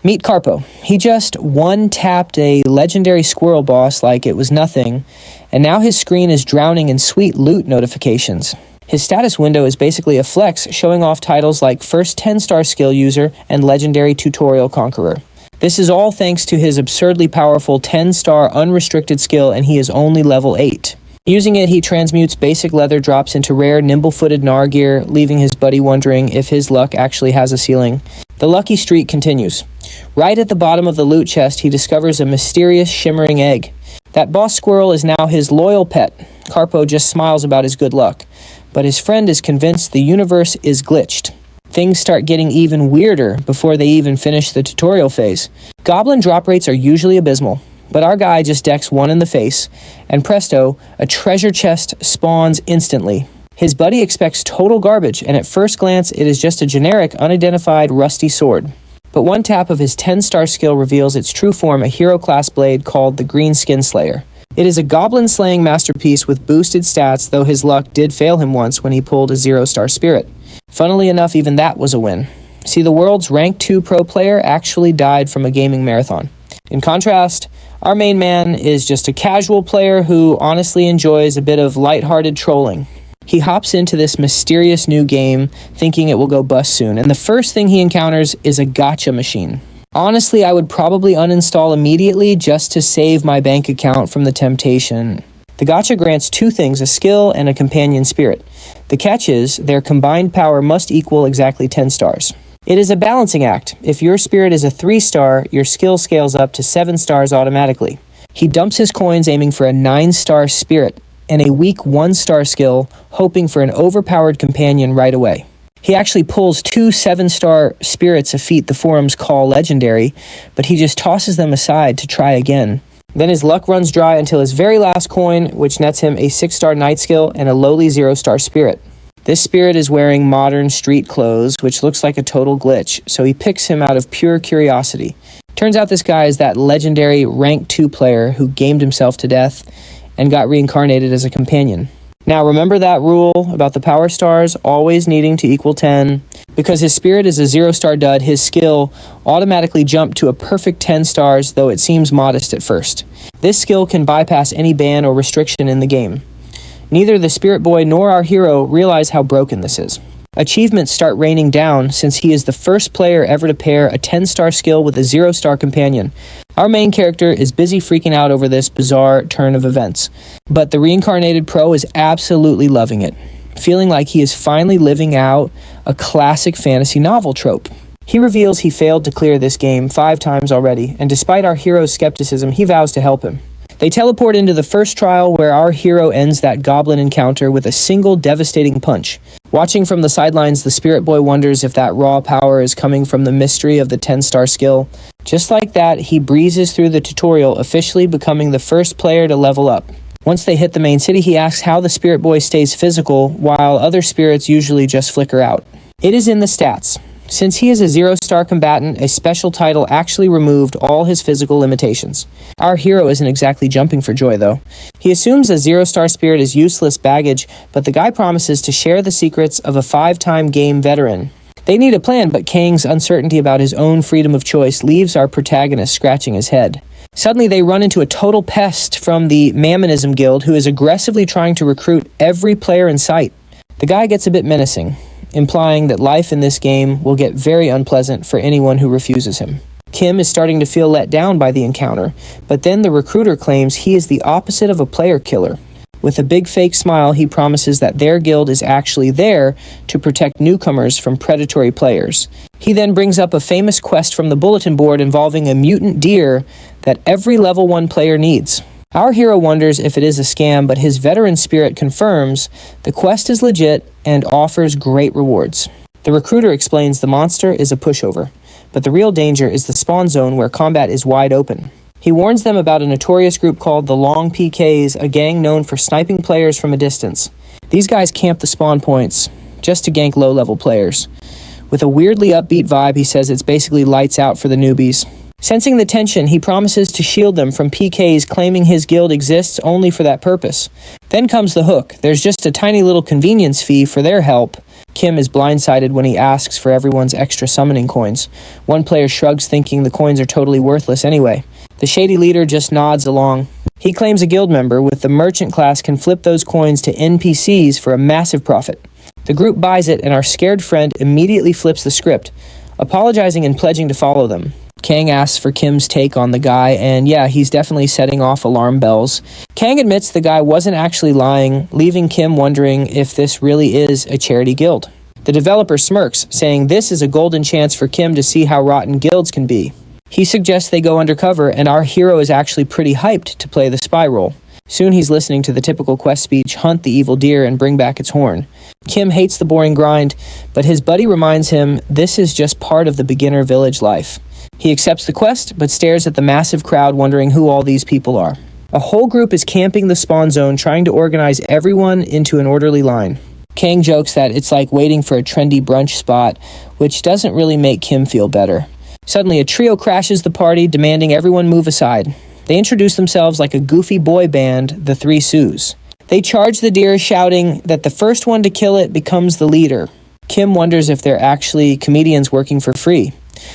Meet Carpo. He just one-tapped a legendary squirrel boss like it was nothing, and now his screen is drowning in sweet loot notifications. His status window is basically a flex, showing off titles like First 10-Star Skill User and Legendary Tutorial Conqueror. This is all thanks to his absurdly powerful 10-star unrestricted skill, and he is only level 8. Using it, he transmutes basic leather drops into rare nimble-footed Gnar gear, leaving his buddy wondering if his luck actually has a ceiling. The lucky streak continues. Right at the bottom of the loot chest, he discovers a mysterious shimmering egg. That boss squirrel is now his loyal pet. Carpo just smiles about his good luck, but his friend is convinced the universe is glitched. Things start getting even weirder before they even finish the tutorial phase. Goblin drop rates are usually abysmal, but our guy just decks one in the face, and presto, a treasure chest spawns instantly. His buddy expects total garbage, and at first glance, it is just a generic, unidentified, rusty sword. But one tap of his 10-star skill reveals its true form, a hero-class blade called the Green Skin Slayer. It is a goblin-slaying masterpiece with boosted stats, though his luck did fail him once when he pulled a 0-star spirit. Funnily enough, even that was a win. See, the world's rank 2 pro player actually died from a gaming marathon. In contrast, our main man is just a casual player who honestly enjoys a bit of lighthearted trolling. He hops into this mysterious new game thinking it will go bust soon, and the first thing he encounters is a gacha machine. Honestly, I would probably uninstall immediately just to save my bank account from the temptation. The gacha grants 2 things, a skill and a companion spirit. The catch is, their combined power must equal exactly 10 stars. It is a balancing act. If your spirit is a 3-star, your skill scales up to 7 stars automatically. He dumps his coins aiming for a 9-star spirit and a weak 1-star skill, hoping for an overpowered companion right away. He actually pulls 2 7-star spirits, a feat the forums call legendary, but he just tosses them aside to try again. Then his luck runs dry until his very last coin, which nets him a 6-star night skill and a lowly 0-star spirit. This spirit is wearing modern street clothes, which looks like a total glitch, so he picks him out of pure curiosity. Turns out this guy is that legendary rank 2 player who gamed himself to death and got reincarnated as a companion. Now remember that rule about the power stars always needing to equal 10? Because his spirit is a 0-star dud, his skill automatically jumped to a perfect 10 stars, though it seems modest at first. This skill can bypass any ban or restriction in the game. Neither the Spirit Boy nor our hero realize how broken this is. Achievements start raining down since he is the first player ever to pair a 10-star skill with a 0-star companion. Our main character is busy freaking out over this bizarre turn of events, but the reincarnated pro is absolutely loving it, feeling like he is finally living out a classic fantasy novel trope. He reveals he failed to clear this game 5 times already, and despite our hero's skepticism, he vows to help him. They teleport into the first trial where our hero ends that goblin encounter with a single devastating punch. Watching from the sidelines, the Spirit Boy wonders if that raw power is coming from the mystery of the 10-star skill. Just like that, he breezes through the tutorial, officially becoming the first player to level up. Once they hit the main city, he asks how the Spirit Boy stays physical, while other spirits usually just flicker out. It is in the stats. Since he is a 0-star combatant, a special title actually removed all his physical limitations. Our hero isn't exactly jumping for joy, though. He assumes a 0-star spirit is useless baggage, but the guy promises to share the secrets of a 5-time game veteran. They need a plan, but Kang's uncertainty about his own freedom of choice leaves our protagonist scratching his head. Suddenly, they run into a total pest from the Mammonism Guild who is aggressively trying to recruit every player in sight. The guy gets a bit menacing, implying that life in this game will get very unpleasant for anyone who refuses him. Kim is starting to feel let down by the encounter, but then the recruiter claims he is the opposite of a player killer. With a big fake smile, he promises that their guild is actually there to protect newcomers from predatory players. He then brings up a famous quest from the bulletin board involving a mutant deer that every level 1 player needs. Our hero wonders if it is a scam, but his veteran spirit confirms the quest is legit and offers great rewards. The recruiter explains the monster is a pushover, but the real danger is the spawn zone where combat is wide open. He warns them about a notorious group called the Long PKs, a gang known for sniping players from a distance. These guys camp the spawn points just to gank low-level players. With a weirdly upbeat vibe, he says it's basically lights out for the newbies. Sensing the tension, he promises to shield them from PKs claiming his guild exists only for that purpose. Then comes the hook. There's just a tiny little convenience fee for their help, Kim is blindsided when he asks for everyone's extra summoning coins. One player shrugs, thinking the coins are totally worthless anyway. The shady leader just nods along. He claims a guild member with the merchant class can flip those coins to NPCs for a massive profit. The group buys it, and our scared friend immediately flips the script, apologizing and pledging to follow them. Kang asks for Kim's take on the guy, and yeah, he's definitely setting off alarm bells. Kang admits the guy wasn't actually lying, leaving Kim wondering if this really is a charity guild. The developer smirks, saying this is a golden chance for Kim to see how rotten guilds can be. He suggests they go undercover, and our hero is actually pretty hyped to play the spy role. Soon he's listening to the typical quest speech, hunt the evil deer and bring back its horn. Kim hates the boring grind, but his buddy reminds him this is just part of the beginner village life. He accepts the quest, but stares at the massive crowd wondering who all these people are. A whole group is camping the spawn zone, trying to organize everyone into an orderly line. Kang jokes that it's like waiting for a trendy brunch spot, which doesn't really make Kim feel better. Suddenly, a trio crashes the party, demanding everyone move aside. They introduce themselves like a goofy boy band, the Three Sioux. They charge the deer, shouting that the first one to kill it becomes the leader. Kim wonders if they're actually comedians working for free.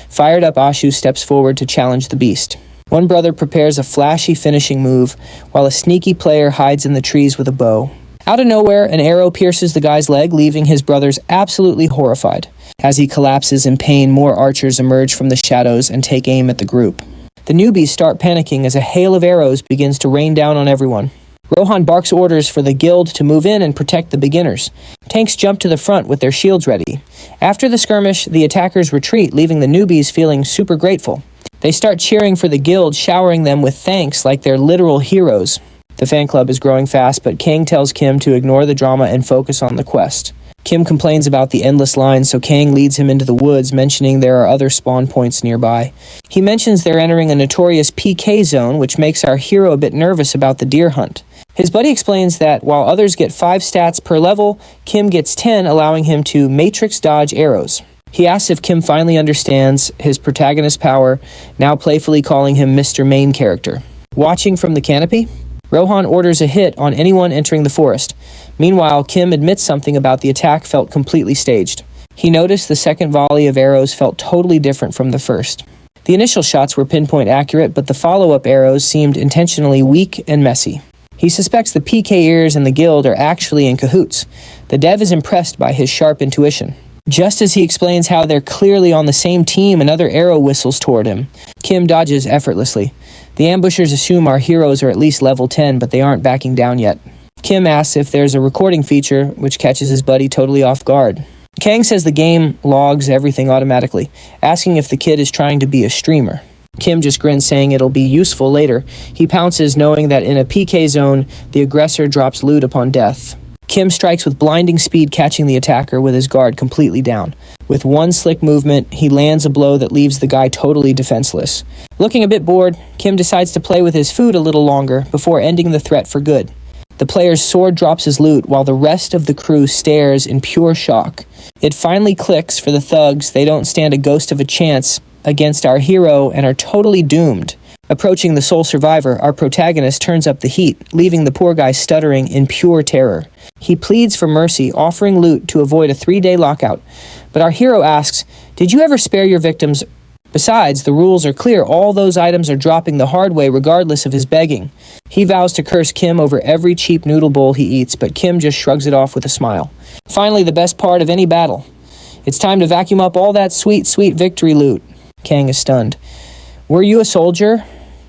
Fired up, Ashu steps forward to challenge the beast. One brother prepares a flashy finishing move, while a sneaky player hides in the trees with a bow. Out of nowhere, an arrow pierces the guy's leg, leaving his brothers absolutely horrified. As he collapses in pain, more archers emerge from the shadows and take aim at the group. The newbies start panicking as a hail of arrows begins to rain down on everyone. Rohan barks orders for the guild to move in and protect the beginners. Tanks jump to the front with their shields ready. After the skirmish, the attackers retreat, leaving the newbies feeling super grateful. They start cheering for the guild, showering them with thanks like they're literal heroes. The fan club is growing fast, but Kang tells Kim to ignore the drama and focus on the quest. Kim complains about the endless lines, so Kang leads him into the woods, mentioning there are other spawn points nearby. He mentions they're entering a notorious PK zone, which makes our hero a bit nervous about the deer hunt. His buddy explains that while others get 5 stats per level, Kim gets 10, allowing him to matrix dodge arrows. He asks if Kim finally understands his protagonist power, now playfully calling him Mr. Main Character. Watching from the canopy, Rohan orders a hit on anyone entering the forest. Meanwhile, Kim admits something about the attack felt completely staged. He noticed the second volley of arrows felt totally different from the first. The initial shots were pinpoint accurate, but the follow-up arrows seemed intentionally weak and messy. He suspects the PKers and the guild are actually in cahoots. The dev is impressed by his sharp intuition. Just as he explains how they're clearly on the same team, another arrow whistles toward him. Kim dodges effortlessly. The ambushers assume our heroes are at least level 10, but they aren't backing down yet. Kim asks if there's a recording feature, which catches his buddy totally off guard. Kang says the game logs everything automatically, asking if the kid is trying to be a streamer. Kim just grins, saying it'll be useful later. He pounces, knowing that in a PK zone, the aggressor drops loot upon death. Kim strikes with blinding speed, catching the attacker with his guard completely down. With one slick movement, he lands a blow that leaves the guy totally defenseless. Looking a bit bored, Kim decides to play with his food a little longer before ending the threat for good. The player's sword drops his loot while the rest of the crew stares in pure shock. It finally clicks for the thugs. They don't stand a ghost of a chance against our hero and are totally doomed. Approaching the sole survivor, our protagonist turns up the heat, leaving the poor guy stuttering in pure terror. He pleads for mercy, offering loot to avoid a 3-day lockout. But our hero asks, "Did you ever spare your victims? Besides, the rules are clear. All those items are dropping the hard way regardless of his begging." He vows to curse Kim over every cheap noodle bowl he eats, but Kim just shrugs it off with a smile. Finally, the best part of any battle. It's time to vacuum up all that sweet, sweet victory loot. Kang is stunned. "Were you a soldier?"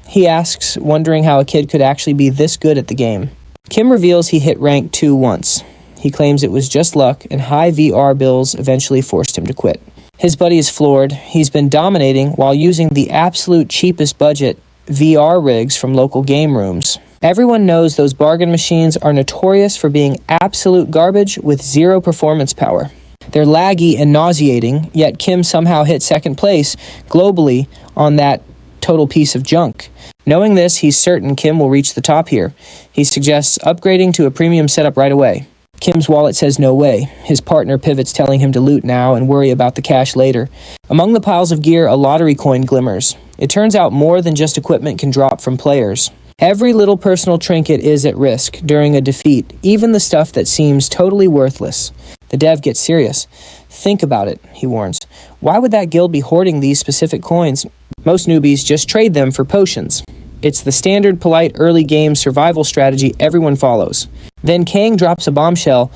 he asks, wondering how a kid could actually be this good at the game. Kim reveals he hit rank 2 once. He claims it was just luck, and high VR bills eventually forced him to quit. His buddy is floored. He's been dominating while using the absolute cheapest budget VR rigs from local game rooms. Everyone knows those bargain machines are notorious for being absolute garbage with zero performance power. They're laggy and nauseating, yet Kim somehow hit second place globally on that total piece of junk. Knowing this, he's certain Kim will reach the top here. He suggests upgrading to a premium setup right away. Kim's wallet says no way. His partner pivots, telling him to loot now and worry about the cash later. Among the piles of gear, a lottery coin glimmers. It turns out more than just equipment can drop from players. Every little personal trinket is at risk during a defeat, even the stuff that seems totally worthless. The dev gets serious. Think about it, he warns. Why would that guild be hoarding these specific coins? Most newbies just trade them for potions. It's the standard polite early game survival strategy everyone follows. Then Kang drops a bombshell.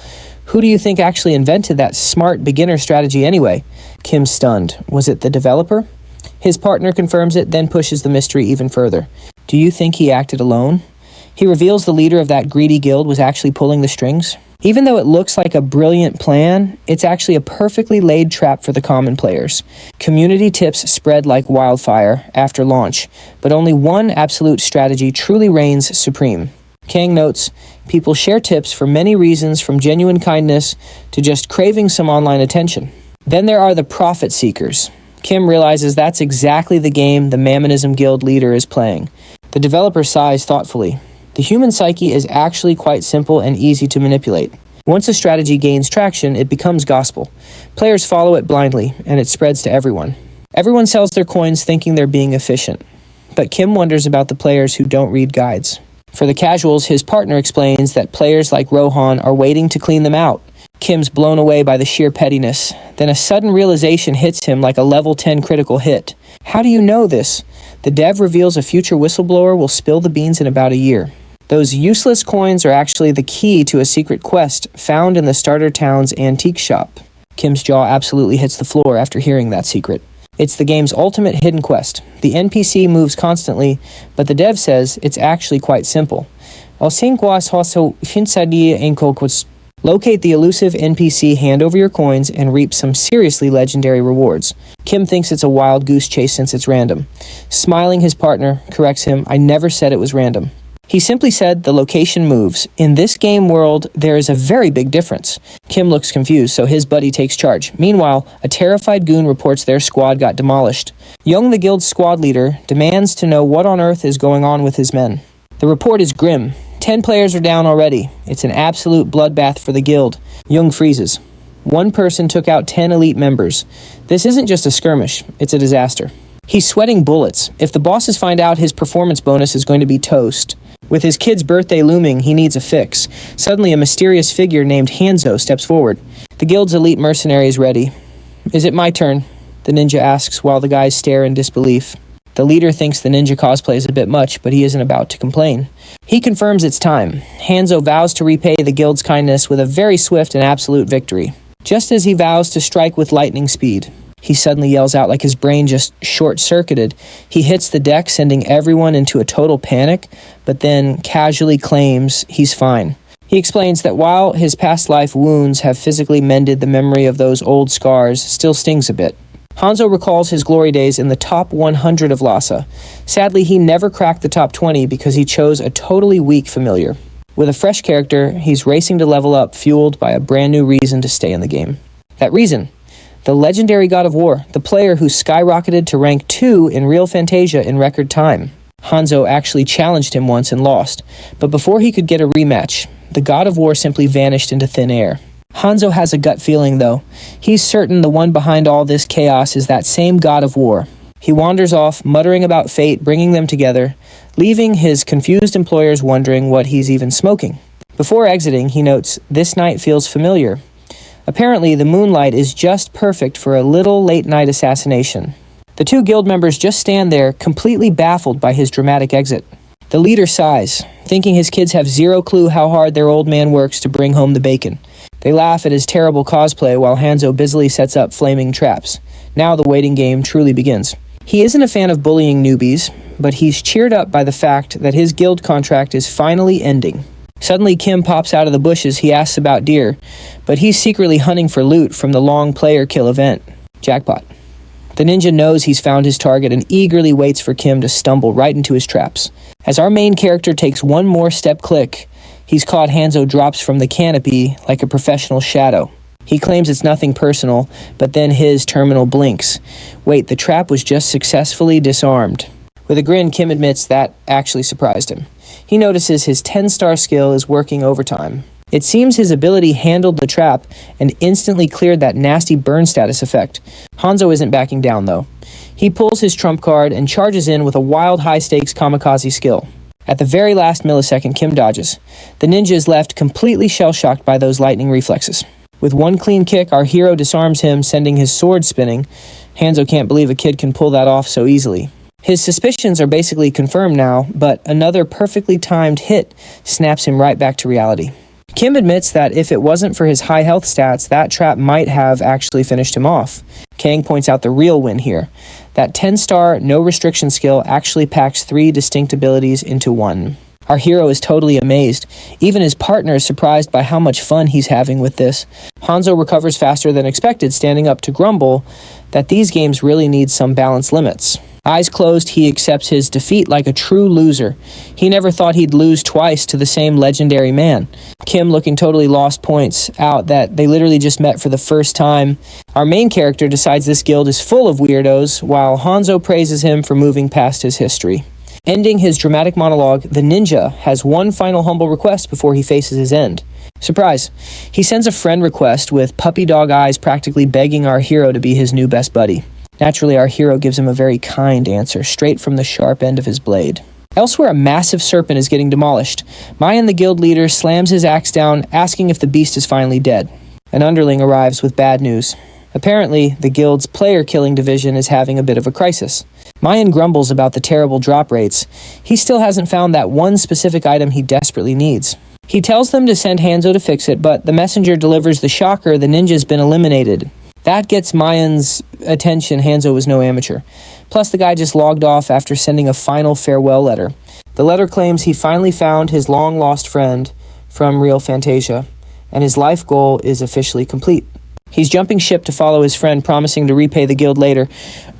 Who do you think actually invented that smart beginner strategy anyway? Kim's stunned. Was it the developer? His partner confirms it, then pushes the mystery even further. Do you think he acted alone? He reveals the leader of that greedy guild was actually pulling the strings. Even though it looks like a brilliant plan, it's actually a perfectly laid trap for the common players. Community tips spread like wildfire after launch, but only one absolute strategy truly reigns supreme. Kang notes, people share tips for many reasons, from genuine kindness to just craving some online attention. Then there are the profit seekers. Kim realizes that's exactly the game the Mammonism Guild leader is playing. The developer sighs thoughtfully. The human psyche is actually quite simple and easy to manipulate. Once a strategy gains traction, it becomes gospel. Players follow it blindly, and it spreads to everyone. Everyone sells their coins thinking they're being efficient. But Kim wonders about the players who don't read guides. For the casuals, his partner explains that players like Rohan are waiting to clean them out. Kim's blown away by the sheer pettiness. Then a sudden realization hits him like a level 10 critical hit. How do you know this? The dev reveals a future whistleblower will spill the beans in about a year. Those useless coins are actually the key to a secret quest found in the starter town's antique shop. Kim's jaw absolutely hits the floor after hearing that secret. It's the game's ultimate hidden quest. The NPC moves constantly, but the dev says it's actually quite simple. Locate the elusive NPC, hand over your coins, and reap some seriously legendary rewards. Kim thinks it's a wild goose chase since it's random. Smiling, his partner corrects him, I never said it was random. He simply said the location moves. In this game world, there is a very big difference. Kim looks confused, so his buddy takes charge. Meanwhile, a terrified goon reports their squad got demolished. Young, the guild's squad leader, demands to know what on earth is going on with his men. The report is grim. 10 players are down already. It's an absolute bloodbath for the guild. Jung freezes. One person took out 10 elite members. This isn't just a skirmish, it's a disaster. He's sweating bullets. If the bosses find out, his performance bonus is going to be toast. With his kid's birthday looming, he needs a fix. Suddenly, a mysterious figure named Hanzo steps forward. The guild's elite mercenary is ready. Is it my turn? The ninja asks while the guys stare in disbelief. The leader thinks the ninja cosplay is a bit much, but he isn't about to complain. He confirms it's time. Hanzo vows to repay the guild's kindness with a very swift and absolute victory. Just as he vows to strike with lightning speed, he suddenly yells out like his brain just short-circuited. He hits the deck, sending everyone into a total panic, but then casually claims he's fine. He explains that while his past life wounds have physically mended, the memory of those old scars still stings a bit. Hanzo recalls his glory days in the top 100 of Lhasa. Sadly, he never cracked the top 20 because he chose a totally weak familiar. With a fresh character, he's racing to level up, fueled by a brand new reason to stay in the game. That reason: the legendary God of War, the player who skyrocketed to rank 2 in Real Fantasia in record time. Hanzo actually challenged him once and lost, but before he could get a rematch, the God of War simply vanished into thin air. Hanzo has a gut feeling, though. He's certain the one behind all this chaos is that same God of War. He wanders off, muttering about fate bringing them together, leaving his confused employers wondering what he's even smoking. Before exiting, he notes, "This night feels familiar." Apparently, the moonlight is just perfect for a little late-night assassination. The two guild members just stand there, completely baffled by his dramatic exit. The leader sighs, thinking his kids have zero clue how hard their old man works to bring home the bacon. They laugh at his terrible cosplay while Hanzo busily sets up flaming traps. Now the waiting game truly begins. He isn't a fan of bullying newbies, but he's cheered up by the fact that his guild contract is finally ending. Suddenly, Kim pops out of the bushes. He asks about deer, but he's secretly hunting for loot from the long player kill event. Jackpot. The ninja knows he's found his target and eagerly waits for Kim to stumble right into his traps. As our main character takes one more step click, he's caught. Hanzo drops from the canopy like a professional shadow. He claims it's nothing personal, but then his terminal blinks. Wait, the trap was just successfully disarmed. With a grin, Kim admits that actually surprised him. He notices his 10-star skill is working overtime. It seems his ability handled the trap and instantly cleared that nasty burn status effect. Hanzo isn't backing down, though. He pulls his trump card and charges in with a wild high-stakes kamikaze skill. At the very last millisecond, Kim dodges. The ninja is left completely shell-shocked by those lightning reflexes. With one clean kick, our hero disarms him, sending his sword spinning. Hanzo can't believe a kid can pull that off so easily. His suspicions are basically confirmed now, but another perfectly timed hit snaps him right back to reality. Kim admits that if it wasn't for his high health stats, that trap might have actually finished him off. Kang points out the real win here. That 10-star, no restriction skill actually packs 3 distinct abilities into one. Our hero is totally amazed. Even his partner is surprised by how much fun he's having with this. Hanzo recovers faster than expected, standing up to grumble that these games really need some balance limits. Eyes closed, he accepts his defeat like a true loser. He never thought he'd lose twice to the same legendary man. Kim, looking totally lost, points out that they literally just met for the first time. Our main character decides this guild is full of weirdos, while Hanzo praises him for moving past his history. Ending his dramatic monologue, the ninja has one final humble request before he faces his end. Surprise! He sends a friend request with puppy dog eyes, practically begging our hero to be his new best buddy. Naturally, our hero gives him a very kind answer, straight from the sharp end of his blade. Elsewhere, a massive serpent is getting demolished. Mayan, the guild leader, slams his axe down, asking if the beast is finally dead. An underling arrives with bad news. Apparently, the guild's player-killing division is having a bit of a crisis. Mayan grumbles about the terrible drop rates. He still hasn't found that one specific item he desperately needs. He tells them to send Hanzo to fix it, but the messenger delivers the shocker: the ninja's been eliminated. That gets Mayan's attention. Hanzo was no amateur. Plus, the guy just logged off after sending a final farewell letter. The letter claims he finally found his long-lost friend from real Fantasia, and his life goal is officially complete. He's jumping ship to follow his friend, promising to repay the guild later.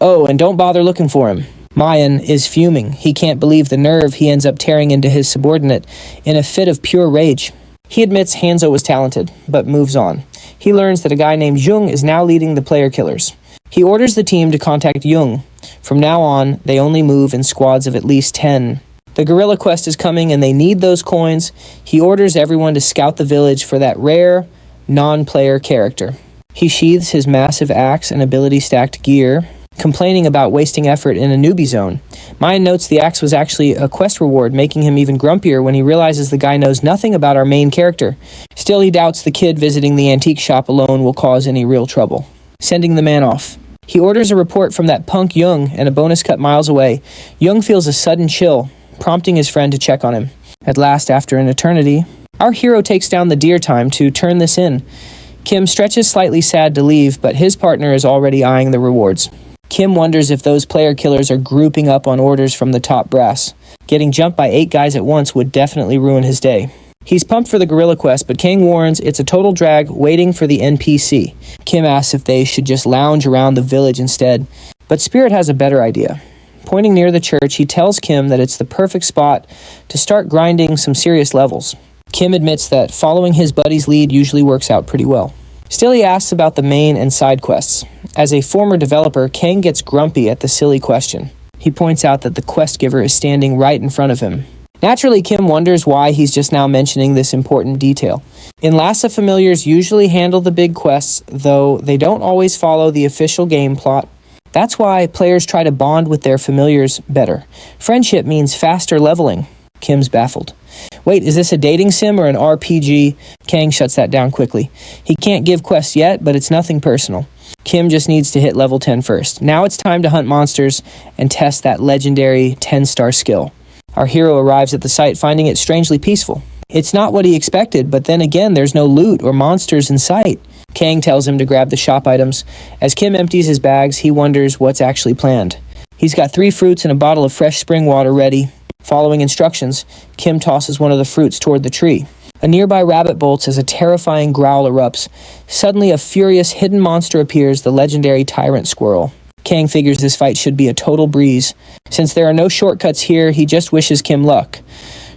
Oh, and don't bother looking for him. Mayan is fuming. He can't believe the nerve he ends up tearing into his subordinate in a fit of pure rage. He admits Hanzo was talented, but moves on. He learns that a guy named Jung is now leading the player killers. He orders the team to contact Jung. From now on, they only move in squads of at least 10. The gorilla quest is coming and they need those coins. He orders everyone to scout the village for that rare, non-player character. He sheathes his massive axe and ability-stacked gear, complaining about wasting effort in a newbie zone. Mayan notes the axe was actually a quest reward, making him even grumpier when he realizes the guy knows nothing about our main character. Still, he doubts the kid visiting the antique shop alone will cause any real trouble. Sending the man off. He orders a report from that punk Jung and a bonus cut miles away. Jung feels a sudden chill, prompting his friend to check on him. At last, after an eternity, our hero takes down the deer time to turn this in. Kim stretches slightly sad to leave, but his partner is already eyeing the rewards. Kim wonders if those player killers are grouping up on orders from the top brass. Getting jumped by 8 guys at once would definitely ruin his day. He's pumped for the gorilla quest, but Kang warns it's a total drag waiting for the NPC. Kim asks if they should just lounge around the village instead, but Spirit has a better idea. Pointing near the church, he tells Kim that it's the perfect spot to start grinding some serious levels. Kim admits that following his buddy's lead usually works out pretty well. Still, he asks about the main and side quests. As a former developer, Kang gets grumpy at the silly question. He points out that the quest giver is standing right in front of him. Naturally, Kim wonders why he's just now mentioning this important detail. In Lhasa, familiars usually handle the big quests, though they don't always follow the official game plot. That's why players try to bond with their familiars better. Friendship means faster leveling. Kim's baffled. Wait, is this a dating sim or an RPG? Kang shuts that down quickly. He can't give quests yet, but it's nothing personal. Kim just needs to hit level 10 first. Now it's time to hunt monsters and test that legendary 10-star skill. Our hero arrives at the site, finding it strangely peaceful. It's not what he expected, but then again, there's no loot or monsters in sight. Kang tells him to grab the shop items. As Kim empties his bags, he wonders what's actually planned. He's got 3 fruits and a bottle of fresh spring water ready. Following instructions, Kim tosses one of the fruits toward the tree. A nearby rabbit bolts as a terrifying growl erupts. Suddenly, a furious hidden monster appears, the legendary tyrant squirrel. Kang figures this fight should be a total breeze. Since there are no shortcuts here, he just wishes Kim luck.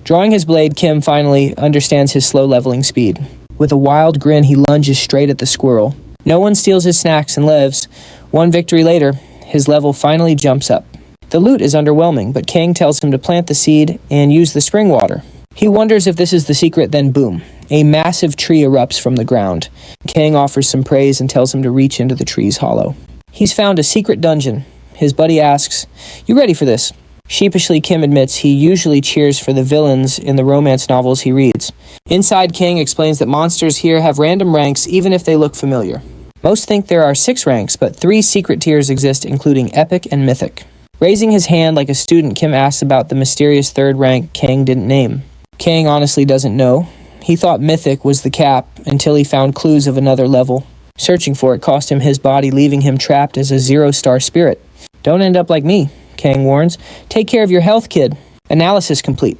Drawing his blade, Kim finally understands his slow leveling speed. With a wild grin, he lunges straight at the squirrel. No one steals his snacks and lives. One victory later, his level finally jumps up. The loot is underwhelming, but Kang tells him to plant the seed and use the spring water. He wonders if this is the secret, then boom, a massive tree erupts from the ground. Kang offers some praise and tells him to reach into the tree's hollow. He's found a secret dungeon. His buddy asks, "You ready for this?" Sheepishly, Kim admits he usually cheers for the villains in the romance novels he reads. Inside, Kang explains that monsters here have random ranks even if they look familiar. Most think there are 6 ranks, but 3 secret tiers exist, including epic and mythic. Raising his hand like a student, Kim asks about the mysterious 3rd rank Kang didn't name. Kang honestly doesn't know. He thought mythic was the cap until he found clues of another level. Searching for it cost him his body, leaving him trapped as a 0-star spirit. Don't end up like me, Kang warns. Take care of your health, kid. Analysis complete.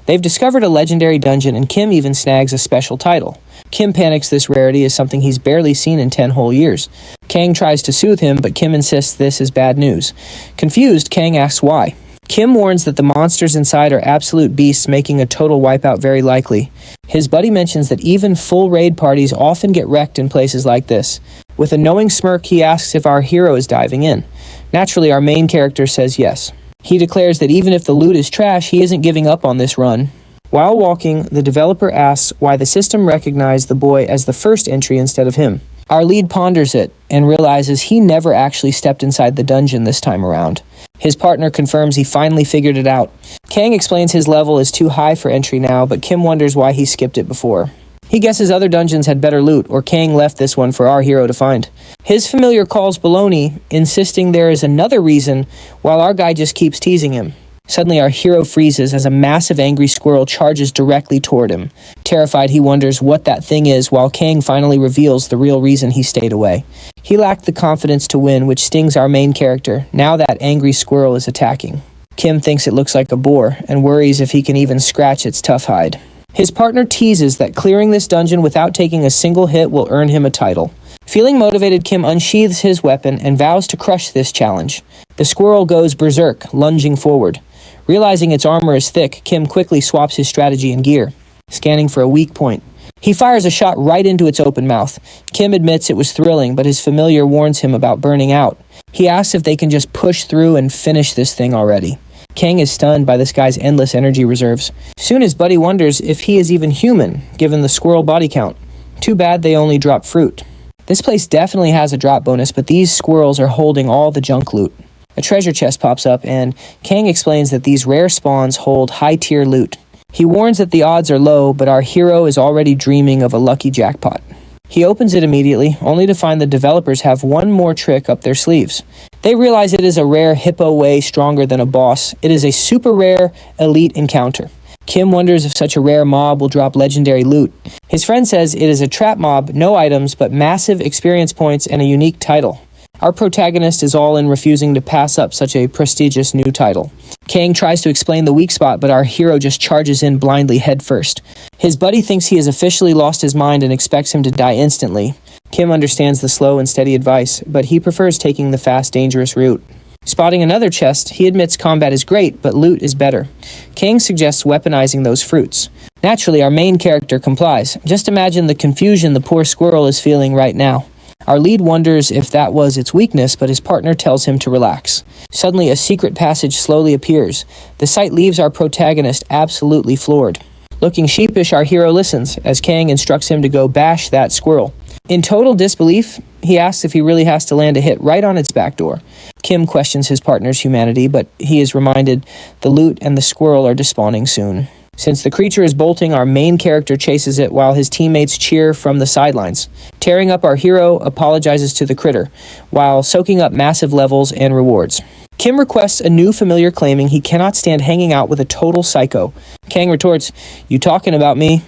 They've discovered a legendary dungeon, and Kim even snags a special title. Kim panics this rarity is something he's barely seen in 10 whole years. Kang tries to soothe him, but Kim insists this is bad news. Confused, Kang asks why. Kim warns that the monsters inside are absolute beasts, making a total wipeout very likely. His buddy mentions that even full raid parties often get wrecked in places like this. With a knowing smirk, he asks if our hero is diving in. Naturally, our main character says yes. He declares that even if the loot is trash, he isn't giving up on this run. While walking, the developer asks why the system recognized the boy as the first entry instead of him. Our lead ponders it and realizes he never actually stepped inside the dungeon this time around. His partner confirms he finally figured it out. Kang explains his level is too high for entry now, but Kim wonders why he skipped it before. He guesses other dungeons had better loot, or Kang left this one for our hero to find. His familiar calls baloney, insisting there is another reason, while our guy just keeps teasing him. Suddenly, our hero freezes as a massive angry squirrel charges directly toward him. Terrified, he wonders what that thing is, while Kang finally reveals the real reason he stayed away. He lacked the confidence to win, which stings our main character. Now that angry squirrel is attacking. Kim thinks it looks like a boar, and worries if he can even scratch its tough hide. His partner teases that clearing this dungeon without taking a single hit will earn him a title. Feeling motivated, Kim unsheathes his weapon and vows to crush this challenge. The squirrel goes berserk, lunging forward. Realizing its armor is thick, Kim quickly swaps his strategy and gear, scanning for a weak point. He fires a shot right into its open mouth. Kim admits it was thrilling, but his familiar warns him about burning out. He asks if they can just push through and finish this thing already. Kang is stunned by this guy's endless energy reserves. Soon his buddy wonders if he is even human, given the squirrel body count. Too bad they only drop fruit. This place definitely has a drop bonus, but these squirrels are holding all the junk loot. A treasure chest pops up, and Kang explains that these rare spawns hold high-tier loot. He warns that the odds are low, but our hero is already dreaming of a lucky jackpot. He opens it immediately, only to find the developers have one more trick up their sleeves. They realize it is a rare hippo way stronger than a boss. It is a super rare elite encounter. Kim wonders if such a rare mob will drop legendary loot. His friend says it is a trap mob, no items, but massive experience points and a unique title. Our protagonist is all in, refusing to pass up such a prestigious new title. Kang tries to explain the weak spot, but our hero just charges in blindly headfirst. His buddy thinks he has officially lost his mind and expects him to die instantly. Kim understands the slow and steady advice, but he prefers taking the fast, dangerous route. Spotting another chest, he admits combat is great, but loot is better. Kang suggests weaponizing those fruits. Naturally, our main character complies. Just imagine the confusion the poor squirrel is feeling right now. Our lead wonders if that was its weakness, but his partner tells him to relax. Suddenly, a secret passage slowly appears. The sight leaves our protagonist absolutely floored. Looking sheepish, our hero listens, as Kang instructs him to go bash that squirrel. In total disbelief, he asks if he really has to land a hit right on its back door. Kim questions his partner's humanity, but he is reminded the loot and the squirrel are despawning soon. Since the creature is bolting, our main character chases it while his teammates cheer from the sidelines. Tearing up, our hero apologizes to the critter, while soaking up massive levels and rewards. Kim requests a new familiar, claiming he cannot stand hanging out with a total psycho. Kang retorts, "You talking about me?"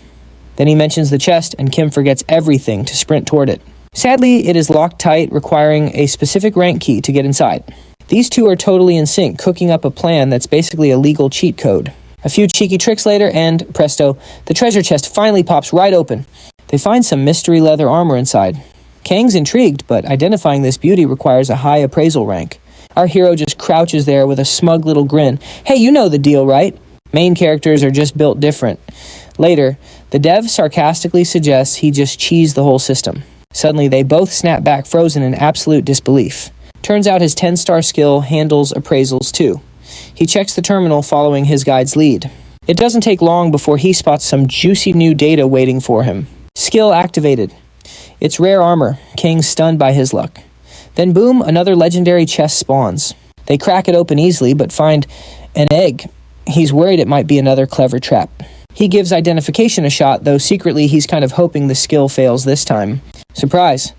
Then he mentions the chest, and Kim forgets everything to sprint toward it. Sadly, it is locked tight, requiring a specific rank key to get inside. These two are totally in sync, cooking up a plan that's basically a legal cheat code. A few cheeky tricks later, and presto, the treasure chest finally pops right open. They find some mystery leather armor inside. Kang's intrigued, but identifying this beauty requires a high appraisal rank. Our hero just crouches there with a smug little grin. "Hey, you know the deal, right?" Main characters are just built different. Later, the dev sarcastically suggests he just cheesed the whole system. Suddenly, they both snap back, frozen in absolute disbelief. Turns out his 10-star skill handles appraisals too. He checks the terminal following his guide's lead. It doesn't take long before he spots some juicy new data waiting for him. Skill activated. It's rare armor. Kang's stunned by his luck. Then boom, another legendary chest spawns. They crack it open easily, but find an egg. He's worried it might be another clever trap. He gives identification a shot, though secretly he's kind of hoping the skill fails this time. Surprise!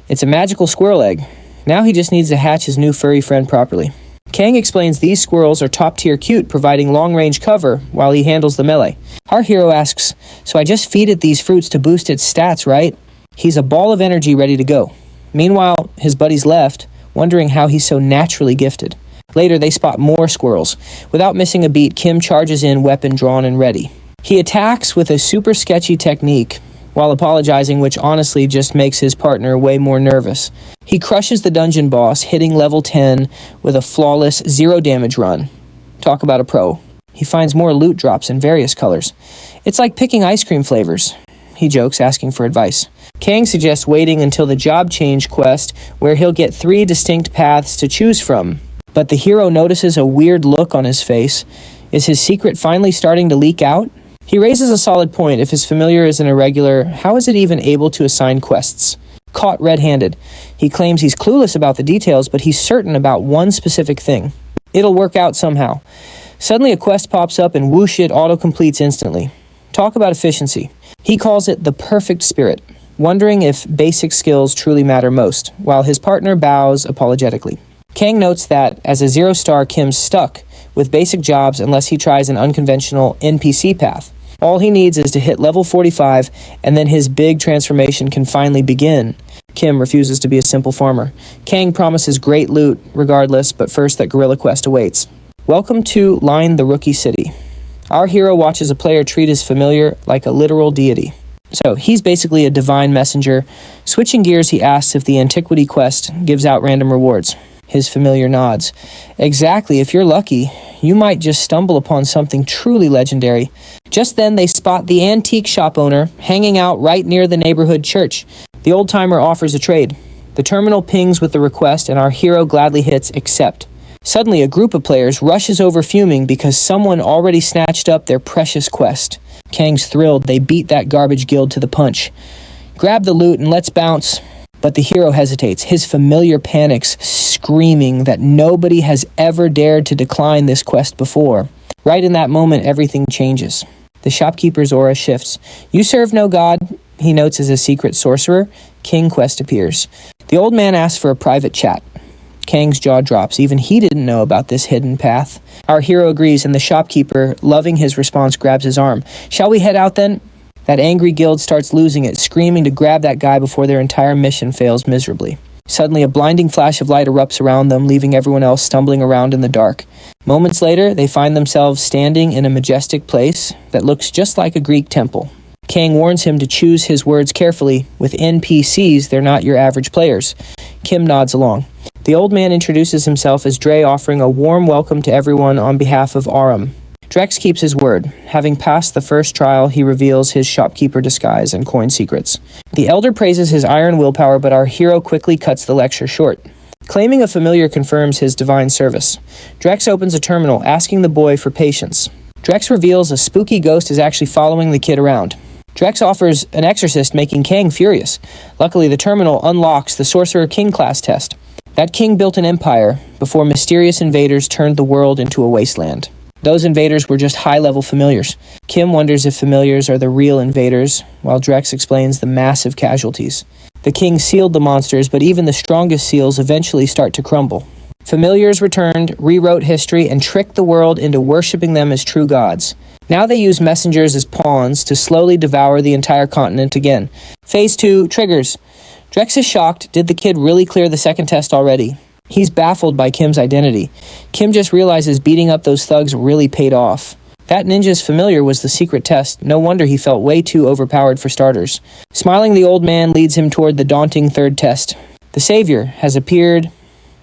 It's a magical squirrel egg. Now he just needs to hatch his new furry friend properly. Kang explains these squirrels are top-tier cute, providing long-range cover while he handles the melee. Our hero asks, "So I just feed it these fruits to boost its stats, right?" He's a ball of energy ready to go. Meanwhile, his buddies left, wondering how he's so naturally gifted. Later, they spot more squirrels. Without missing a beat, Kim charges in, weapon drawn and ready. He attacks with a super sketchy technique, while apologizing, which honestly just makes his partner way more nervous. He crushes the dungeon boss, hitting level 10 with a flawless 0 damage run. Talk about a pro. He finds more loot drops in various colors. It's like picking ice cream flavors. He jokes, asking for advice. Kang suggests waiting until the job change quest, where he'll get 3 distinct paths to choose from. But the hero notices a weird look on his face. Is his secret finally starting to leak out? He raises a solid point. If his familiar is an irregular, how is it even able to assign quests? Caught red-handed. He claims he's clueless about the details, but he's certain about one specific thing. It'll work out somehow. Suddenly a quest pops up and whoosh, it auto-completes instantly. Talk about efficiency. He calls it the perfect spirit, wondering if basic skills truly matter most, while his partner bows apologetically. Kang notes that, as a 0-star, Kim's stuck with basic jobs unless he tries an unconventional NPC path. All he needs is to hit level 45, and then his big transformation can finally begin. Kim refuses to be a simple farmer. Kang promises great loot, regardless, but first that gorilla quest awaits. Welcome to Line the Rookie City. Our hero watches a player treat his familiar like a literal deity. So, he's basically a divine messenger. Switching gears, he asks if the Antiquity quest gives out random rewards. His familiar nods. Exactly, if you're lucky, you might just stumble upon something truly legendary. Just then, they spot the antique shop owner hanging out right near the neighborhood church. The old-timer offers a trade. The terminal pings with the request, and our hero gladly hits accept. Suddenly, a group of players rushes over fuming because someone already snatched up their precious quest. Kang's thrilled. They beat that garbage guild to the punch. Grab the loot and let's bounce. But the hero hesitates. His familiar panics, screaming that nobody has ever dared to decline this quest before. Right in that moment, everything changes. The shopkeeper's aura shifts. "You serve no god," he notes as a secret sorcerer. King quest appears. The old man asks for a private chat. Kang's jaw drops. Even he didn't know about this hidden path. Our hero agrees, and the shopkeeper, loving his response, grabs his arm. "Shall we head out then?" That angry guild starts losing it, screaming to grab that guy before their entire mission fails miserably. Suddenly, a blinding flash of light erupts around them, leaving everyone else stumbling around in the dark. Moments later, they find themselves standing in a majestic place that looks just like a Greek temple. Kang warns him to choose his words carefully. With NPCs, they're not your average players. Kim nods along. The old man introduces himself as Dre, offering a warm welcome to everyone on behalf of Arum. Drex keeps his word. Having passed the first trial, he reveals his shopkeeper disguise and coin secrets. The elder praises his iron willpower, but our hero quickly cuts the lecture short. Claiming a familiar confirms his divine service. Drex opens a terminal, asking the boy for patience. Drex reveals a spooky ghost is actually following the kid around. Drex offers an exorcist, making Kang furious. Luckily, the terminal unlocks the Sorcerer King class test. That king built an empire before mysterious invaders turned the world into a wasteland. Those invaders were just high-level familiars. Kim wonders if familiars are the real invaders, while Drex explains the massive casualties. The king sealed the monsters, but even the strongest seals eventually start to crumble. Familiars returned, rewrote history, and tricked the world into worshipping them as true gods. Now they use messengers as pawns to slowly devour the entire continent again. Phase 2 triggers. Drex is shocked. Did the kid really clear the second test already? He's baffled by Kim's identity. Kim just realizes beating up those thugs really paid off. That ninja's familiar was the secret test. No wonder he felt way too overpowered for starters. Smiling, the old man leads him toward the daunting third test. The savior has appeared.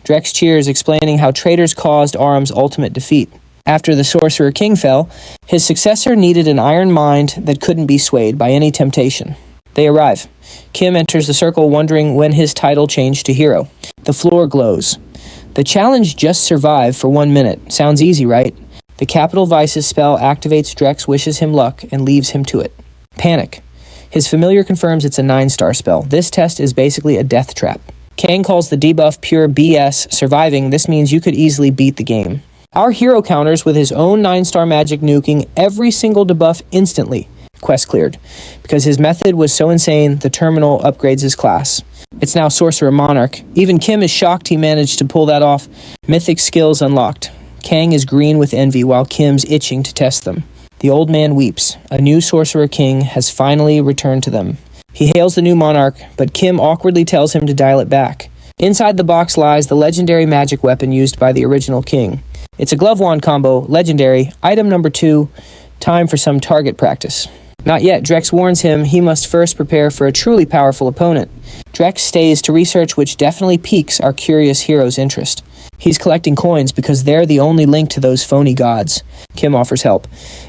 Drex cheers, explaining how traitors caused Arum's ultimate defeat. After the Sorcerer King fell, his successor needed an iron mind that couldn't be swayed by any temptation. They arrive. Kim enters the circle, wondering when his title changed to hero. The floor glows. The challenge just survived for 1 minute. Sounds easy, right? The Capital Vices spell activates Drex, wishes him luck, and leaves him to it. Panic. His familiar confirms it's a 9-star spell. This test is basically a death trap. Kang calls the debuff pure BS. Surviving, this means you could easily beat the game. Our hero counters with his own 9-star magic nuking every single debuff instantly. Quest cleared. Because his method was so insane, the terminal upgrades his class. It's now Sorcerer Monarch. Even Kim is shocked he managed to pull that off. Mythic skills unlocked. Kang is green with envy while Kim's itching to test them. The old man weeps. A new Sorcerer King has finally returned to them. He hails the new monarch, but Kim awkwardly tells him to dial it back. Inside the box lies the legendary magic weapon used by the original king. It's a glove wand combo, legendary, item number 2, time for some target practice. Not yet, Drex warns him he must first prepare for a truly powerful opponent. Drex stays to research, which definitely piques our curious hero's interest. He's collecting coins because they're the only link to those phony gods. Kim offers help.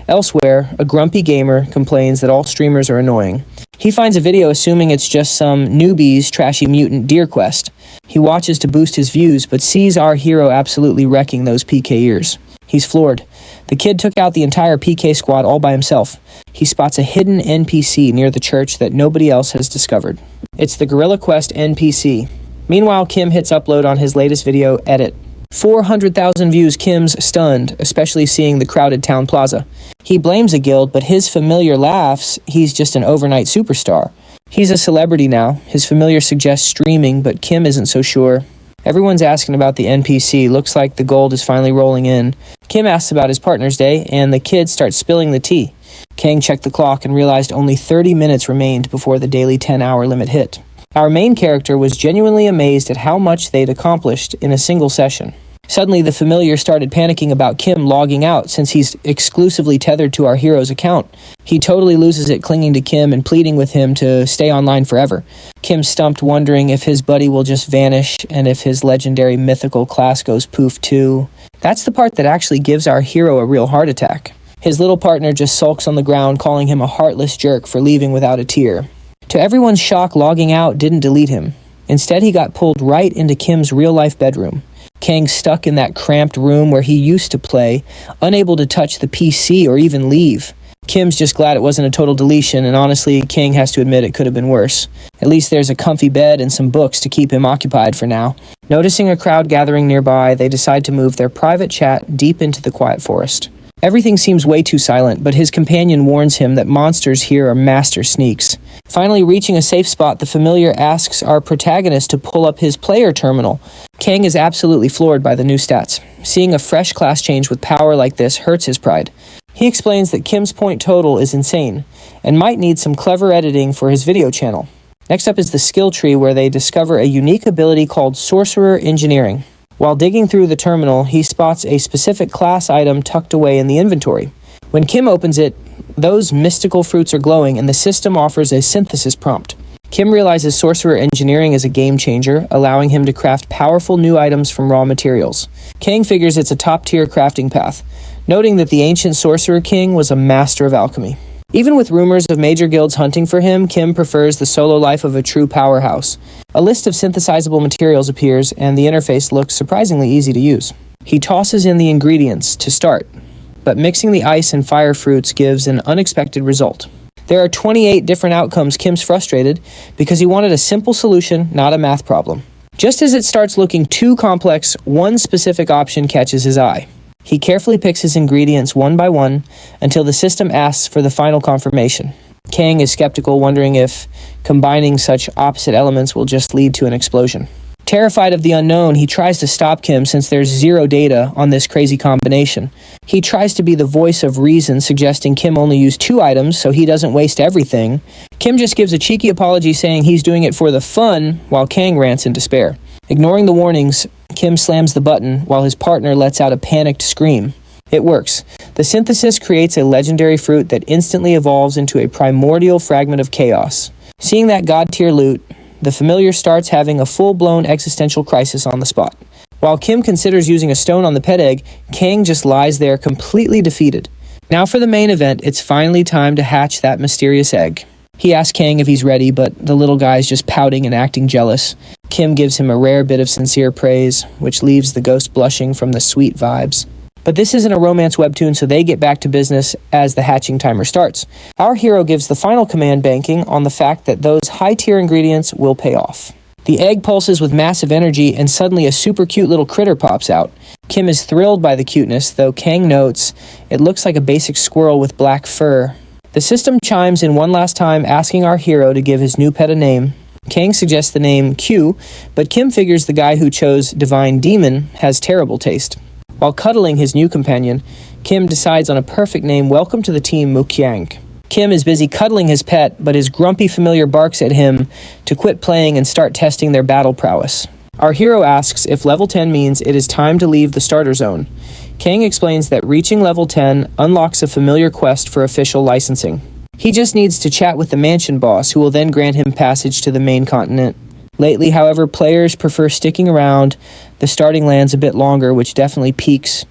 Elsewhere, a grumpy gamer complains that all streamers are annoying. He finds a video assuming it's just some newbie's trashy mutant deer quest. He watches to boost his views, but sees our hero absolutely wrecking those PK ears. He's floored. The kid took out the entire PK squad all by himself. He spots a hidden NPC near the church that nobody else has discovered. It's the Gorilla Quest NPC. Meanwhile, Kim hits upload on his latest video, Edit. 400,000 views. Kim's stunned, especially seeing the crowded town plaza. He blames a guild, but his familiar laughs he's just an overnight superstar. He's a celebrity now. His familiar suggests streaming, but Kim isn't so sure. Everyone's asking about the NPC. Looks like the gold is finally rolling in. Kim asks about his partner's day, and the kids start spilling the tea. Kang checked the clock and realized only 30 minutes remained before the daily 10-hour limit hit. Our main character was genuinely amazed at how much they'd accomplished in a single session. Suddenly, the familiar started panicking about Kim logging out since he's exclusively tethered to our hero's account. He totally loses it, clinging to Kim and pleading with him to stay online forever. Kim's stumped, wondering if his buddy will just vanish and if his legendary mythical class goes poof too. That's the part that actually gives our hero a real heart attack. His little partner just sulks on the ground, calling him a heartless jerk for leaving without a tear. To everyone's shock, logging out didn't delete him. Instead, he got pulled right into Kim's real-life bedroom. Kang's stuck in that cramped room where he used to play, unable to touch the PC or even leave. Kim's just glad it wasn't a total deletion, and honestly, Kang has to admit it could have been worse. At least there's a comfy bed and some books to keep him occupied for now. Noticing a crowd gathering nearby, they decide to move their private chat deep into the quiet forest. Everything seems way too silent, but his companion warns him that monsters here are master sneaks. Finally, reaching a safe spot, the familiar asks our protagonist to pull up his player terminal. Kang is absolutely floored by the new stats. Seeing a fresh class change with power like this hurts his pride. He explains that Kim's point total is insane, and might need some clever editing for his video channel. Next up is the skill tree, where they discover a unique ability called Sorcerer Engineering. While digging through the terminal, he spots a specific class item tucked away in the inventory. When Kim opens it, those mystical fruits are glowing, and the system offers a synthesis prompt. Kim realizes Sorcerer Engineering is a game changer, allowing him to craft powerful new items from raw materials. Kang figures it's a top-tier crafting path, noting that the ancient Sorcerer King was a master of alchemy. Even with rumors of major guilds hunting for him, Kim prefers the solo life of a true powerhouse. A list of synthesizable materials appears, and the interface looks surprisingly easy to use. He tosses in the ingredients to start, but mixing the ice and fire fruits gives an unexpected result. There are 28 different outcomes. Kim's frustrated because he wanted a simple solution, not a math problem. Just as it starts looking too complex, one specific option catches his eye. He carefully picks his ingredients one by one until the system asks for the final confirmation. Kang is skeptical, wondering if combining such opposite elements will just lead to an explosion. Terrified of the unknown, he tries to stop Kim since there's zero data on this crazy combination. He tries to be the voice of reason, suggesting Kim only use 2 items so he doesn't waste everything. Kim just gives a cheeky apology saying he's doing it for the fun, while Kang rants in despair. Ignoring the warnings, Kim slams the button while his partner lets out a panicked scream. It works. The synthesis creates a legendary fruit that instantly evolves into a primordial fragment of chaos. Seeing that god-tier loot, the familiar starts having a full-blown existential crisis on the spot. While Kim considers using a stone on the pet egg, Kang just lies there completely defeated. Now for the main event, it's finally time to hatch that mysterious egg. He asks Kang if he's ready, but the little guy's just pouting and acting jealous. Kim gives him a rare bit of sincere praise, which leaves the ghost blushing from the sweet vibes. But this isn't a romance webtoon, so they get back to business as the hatching timer starts. Our hero gives the final command, banking on the fact that those high-tier ingredients will pay off. The egg pulses with massive energy, and suddenly a super cute little critter pops out. Kim is thrilled by the cuteness, though Kang notes it looks like a basic squirrel with black fur. The system chimes in one last time, asking our hero to give his new pet a name. Kang suggests the name Q, but Kim figures the guy who chose Divine Demon has terrible taste. While cuddling his new companion, Kim decides on a perfect name, Welcome to the Team Mukyang. Kim is busy cuddling his pet, but his grumpy familiar barks at him to quit playing and start testing their battle prowess. Our hero asks if level 10 means it is time to leave the starter zone. Kang explains that reaching level 10 unlocks a familiar quest for official licensing. He just needs to chat with the mansion boss, who will then grant him passage to the main continent. Lately, however, players prefer sticking around the starting lands a bit longer, which definitely piques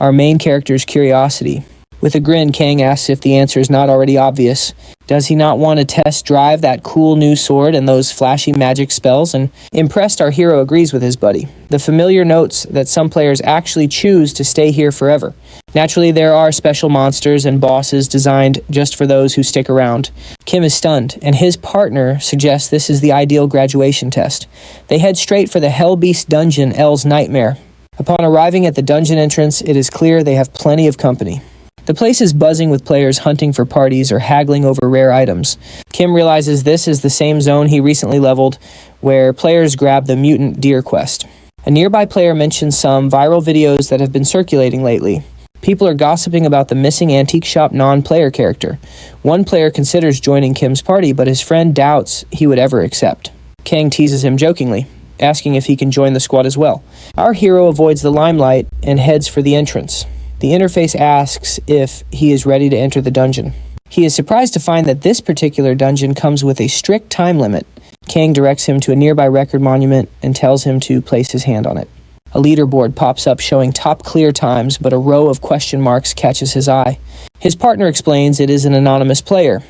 our main character's curiosity. With a grin, Kang asks if the answer is not already obvious. Does he not want to test drive that cool new sword and those flashy magic spells? And impressed, our hero agrees with his buddy. The familiar notes that some players actually choose to stay here forever. Naturally, there are special monsters and bosses designed just for those who stick around. Kim is stunned, and his partner suggests this is the ideal graduation test. They head straight for the Hell Beast dungeon, L's nightmare. Upon arriving at the dungeon entrance, it is clear they have plenty of company. The place is buzzing with players hunting for parties or haggling over rare items. Kim realizes this is the same zone he recently leveled, where players grab the mutant deer quest. A nearby player mentions some viral videos that have been circulating lately. People are gossiping about the missing antique shop non-player character. One player considers joining Kim's party, but his friend doubts he would ever accept. Kang teases him jokingly, asking if he can join the squad as well. Our hero avoids the limelight and heads for the entrance. The interface asks if he is ready to enter the dungeon. He is surprised to find that this particular dungeon comes with a strict time limit. Kang directs him to a nearby record monument and tells him to place his hand on it. A leaderboard pops up showing top clear times, but a row of question marks catches his eye. His partner explains it is an anonymous player.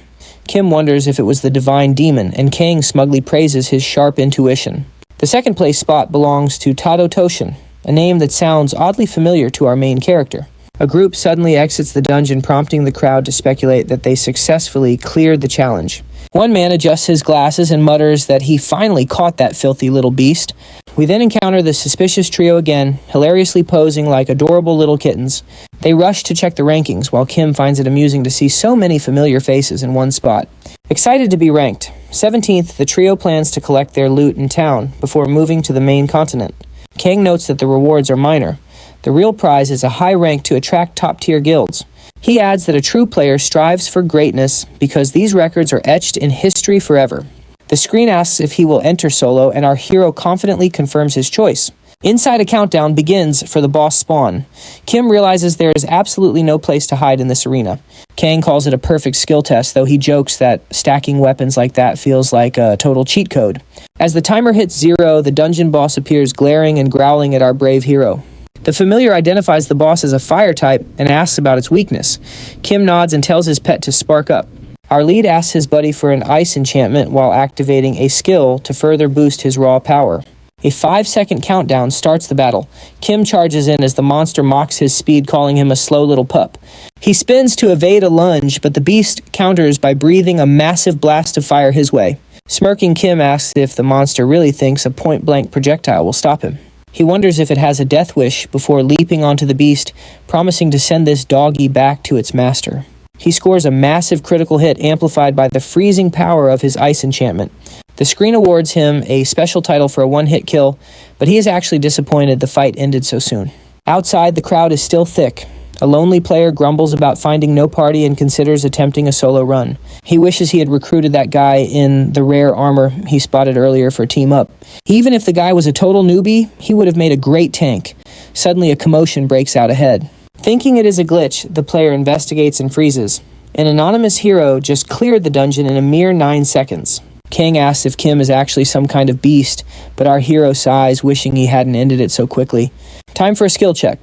Kim wonders if it was the Divine Demon, and Kang smugly praises his sharp intuition. The second place spot belongs to Tado Toshin, a name that sounds oddly familiar to our main character. A group suddenly exits the dungeon, prompting the crowd to speculate that they successfully cleared the challenge. One man adjusts his glasses and mutters that he finally caught that filthy little beast. We then encounter the suspicious trio again, hilariously posing like adorable little kittens. They rush to check the rankings, while Kim finds it amusing to see so many familiar faces in one spot. Excited to be ranked 17th, the trio plans to collect their loot in town before moving to the main continent. Kang notes that the rewards are minor. The real prize is a high rank to attract top-tier guilds. He adds that a true player strives for greatness because these records are etched in history forever. The screen asks if he will enter solo, and our hero confidently confirms his choice. Inside, a countdown begins for the boss spawn. Kim realizes there is absolutely no place to hide in this arena. Kang calls it a perfect skill test, though he jokes that stacking weapons like that feels like a total cheat code. As the timer hits 0, the dungeon boss appears, glaring and growling at our brave hero. The familiar identifies the boss as a fire type and asks about its weakness. Kim nods and tells his pet to spark up. Our lead asks his buddy for an ice enchantment while activating a skill to further boost his raw power. A 5-second countdown starts the battle. Kim charges in as the monster mocks his speed, calling him a slow little pup. He spins to evade a lunge, but the beast counters by breathing a massive blast of fire his way. Smirking, Kim asks if the monster really thinks a point-blank projectile will stop him. He wonders if it has a death wish before leaping onto the beast, promising to send this doggy back to its master. He scores a massive critical hit amplified by the freezing power of his ice enchantment. The screen awards him a special title for a one-hit kill, but he is actually disappointed the fight ended so soon. Outside, the crowd is still thick. A lonely player grumbles about finding no party and considers attempting a solo run. He wishes he had recruited that guy in the rare armor he spotted earlier for Team Up. Even if the guy was a total newbie, he would have made a great tank. Suddenly, a commotion breaks out ahead. Thinking it is a glitch, the player investigates and freezes. An anonymous hero just cleared the dungeon in a mere 9 seconds. Kang asks if Kim is actually some kind of beast, but our hero sighs, wishing he hadn't ended it so quickly. Time for a skill check.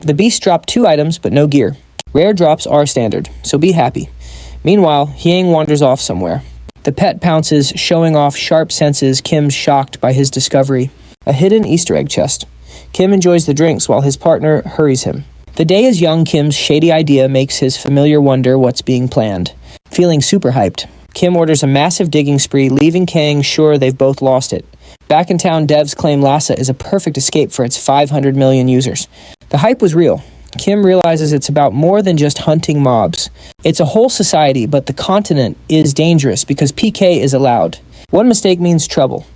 The beast dropped 2 items, but no gear. Rare drops are standard, so be happy. Meanwhile, Hyang wanders off somewhere. The pet pounces, showing off sharp senses. Kim's shocked by his discovery. A hidden Easter egg chest. Kim enjoys the drinks while his partner hurries him. The day is young. Kim's shady idea makes his familiar wonder what's being planned. Feeling super hyped, Kim orders a massive digging spree, leaving Kang sure they've both lost it. Back in town, devs claim Lhasa is a perfect escape for its 500 million users. The hype was real. Kim realizes it's about more than just hunting mobs. It's a whole society, but the continent is dangerous because PK is allowed. One mistake means trouble.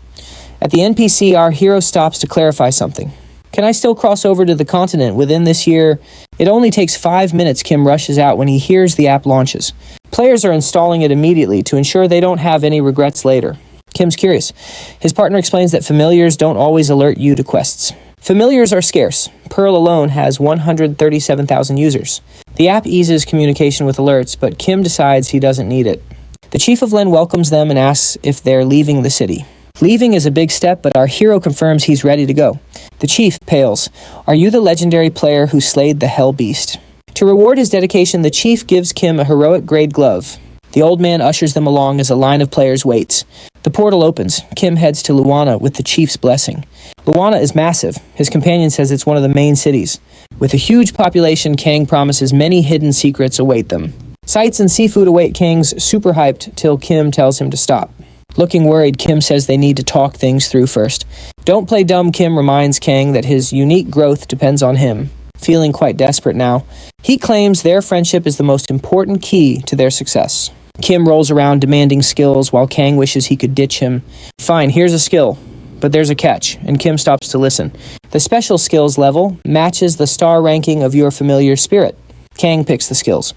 At the NPC, our hero stops to clarify something. Can I still cross over to the continent within this year? It only takes 5 minutes, Kim rushes out when he hears the app launches. Players are installing it immediately to ensure they don't have any regrets later. Kim's curious. His partner explains that familiars don't always alert you to quests. Familiars are scarce. Pearl alone has 137,000 users. The app eases communication with alerts, but Kim decides he doesn't need it. The Chief of Len welcomes them and asks if they're leaving the city. Leaving is a big step, but our hero confirms he's ready to go. The Chief pales. Are you the legendary player who slayed the Hell Beast? To reward his dedication, the Chief gives Kim a heroic grade glove. The old man ushers them along as a line of players waits. The portal opens. Kim heads to Luana with the Chief's blessing. Luana is massive. His companion says it's one of the main cities. With a huge population, Kang promises many hidden secrets await them. Sights and seafood await Kang's super hyped till Kim tells him to stop. Looking worried, Kim says they need to talk things through first. Don't play dumb, Kim reminds Kang that his unique growth depends on him. Feeling quite desperate now, he claims their friendship is the most important key to their success. Kim rolls around demanding skills while Kang wishes he could ditch him. Fine, here's a skill. But there's a catch, and Kim stops to listen. The special skills level matches the star ranking of your familiar spirit. Kang picks the skills.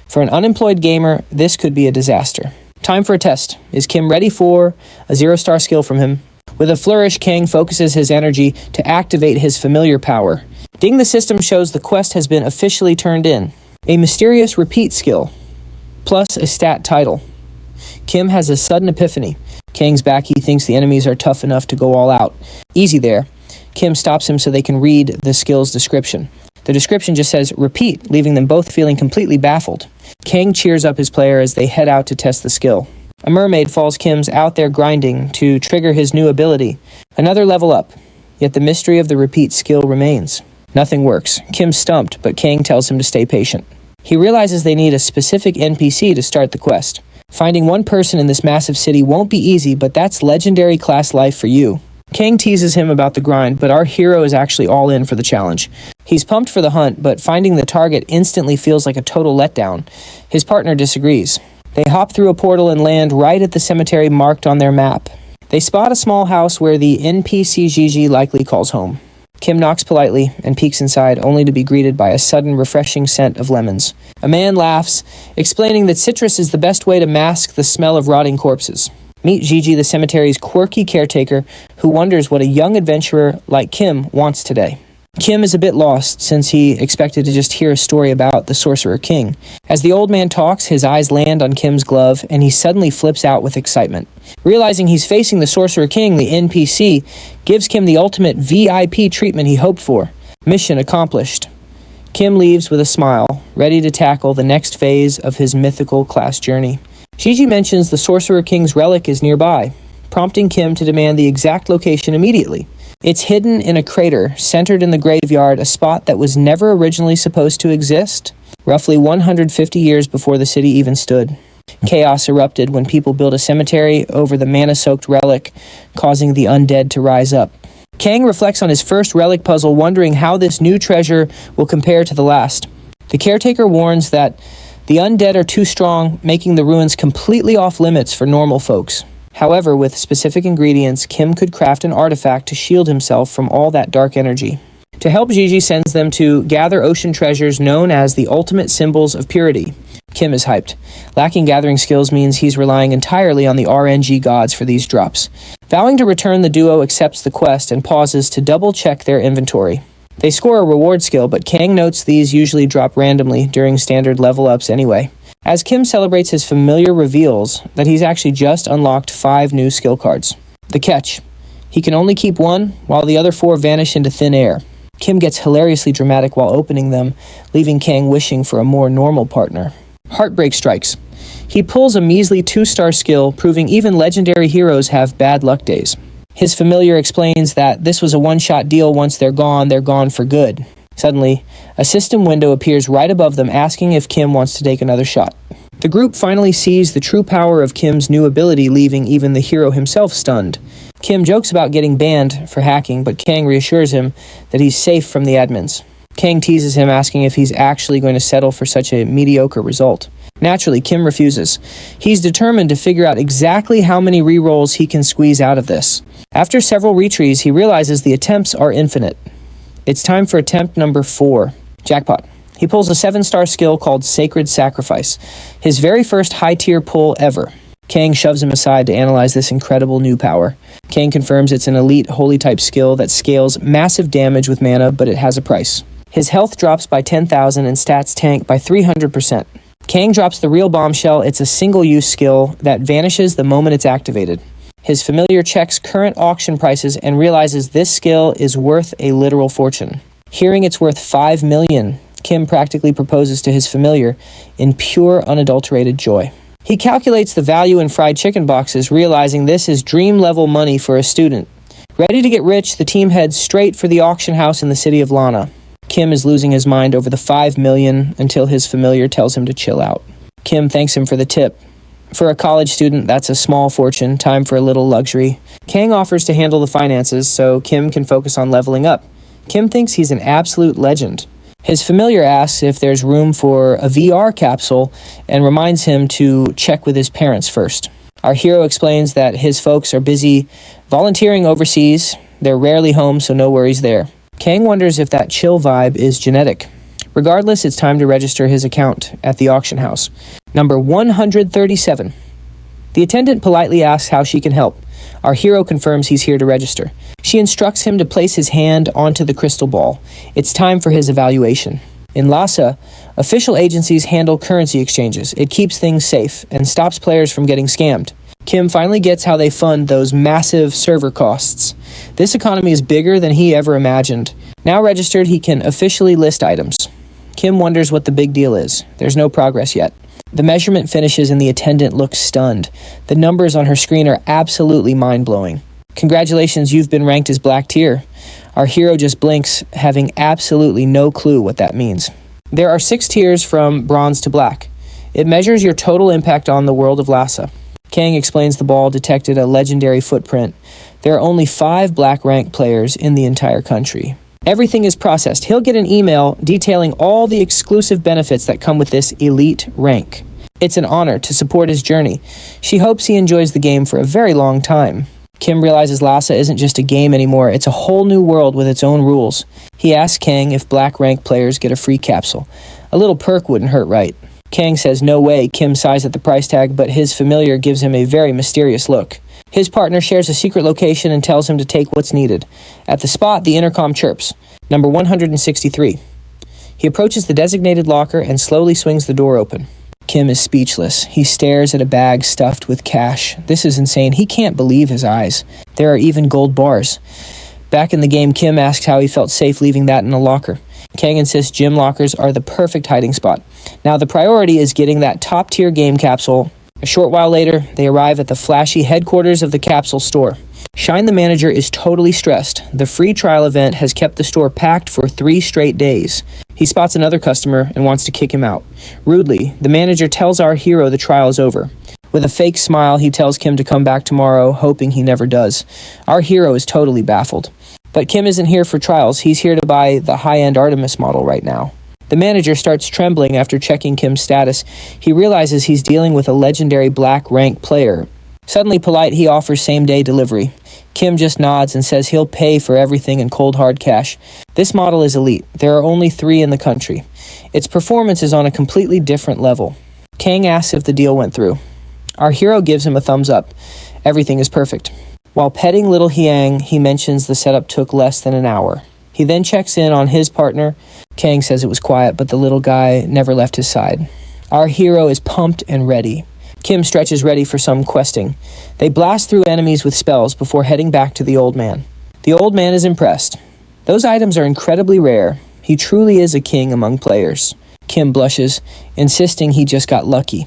For an unemployed gamer, this could be a disaster. Time for a test. Is Kim ready for a 0-star skill from him? With a flourish, Kang focuses his energy to activate his familiar power. Ding, the system shows the quest has been officially turned in. A mysterious repeat skill, plus a stat title. Kim has a sudden epiphany. Kang's back. He thinks the enemies are tough enough to go all out. Easy there. Kim stops him so they can read the skill's description. The description just says, repeat, leaving them both feeling completely baffled. Kang cheers up his player as they head out to test the skill. A mermaid follows Kim's out there grinding to trigger his new ability. Another level up. Yet the mystery of the repeat skill remains. Nothing works. Kim's stumped, but Kang tells him to stay patient. He realizes they need a specific NPC to start the quest. Finding one person in this massive city won't be easy, but that's legendary class life for you. Kang teases him about the grind, but our hero is actually all in for the challenge. He's pumped for the hunt, but finding the target instantly feels like a total letdown. His partner disagrees. They hop through a portal and land right at the cemetery marked on their map. They spot a small house where the NPC Gigi likely calls home. Kim knocks politely and peeks inside, only to be greeted by a sudden refreshing scent of lemons. A man laughs, explaining that citrus is the best way to mask the smell of rotting corpses. Meet Gigi, the cemetery's quirky caretaker, who wonders what a young adventurer like Kim wants today. Kim is a bit lost, since he expected to just hear a story about the Sorcerer King. As the old man talks, his eyes land on Kim's glove, and he suddenly flips out with excitement. Realizing he's facing the Sorcerer King, the NPC gives Kim the ultimate VIP treatment he hoped for. Mission accomplished. Kim leaves with a smile, ready to tackle the next phase of his mythical class journey. Gigi mentions the Sorcerer King's relic is nearby, prompting Kim to demand the exact location immediately. It's hidden in a crater, centered in the graveyard, a spot that was never originally supposed to exist, roughly 150 years before the city even stood. Chaos erupted when people built a cemetery over the mana-soaked relic, causing the undead to rise up. Kang reflects on his first relic puzzle, wondering how this new treasure will compare to the last. The caretaker warns that the undead are too strong, making the ruins completely off-limits for normal folks. However, with specific ingredients, Kim could craft an artifact to shield himself from all that dark energy. To help, Gigi sends them to gather ocean treasures known as the ultimate symbols of purity. Kim is hyped. Lacking gathering skills means he's relying entirely on the RNG gods for these drops. Vowing to return, the duo accepts the quest and pauses to double-check their inventory. They score a reward skill, but Kang notes these usually drop randomly during standard level-ups anyway. As Kim celebrates, his familiar reveals that he's actually just unlocked 5 new skill cards. The catch: he can only keep one, while the other 4 vanish into thin air. Kim gets hilariously dramatic while opening them, leaving Kang wishing for a more normal partner. Heartbreak strikes. He pulls a measly 2-star skill, proving even legendary heroes have bad luck days. His familiar explains that this was a one-shot deal. Once they're gone for good. Suddenly, a system window appears right above them, asking if Kim wants to take another shot. The group finally sees the true power of Kim's new ability, leaving even the hero himself stunned. Kim jokes about getting banned for hacking, but Kang reassures him that he's safe from the admins. Kang teases him, asking if he's actually going to settle for such a mediocre result. Naturally, Kim refuses. He's determined to figure out exactly how many rerolls he can squeeze out of this. After several retries, he realizes the attempts are infinite. It's time for attempt number 4. Jackpot. He pulls a 7-star skill called Sacred Sacrifice, his very first high-tier pull ever. Kang shoves him aside to analyze this incredible new power. Kang confirms it's an elite holy type skill that scales massive damage with mana, but it has a price. His health drops by 10,000 and stats tank by 300%. Kang drops the real bombshell. It's a single-use skill that vanishes the moment it's activated. His familiar checks current auction prices and realizes this skill is worth a literal fortune. Hearing it's worth 5 million, Kim practically proposes to his familiar in pure, unadulterated joy. He calculates the value in fried chicken boxes, realizing this is dream-level money for a student. Ready to get rich, the team heads straight for the auction house in the city of Lana. Kim is losing his mind over the 5 million until his familiar tells him to chill out. Kim thanks him for the tip. For a college student, that's a small fortune, time for a little luxury. Kang offers to handle the finances so Kim can focus on leveling up. Kim thinks he's an absolute legend. His familiar asks if there's room for a VR capsule and reminds him to check with his parents first. Our hero explains that his folks are busy volunteering overseas. They're rarely home, so no worries there. Kang wonders if that chill vibe is genetic. Regardless, it's time to register his account at the auction house. Number 137. The attendant politely asks how she can help. Our hero confirms he's here to register. She instructs him to place his hand onto the crystal ball. It's time for his evaluation. In Lhasa, official agencies handle currency exchanges. It keeps things safe and stops players from getting scammed. Kim finally gets how they fund those massive server costs. This economy is bigger than he ever imagined. Now registered, he can officially list items. Kim wonders what the big deal is. There's no progress yet. The measurement finishes and the attendant looks stunned. The numbers on her screen are absolutely mind-blowing. Congratulations, you've been ranked as Black Tier. Our hero just blinks, having absolutely no clue what that means. There are 6 tiers from Bronze to Black. It measures your total impact on the world of Lhasa. Kang explains the ball detected a legendary footprint. There are only 5 Black rank players in the entire country. Everything is processed. He'll get an email detailing all the exclusive benefits that come with this elite rank. It's an honor to support his journey. She hopes he enjoys the game for a very long time. Kim realizes Lhasa isn't just a game anymore, it's a whole new world with its own rules. He asks Kang if Black rank players get a free capsule. A little perk wouldn't hurt, right? Kang says no way. Kim sighs at the price tag, but his familiar gives him a very mysterious look. His partner shares a secret location and tells him to take what's needed. At the spot, the intercom chirps. Number 163. He approaches the designated locker and slowly swings the door open. Kim is speechless. He stares at a bag stuffed with cash. This is insane. He can't believe his eyes. There are even gold bars. Back in the game, Kim asks how he felt safe leaving that in a locker. Kang insists gym lockers are the perfect hiding spot. Now the priority is getting that top-tier game capsule. A short while later, they arrive at the flashy headquarters of the capsule store. Shine the manager is totally stressed. The free trial event has kept the store packed for 3 straight days. He spots another customer and wants to kick him out. Rudely, the manager tells our hero the trial is over. With a fake smile, he tells Kim to come back tomorrow, hoping he never does. Our hero is totally baffled. But Kim isn't here for trials. He's here to buy the high-end Artemis model right now. The manager starts trembling after checking Kim's status. He realizes he's dealing with a legendary Black rank player. Suddenly polite, he offers same-day delivery. Kim just nods and says he'll pay for everything in cold hard cash. This model is elite. There are only 3 in the country. Its performance is on a completely different level. Kang asks if the deal went through. Our hero gives him a thumbs up. Everything is perfect. While petting little Hyang, he mentions the setup took less than an hour. He then checks in on his partner. Kang says it was quiet, but the little guy never left his side. Our hero is pumped and ready. Kim stretches ready for some questing. They blast through enemies with spells before heading back to the old man. The old man is impressed. Those items are incredibly rare. He truly is a king among players. Kim blushes, insisting he just got lucky.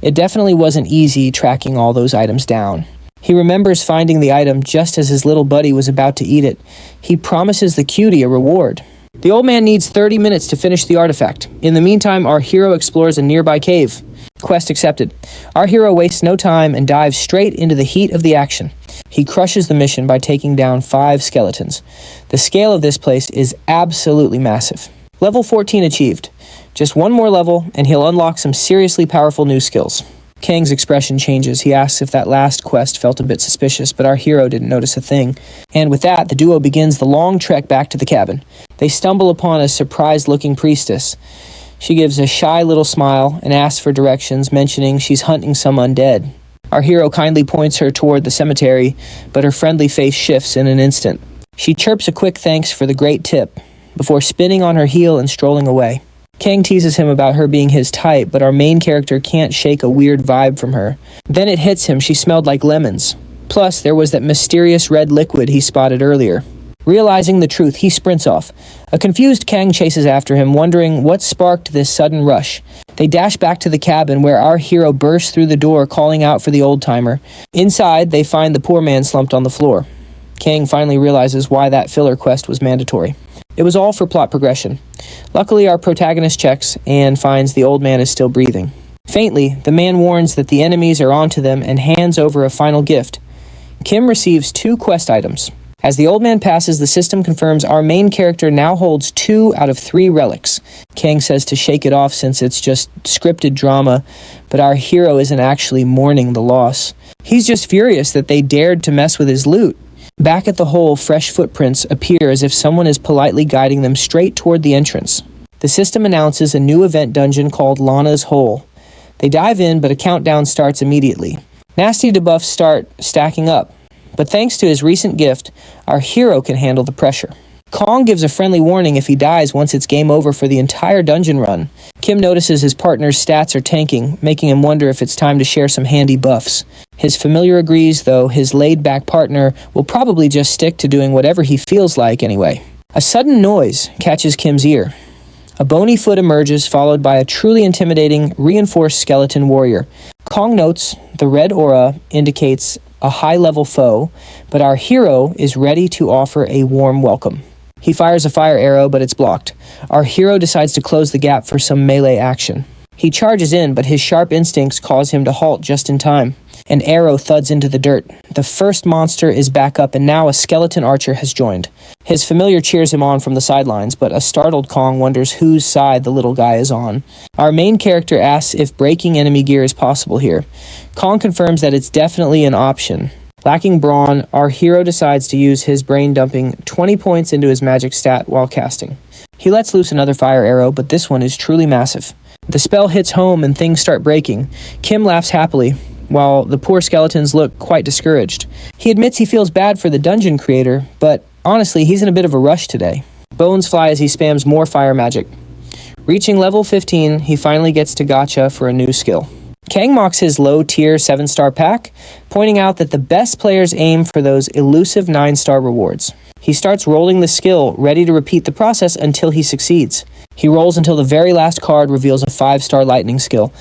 It definitely wasn't easy tracking all those items down. He remembers finding the item just as his little buddy was about to eat it. He promises the cutie a reward. The old man needs 30 minutes to finish the artifact. In the meantime, our hero explores a nearby cave. Quest accepted. Our hero wastes no time and dives straight into the heat of the action. He crushes the mission by taking down 5 skeletons. The scale of this place is absolutely massive. Level 14 achieved. Just one more level, and he'll unlock some seriously powerful new skills. Kang's expression changes. He asks if that last quest felt a bit suspicious, but our hero didn't notice a thing. And with that, the duo begins the long trek back to the cabin. They stumble upon a surprised-looking priestess. She gives a shy little smile and asks for directions, mentioning she's hunting some undead. Our hero kindly points her toward the cemetery, but her friendly face shifts in an instant. She chirps a quick thanks for the great tip, before spinning on her heel and strolling away. Kang teases him about her being his type, but our main character can't shake a weird vibe from her. Then it hits him she smelled like lemons. Plus, there was that mysterious red liquid he spotted earlier. Realizing the truth, he sprints off. A confused Kang chases after him, wondering what sparked this sudden rush. They dash back to the cabin, where our hero bursts through the door, calling out for the old-timer. Inside, they find the poor man slumped on the floor. Kang finally realizes why that filler quest was mandatory. It was all for plot progression. Luckily, our protagonist checks and finds the old man is still breathing. Faintly, the man warns that the enemies are onto them and hands over a final gift. Kim receives 2 quest items. As the old man passes, the system confirms our main character now holds 2 out of 3 relics. Kang says to shake it off since it's just scripted drama, but our hero isn't actually mourning the loss. He's just furious that they dared to mess with his loot. Back at the hole, fresh footprints appear as if someone is politely guiding them straight toward the entrance. The system announces a new event dungeon called Lana's Hole. They dive in, but a countdown starts immediately. Nasty debuffs start stacking up, but thanks to his recent gift, our hero can handle the pressure. Kong gives a friendly warning if he dies once it's game over for the entire dungeon run. Kim notices his partner's stats are tanking, making him wonder if it's time to share some handy buffs. His familiar agrees, though his laid-back partner will probably just stick to doing whatever he feels like anyway. A sudden noise catches Kim's ear. A bony foot emerges, followed by a truly intimidating, reinforced skeleton warrior. Kong notes the red aura indicates a high-level foe, but our hero is ready to offer a warm welcome. He fires a fire arrow, but it's blocked. Our hero decides to close the gap for some melee action. He charges in, but his sharp instincts cause him to halt just in time. An arrow thuds into the dirt. The first monster is back up, and now a skeleton archer has joined. His familiar cheers him on from the sidelines, but a startled Kong wonders whose side the little guy is on. Our main character asks if breaking enemy gear is possible here. Kong confirms that it's definitely an option. Lacking brawn, our hero decides to use his brain, dumping 20 points into his magic stat while casting. He lets loose another fire arrow, but this one is truly massive. The spell hits home and things start breaking. Kim laughs happily, while the poor skeletons look quite discouraged. He admits he feels bad for the dungeon creator, but honestly, he's in a bit of a rush today. Bones fly as he spams more fire magic. Reaching level 15, he finally gets to gacha for a new skill. Kang mocks his low-tier 7-star pack, pointing out that the best players aim for those elusive 9-star rewards. He starts rolling the skill, ready to repeat the process until he succeeds. He rolls until the very last card reveals a 5-star lightning skill.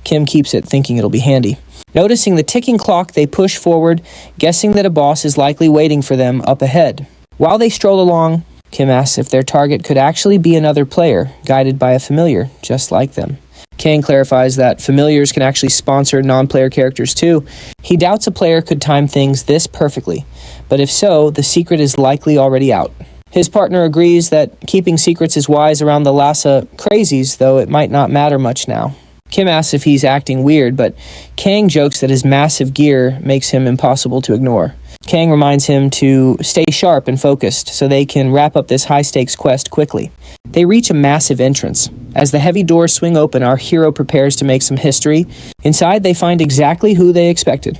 Kim keeps it, thinking it'll be handy. Noticing the ticking clock, they push forward, guessing that a boss is likely waiting for them up ahead. While they stroll along, Kim asks if their target could actually be another player, guided by a familiar, just like them. Kang clarifies that familiars can actually sponsor non-player characters too. He doubts a player could time things this perfectly, but if so, the secret is likely already out. His partner agrees that keeping secrets is wise around the Lhasa crazies, though it might not matter much now. Kim asks if he's acting weird, but Kang jokes that his massive gear makes him impossible to ignore. Kang reminds him to stay sharp and focused so they can wrap up this high-stakes quest quickly. They reach a massive entrance. As the heavy doors swing open, our hero prepares to make some history. Inside, they find exactly who they expected.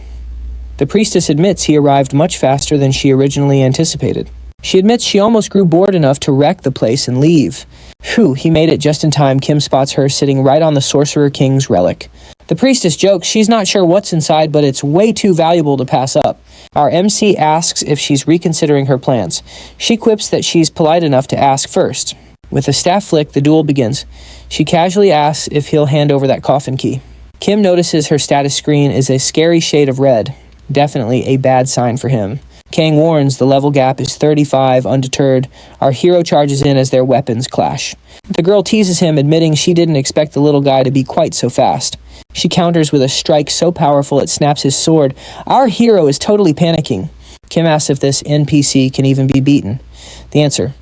The priestess admits he arrived much faster than she originally anticipated. She admits she almost grew bored enough to wreck the place and leave. Phew, he made it just in time. Kim spots her sitting right on the Sorcerer King's relic. The priestess jokes she's not sure what's inside, but it's way too valuable to pass up. Our MC asks if she's reconsidering her plans. She quips that she's polite enough to ask first. With a staff flick, the duel begins. She casually asks if he'll hand over that coffin key. Kim notices her status screen is a scary shade of red. Definitely a bad sign for him. Kang warns the level gap is 35. Undeterred, our hero charges in as their weapons clash. The girl teases him, admitting she didn't expect the little guy to be quite so fast. She counters with a strike so powerful it snaps his sword. Our hero is totally panicking. Kim asks if this NPC can even be beaten. The answer: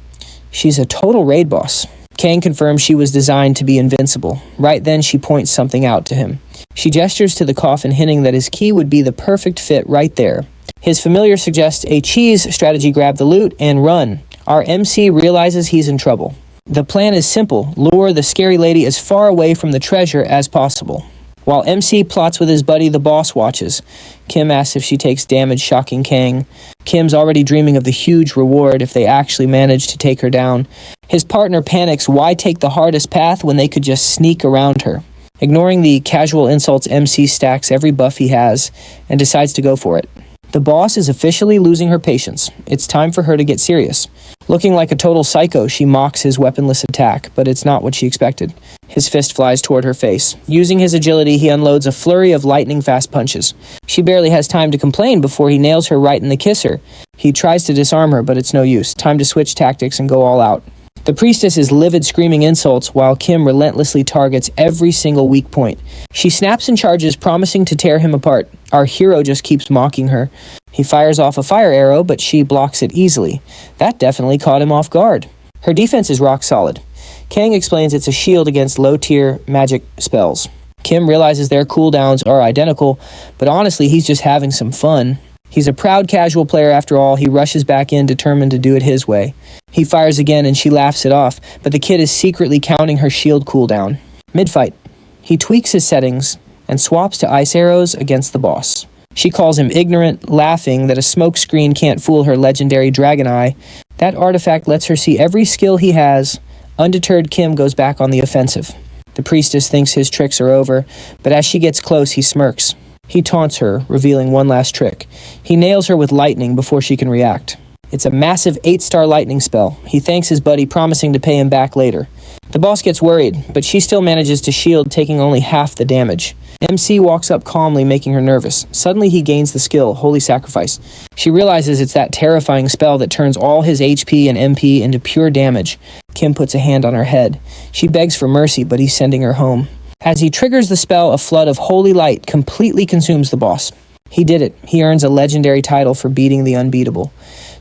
she's a total raid boss. Kang confirms she was designed to be invincible. Right then, she points something out to him. She gestures to the coffin, hinting that his key would be the perfect fit right there. His familiar suggests a cheese strategy: grab the loot and run. Our MC realizes he's in trouble. The plan is simple: lure the scary lady as far away from the treasure as possible. While MC plots with his buddy, the boss watches. Kim asks if she takes damage, shocking Kang. Kim's already dreaming of the huge reward if they actually manage to take her down. His partner panics. Why take the hardest path when they could just sneak around her? Ignoring the casual insults, MC stacks every buff he has and decides to go for it. The boss is officially losing her patience. It's time for her to get serious. Looking like a total psycho, she mocks his weaponless attack, but it's not what she expected. His fist flies toward her face. Using his agility, he unloads a flurry of lightning-fast punches. She barely has time to complain before he nails her right in the kisser. He tries to disarm her, but it's no use. Time to switch tactics and go all out. The priestess is livid, screaming insults, while Kim relentlessly targets every single weak point. She snaps and charges, promising to tear him apart. Our hero just keeps mocking her. He fires off a fire arrow, but she blocks it easily. That definitely caught him off guard. Her defense is rock solid. Kang explains it's a shield against low-tier magic spells. Kim realizes their cooldowns are identical, but honestly, he's just having some fun. He's a proud casual player after all. He rushes back in, determined to do it his way. He fires again and she laughs it off, but the kid is secretly counting her shield cooldown. Mid-fight, he tweaks his settings and swaps to ice arrows against the boss. She calls him ignorant, laughing that a smoke screen can't fool her legendary dragon eye. That artifact lets her see every skill he has. Undeterred, Kim goes back on the offensive. The priestess thinks his tricks are over, but as she gets close, he smirks. He taunts her, revealing one last trick. He nails her with lightning before she can react. It's a massive 8-star lightning spell. He thanks his buddy, promising to pay him back later. The boss gets worried, but she still manages to shield, taking only half the damage. MC walks up calmly, making her nervous. Suddenly he gains the skill, Holy Sacrifice. She realizes it's that terrifying spell that turns all his HP and MP into pure damage. Kim puts a hand on her head. She begs for mercy, but he's sending her home. As he triggers the spell, a flood of holy light completely consumes the boss. He did it. He earns a legendary title for beating the unbeatable.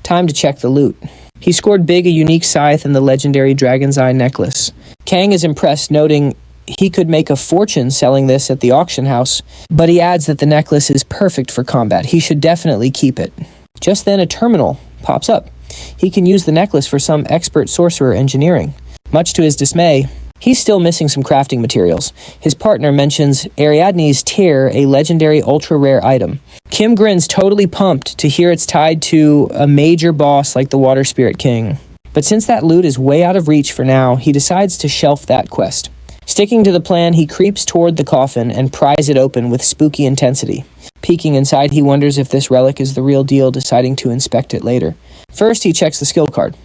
Time to check the loot. He scored big, a unique scythe and the legendary Dragon's Eye necklace. Kang is impressed, noting he could make a fortune selling this at the auction house, but he adds that the necklace is perfect for combat. He should definitely keep it. Just then, a terminal pops up. He can use the necklace for some expert sorcerer engineering. Much to his dismay, he's still missing some crafting materials. His partner mentions Ariadne's tear, a legendary ultra-rare item. Kim grins, totally pumped to hear it's tied to a major boss like the Water Spirit King. But since that loot is way out of reach for now, he decides to shelf that quest. Sticking to the plan, he creeps toward the coffin and pries it open with spooky intensity. Peeking inside, he wonders if this relic is the real deal, deciding to inspect it later. First, he checks the skill card.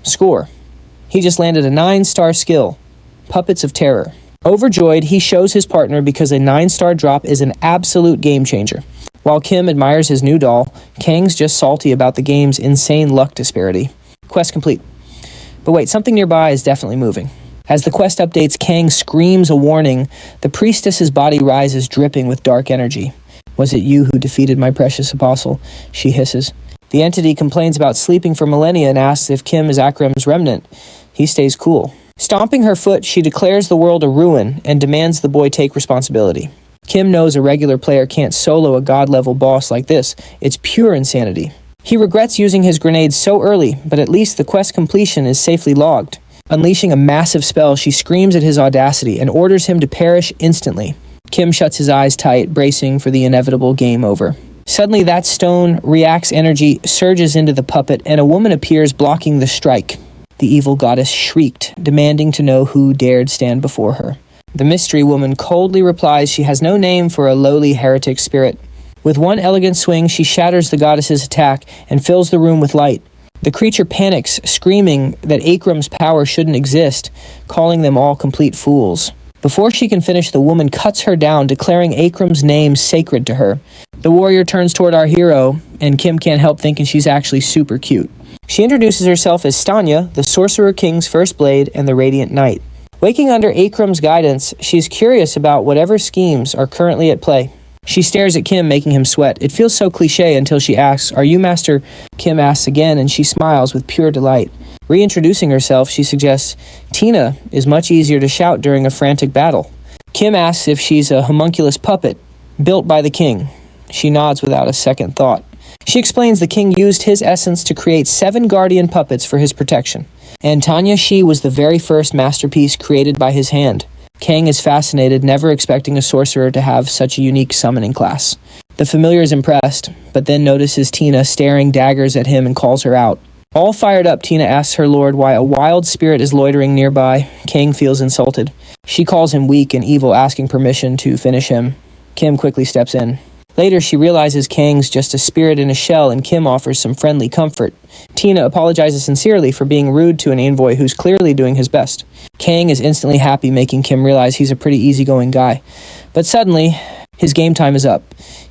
Score. He just landed a 9-star skill. Puppets of Terror. Overjoyed, he shows his partner because a 9-star drop is an absolute game changer. While Kim admires his new doll, Kang's just salty about the game's insane luck disparity. Quest complete. But wait, something nearby is definitely moving. As the quest updates, Kang screams a warning. The priestess's body rises, dripping with dark energy. Was it you who defeated my precious apostle? She hisses. The entity complains about sleeping for millennia and asks if Kim is Akram's remnant. He stays cool. Stomping her foot, she declares the world a ruin and demands the boy take responsibility. Kim knows a regular player can't solo a god-level boss like this. It's pure insanity. He regrets using his grenades so early, but at least the quest completion is safely logged. Unleashing a massive spell, she screams at his audacity and orders him to perish instantly. Kim shuts his eyes tight, bracing for the inevitable game over. Suddenly, that stone reacts energy, surges into the puppet, and a woman appears blocking the strike. The evil goddess shrieked, demanding to know who dared stand before her. The mystery woman coldly replies she has no name for a lowly heretic spirit. With one elegant swing, she shatters the goddess's attack and fills the room with light. The creature panics, screaming that Akram's power shouldn't exist, calling them all complete fools. Before she can finish, the woman cuts her down, declaring Akram's name sacred to her. The warrior turns toward our hero, and Kim can't help thinking she's actually super cute. She introduces herself as Stanya, the Sorcerer King's first blade and the Radiant Knight. Waking under Akram's guidance, she's curious about whatever schemes are currently at play. She stares at Kim, making him sweat. It feels so cliche until she asks, "Are you Master?" Kim asks again, and she smiles with pure delight. Reintroducing herself, she suggests, "Tina is much easier to shout during a frantic battle." Kim asks if she's a homunculus puppet built by the king. She nods without a second thought. She explains the king used his essence to create 7 guardian puppets for his protection. And Tanya Shi was the very first masterpiece created by his hand. Kang is fascinated, never expecting a sorcerer to have such a unique summoning class. The familiar is impressed, but then notices Tina staring daggers at him and calls her out. All fired up, Tina asks her lord why a wild spirit is loitering nearby. Kang feels insulted. She calls him weak and evil, asking permission to finish him. Kim quickly steps in. Later, she realizes Kang's just a spirit in a shell, and Kim offers some friendly comfort. Tina apologizes sincerely for being rude to an envoy who's clearly doing his best. Kang is instantly happy, making Kim realize he's a pretty easygoing guy. But suddenly, his game time is up.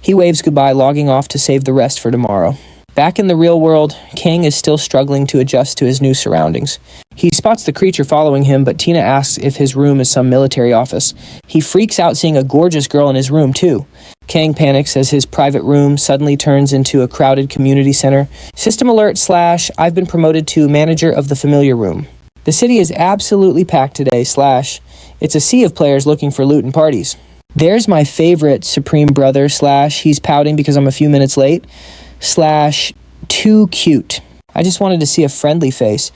He waves goodbye, logging off to save the rest for tomorrow. Back in the real world, Kang is still struggling to adjust to his new surroundings. He spots the creature following him, but Tina asks if his room is some military office. He freaks out seeing a gorgeous girl in his room, too. Kang panics as his private room suddenly turns into a crowded community center. System alert / I've been promoted to manager of the familiar room. The city is absolutely packed today / it's a sea of players looking for loot and parties. There's my favorite Supreme Brother / he's pouting because I'm a few minutes late / too cute. I just wanted to see a friendly face.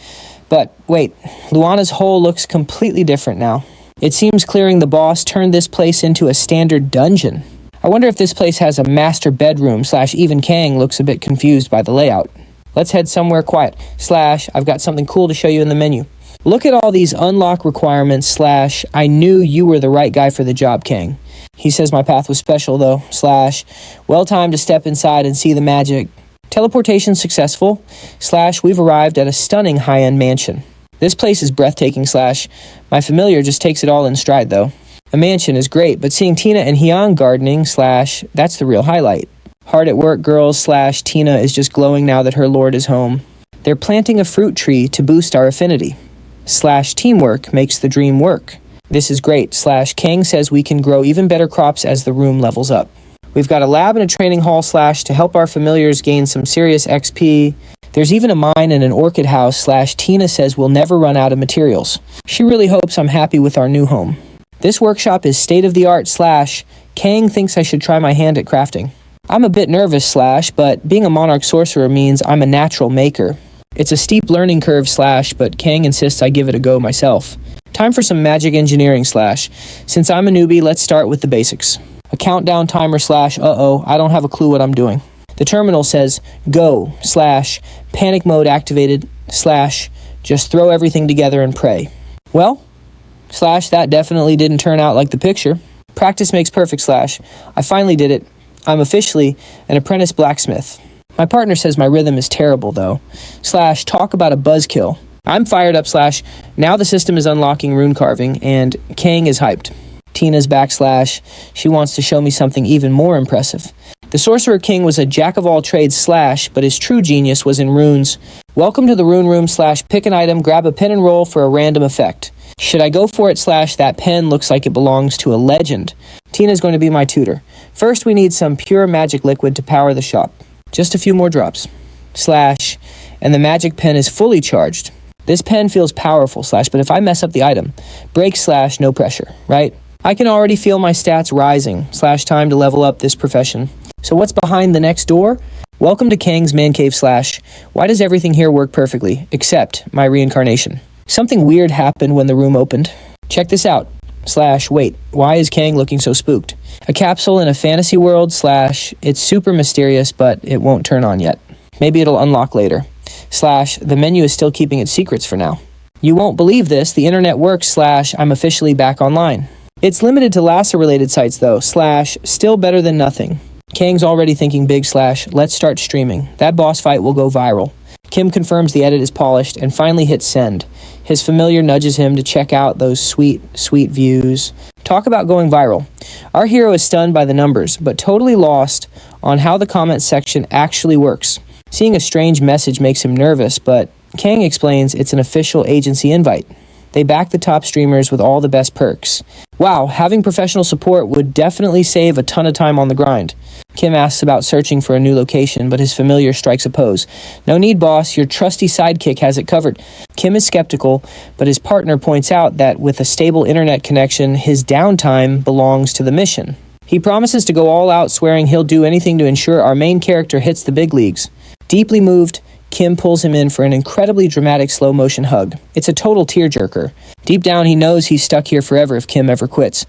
But wait, Luana's hole looks completely different now. It seems clearing the boss turned this place into a standard dungeon. I wonder if this place has a master bedroom / even Kang looks a bit confused by the layout. Let's head somewhere quiet / I've got something cool to show you in the menu. Look at all these unlock requirements / I knew you were the right guy for the job, Kang. He says my path was special though / well timed to step inside and see the magic. Teleportation successful / we've arrived at a stunning high-end mansion. This place is breathtaking / my familiar just takes it all in stride though. A mansion is great, but seeing Tina and Hyun gardening / that's the real highlight. Hard at work girls / Tina is just glowing now that her lord is home. They're planting a fruit tree to boost our affinity / teamwork makes the dream work. This is great / Kang says we can grow even better crops as the room levels up. We've got a lab and a training hall / to help our familiars gain some serious XP. There's even a mine and an orchid house / Tina says we'll never run out of materials. She really hopes I'm happy with our new home. This workshop is state-of-the-art / Kang thinks I should try my hand at crafting. I'm a bit nervous / but being a monarch sorcerer means I'm a natural maker. It's a steep learning curve / but Kang insists I give it a go myself. Time for some magic engineering / since I'm a newbie, let's start with the basics. A countdown timer / uh-oh, I don't have a clue what I'm doing. The terminal says go / panic mode activated / just throw everything together and pray. Well, / that definitely didn't turn out like the picture. Practice makes perfect / I finally did it. I'm officially an apprentice blacksmith. My partner says my rhythm is terrible though / talk about a buzzkill. I'm fired up / now the system is unlocking rune carving and Kang is hyped. Tina's back / she wants to show me something even more impressive. The Sorcerer King was a jack-of-all-trades / but his true genius was in runes. Welcome to the rune room / pick an item, grab a pen and roll for a random effect. Should I go for it / that pen looks like it belongs to a legend. Tina's going to be my tutor. First we need some pure magic liquid to power the shop. Just a few more drops / and the magic pen is fully charged. This pen feels powerful / but if I mess up the item, break / no pressure, right? I can already feel my stats rising / time to level up this profession. So what's behind the next door? Welcome to Kang's Man Cave / why does everything here work perfectly, except my reincarnation? Something weird happened when the room opened. Check this out / wait, why is Kang looking so spooked? A capsule in a fantasy world / it's super mysterious, but it won't turn on yet. Maybe it'll unlock later / the menu is still keeping its secrets for now. You won't believe this, the internet works / I'm officially back online. It's limited to LASA-related sites though / still better than nothing. Kang's already thinking big / let's start streaming. That boss fight will go viral. Kim confirms the edit is polished and finally hits send. His familiar nudges him to check out those sweet, sweet views. Talk about going viral. Our hero is stunned by the numbers, but totally lost on how the comment section actually works. Seeing a strange message makes him nervous, but Kang explains it's an official agency invite. They back the top streamers with all the best perks. Wow, having professional support would definitely save a ton of time on the grind. Kim asks about searching for a new location, but his familiar strikes a pose. No need, boss. Your trusty sidekick has it covered. Kim is skeptical, but his partner points out that with a stable internet connection, his downtime belongs to the mission. He promises to go all out, swearing he'll do anything to ensure our main character hits the big leagues. Deeply moved, Kim pulls him in for an incredibly dramatic slow-motion hug. It's a total tearjerker. Deep down, he knows he's stuck here forever if Kim ever quits.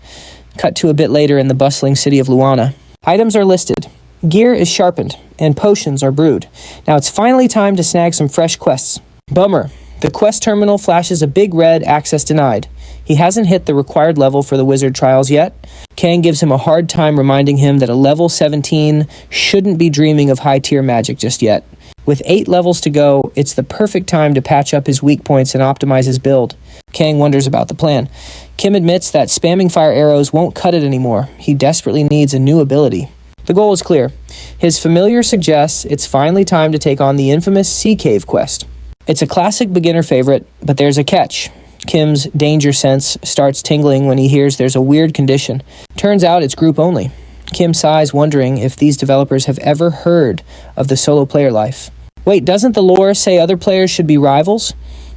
Cut to a bit later in the bustling city of Luana. Items are listed. Gear is sharpened, and potions are brewed. Now it's finally time to snag some fresh quests. Bummer. The quest terminal flashes a big red access denied. He hasn't hit the required level for the wizard trials yet. Kang gives him a hard time, reminding him that a level 17 shouldn't be dreaming of high-tier magic just yet. With 8 levels to go, it's the perfect time to patch up his weak points and optimize his build. Kang wonders about the plan. Kim admits that spamming fire arrows won't cut it anymore. He desperately needs a new ability. The goal is clear. His familiar suggests it's finally time to take on the infamous Sea Cave quest. It's a classic beginner favorite, but there's a catch. Kim's danger sense starts tingling when he hears there's a weird condition. Turns out it's group only. Kim sighs, wondering if these developers have ever heard of the solo player life. Wait, doesn't the lore say other players should be rivals?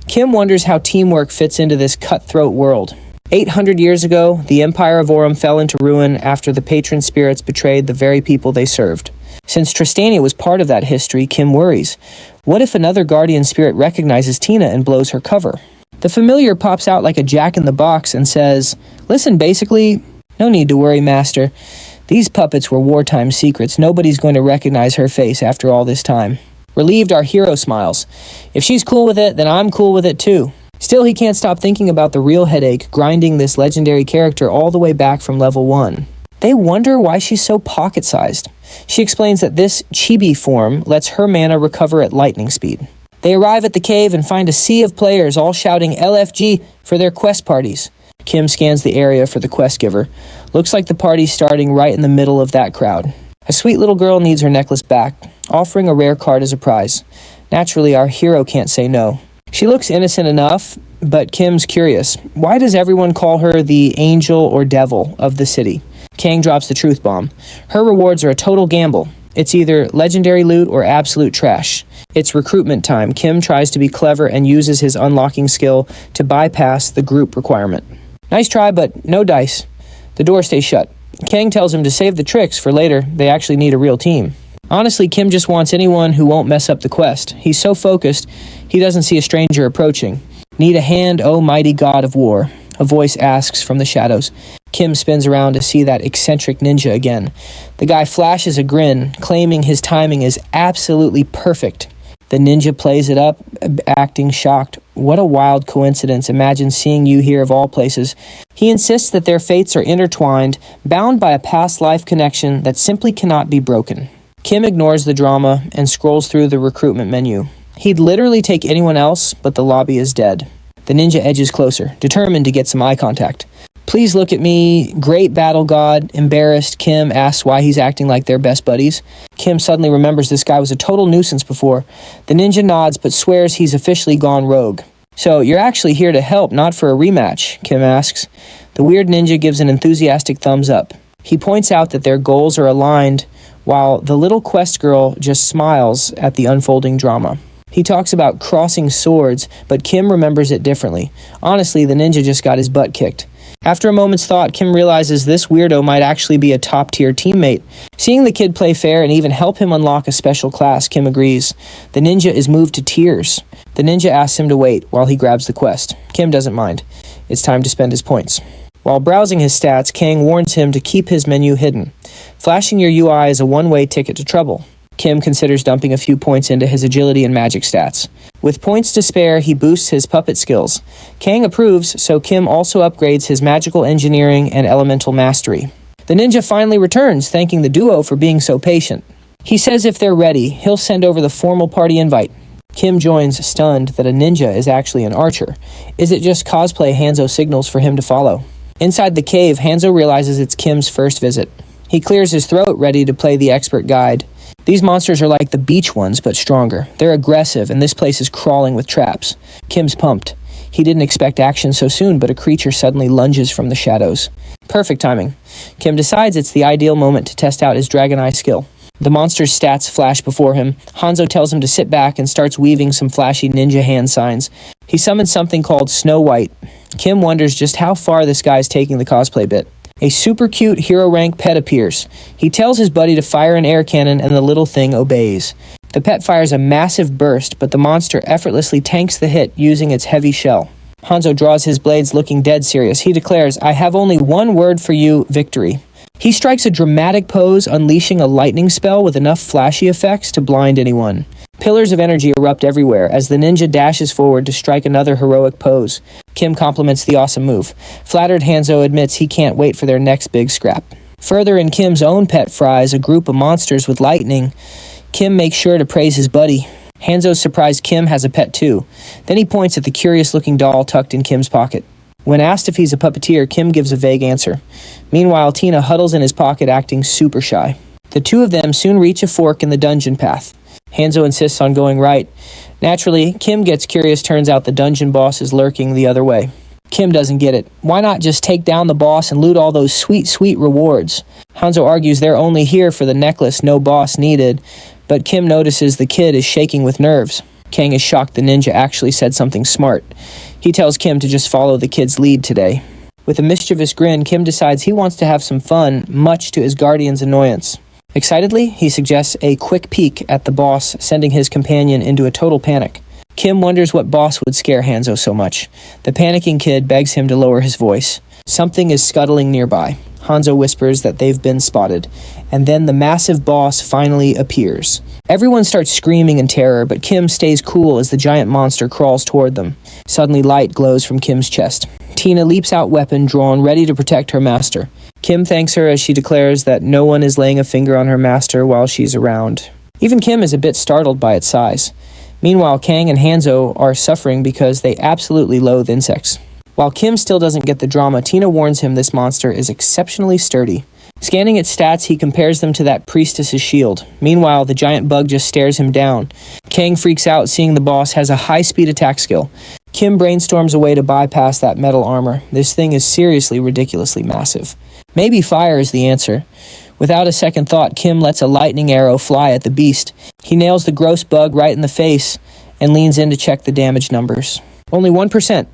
Kim wonders how teamwork fits into this cutthroat world. 800 years ago, the Empire of Aurum fell into ruin after the patron spirits betrayed the very people they served. Since Tristania was part of that history, Kim worries. What if another guardian spirit recognizes Tina and blows her cover? The familiar pops out like a jack-in-the-box and says, "Listen, basically, no need to worry, Master. These puppets were wartime secrets. Nobody's going to recognize her face after all this time." Relieved, our hero smiles. If she's cool with it, then I'm cool with it too. Still, he can't stop thinking about the real headache grinding this legendary character all the way back from level 1. They wonder why she's so pocket-sized. She explains that this chibi form lets her mana recover at lightning speed. They arrive at the cave and find a sea of players all shouting LFG for their quest parties. Kim scans the area for the quest giver. Looks like the party's starting right in the middle of that crowd. A sweet little girl needs her necklace back, offering a rare card as a prize. Naturally, our hero can't say no. She looks innocent enough, but Kim's curious. Why does everyone call her the angel or devil of the city? Kang drops the truth bomb. Her rewards are a total gamble. It's either legendary loot or absolute trash. It's recruitment time. Kim tries to be clever and uses his unlocking skill to bypass the group requirement. Nice try, but no dice. The door stays shut. Kang tells him to save the tricks for later. They actually need a real team. Honestly, Kim just wants anyone who won't mess up the quest. He's so focused, he doesn't see a stranger approaching. Need a hand, oh mighty god of war? A voice asks from the shadows. Kim spins around to see that eccentric ninja again. The guy flashes a grin, claiming his timing is absolutely perfect. The ninja plays it up, acting shocked. What a wild coincidence. Imagine seeing you here of all places. He insists that their fates are intertwined, bound by a past life connection that simply cannot be broken. Kim ignores the drama and scrolls through the recruitment menu. He'd literally take anyone else, but the lobby is dead. The ninja edges closer, determined to get some eye contact. Please look at me, great battle god. Embarrassed, Kim asks why he's acting like they're best buddies. Kim suddenly remembers this guy was a total nuisance before. The ninja nods, but swears he's officially gone rogue. So, you're actually here to help, not for a rematch, Kim asks. The weird ninja gives an enthusiastic thumbs up. He points out that their goals are aligned, while the little quest girl just smiles at the unfolding drama. He talks about crossing swords, but Kim remembers it differently. Honestly, the ninja just got his butt kicked. After a moment's thought, Kim realizes this weirdo might actually be a top-tier teammate. Seeing the kid play fair and even help him unlock a special class, Kim agrees. The ninja is moved to tears. The ninja asks him to wait while he grabs the quest. Kim doesn't mind. It's time to spend his points. While browsing his stats, Kang warns him to keep his menu hidden. Flashing your UI is a one-way ticket to trouble. Kim considers dumping a few points into his agility and magic stats. With points to spare, he boosts his puppet skills. Kang approves, so Kim also upgrades his magical engineering and elemental mastery. The ninja finally returns, thanking the duo for being so patient. He says if they're ready, he'll send over the formal party invite. Kim joins, stunned that a ninja is actually an archer. Is it just cosplay Hanzo signals for him to follow? Inside the cave, Hanzo realizes it's Kim's first visit. He clears his throat, ready to play the expert guide. These monsters are like the beach ones, but stronger. They're aggressive, and this place is crawling with traps. Kim's pumped. He didn't expect action so soon, but a creature suddenly lunges from the shadows. Perfect timing. Kim decides it's the ideal moment to test out his Dragon Eye skill. The monster's stats flash before him. Hanzo tells him to sit back and starts weaving some flashy ninja hand signs. He summons something called Snow White. Kim wonders just how far this guy's taking the cosplay bit. A super cute hero rank pet appears. He tells his buddy to fire an air cannon and the little thing obeys. The pet fires a massive burst, but the monster effortlessly tanks the hit using its heavy shell. Hanzo draws his blades looking dead serious. He declares, "I have only one word for you, victory." He strikes a dramatic pose, unleashing a lightning spell with enough flashy effects to blind anyone. Pillars of energy erupt everywhere as the ninja dashes forward to strike another heroic pose. Kim compliments the awesome move. Flattered, Hanzo admits he can't wait for their next big scrap. Further, in Kim's own pet fries a group of monsters with lightning, Kim makes sure to praise his buddy. Hanzo's surprised Kim has a pet too. Then he points at the curious-looking doll tucked in Kim's pocket. When asked if he's a puppeteer, Kim gives a vague answer. Meanwhile, Tina huddles in his pocket acting super shy. The two of them soon reach a fork in the dungeon path. Hanzo insists on going right. Naturally, Kim gets curious. Turns out the dungeon boss is lurking the other way. Kim doesn't get it. Why not just take down the boss and loot all those sweet, sweet rewards? Hanzo argues they're only here for the necklace, no boss needed, but Kim notices the kid is shaking with nerves. Kang is shocked the ninja actually said something smart. He tells Kim to just follow the kid's lead today. With a mischievous grin, Kim decides he wants to have some fun, much to his guardian's annoyance. Excitedly, he suggests a quick peek at the boss, sending his companion into a total panic. Kim wonders what boss would scare Hanzo so much. The panicking kid begs him to lower his voice. Something is scuttling nearby. Hanzo whispers that they've been spotted, and then the massive boss finally appears. Everyone starts screaming in terror, but Kim stays cool as the giant monster crawls toward them. Suddenly, light glows from Kim's chest. Tina leaps out, weapon drawn, ready to protect her master. Kim thanks her as she declares that no one is laying a finger on her master while she's around. Even Kim is a bit startled by its size. Meanwhile, Kang and Hanzo are suffering because they absolutely loathe insects. While Kim still doesn't get the drama, Tina warns him this monster is exceptionally sturdy. Scanning its stats, he compares them to that priestess's shield. Meanwhile, the giant bug just stares him down. Kang freaks out seeing the boss has a high-speed attack skill. Kim brainstorms a way to bypass that metal armor. This thing is seriously ridiculously massive. Maybe fire is the answer. Without a second thought, Kim lets a lightning arrow fly at the beast. He nails the gross bug right in the face and leans in to check the damage numbers. Only 1%.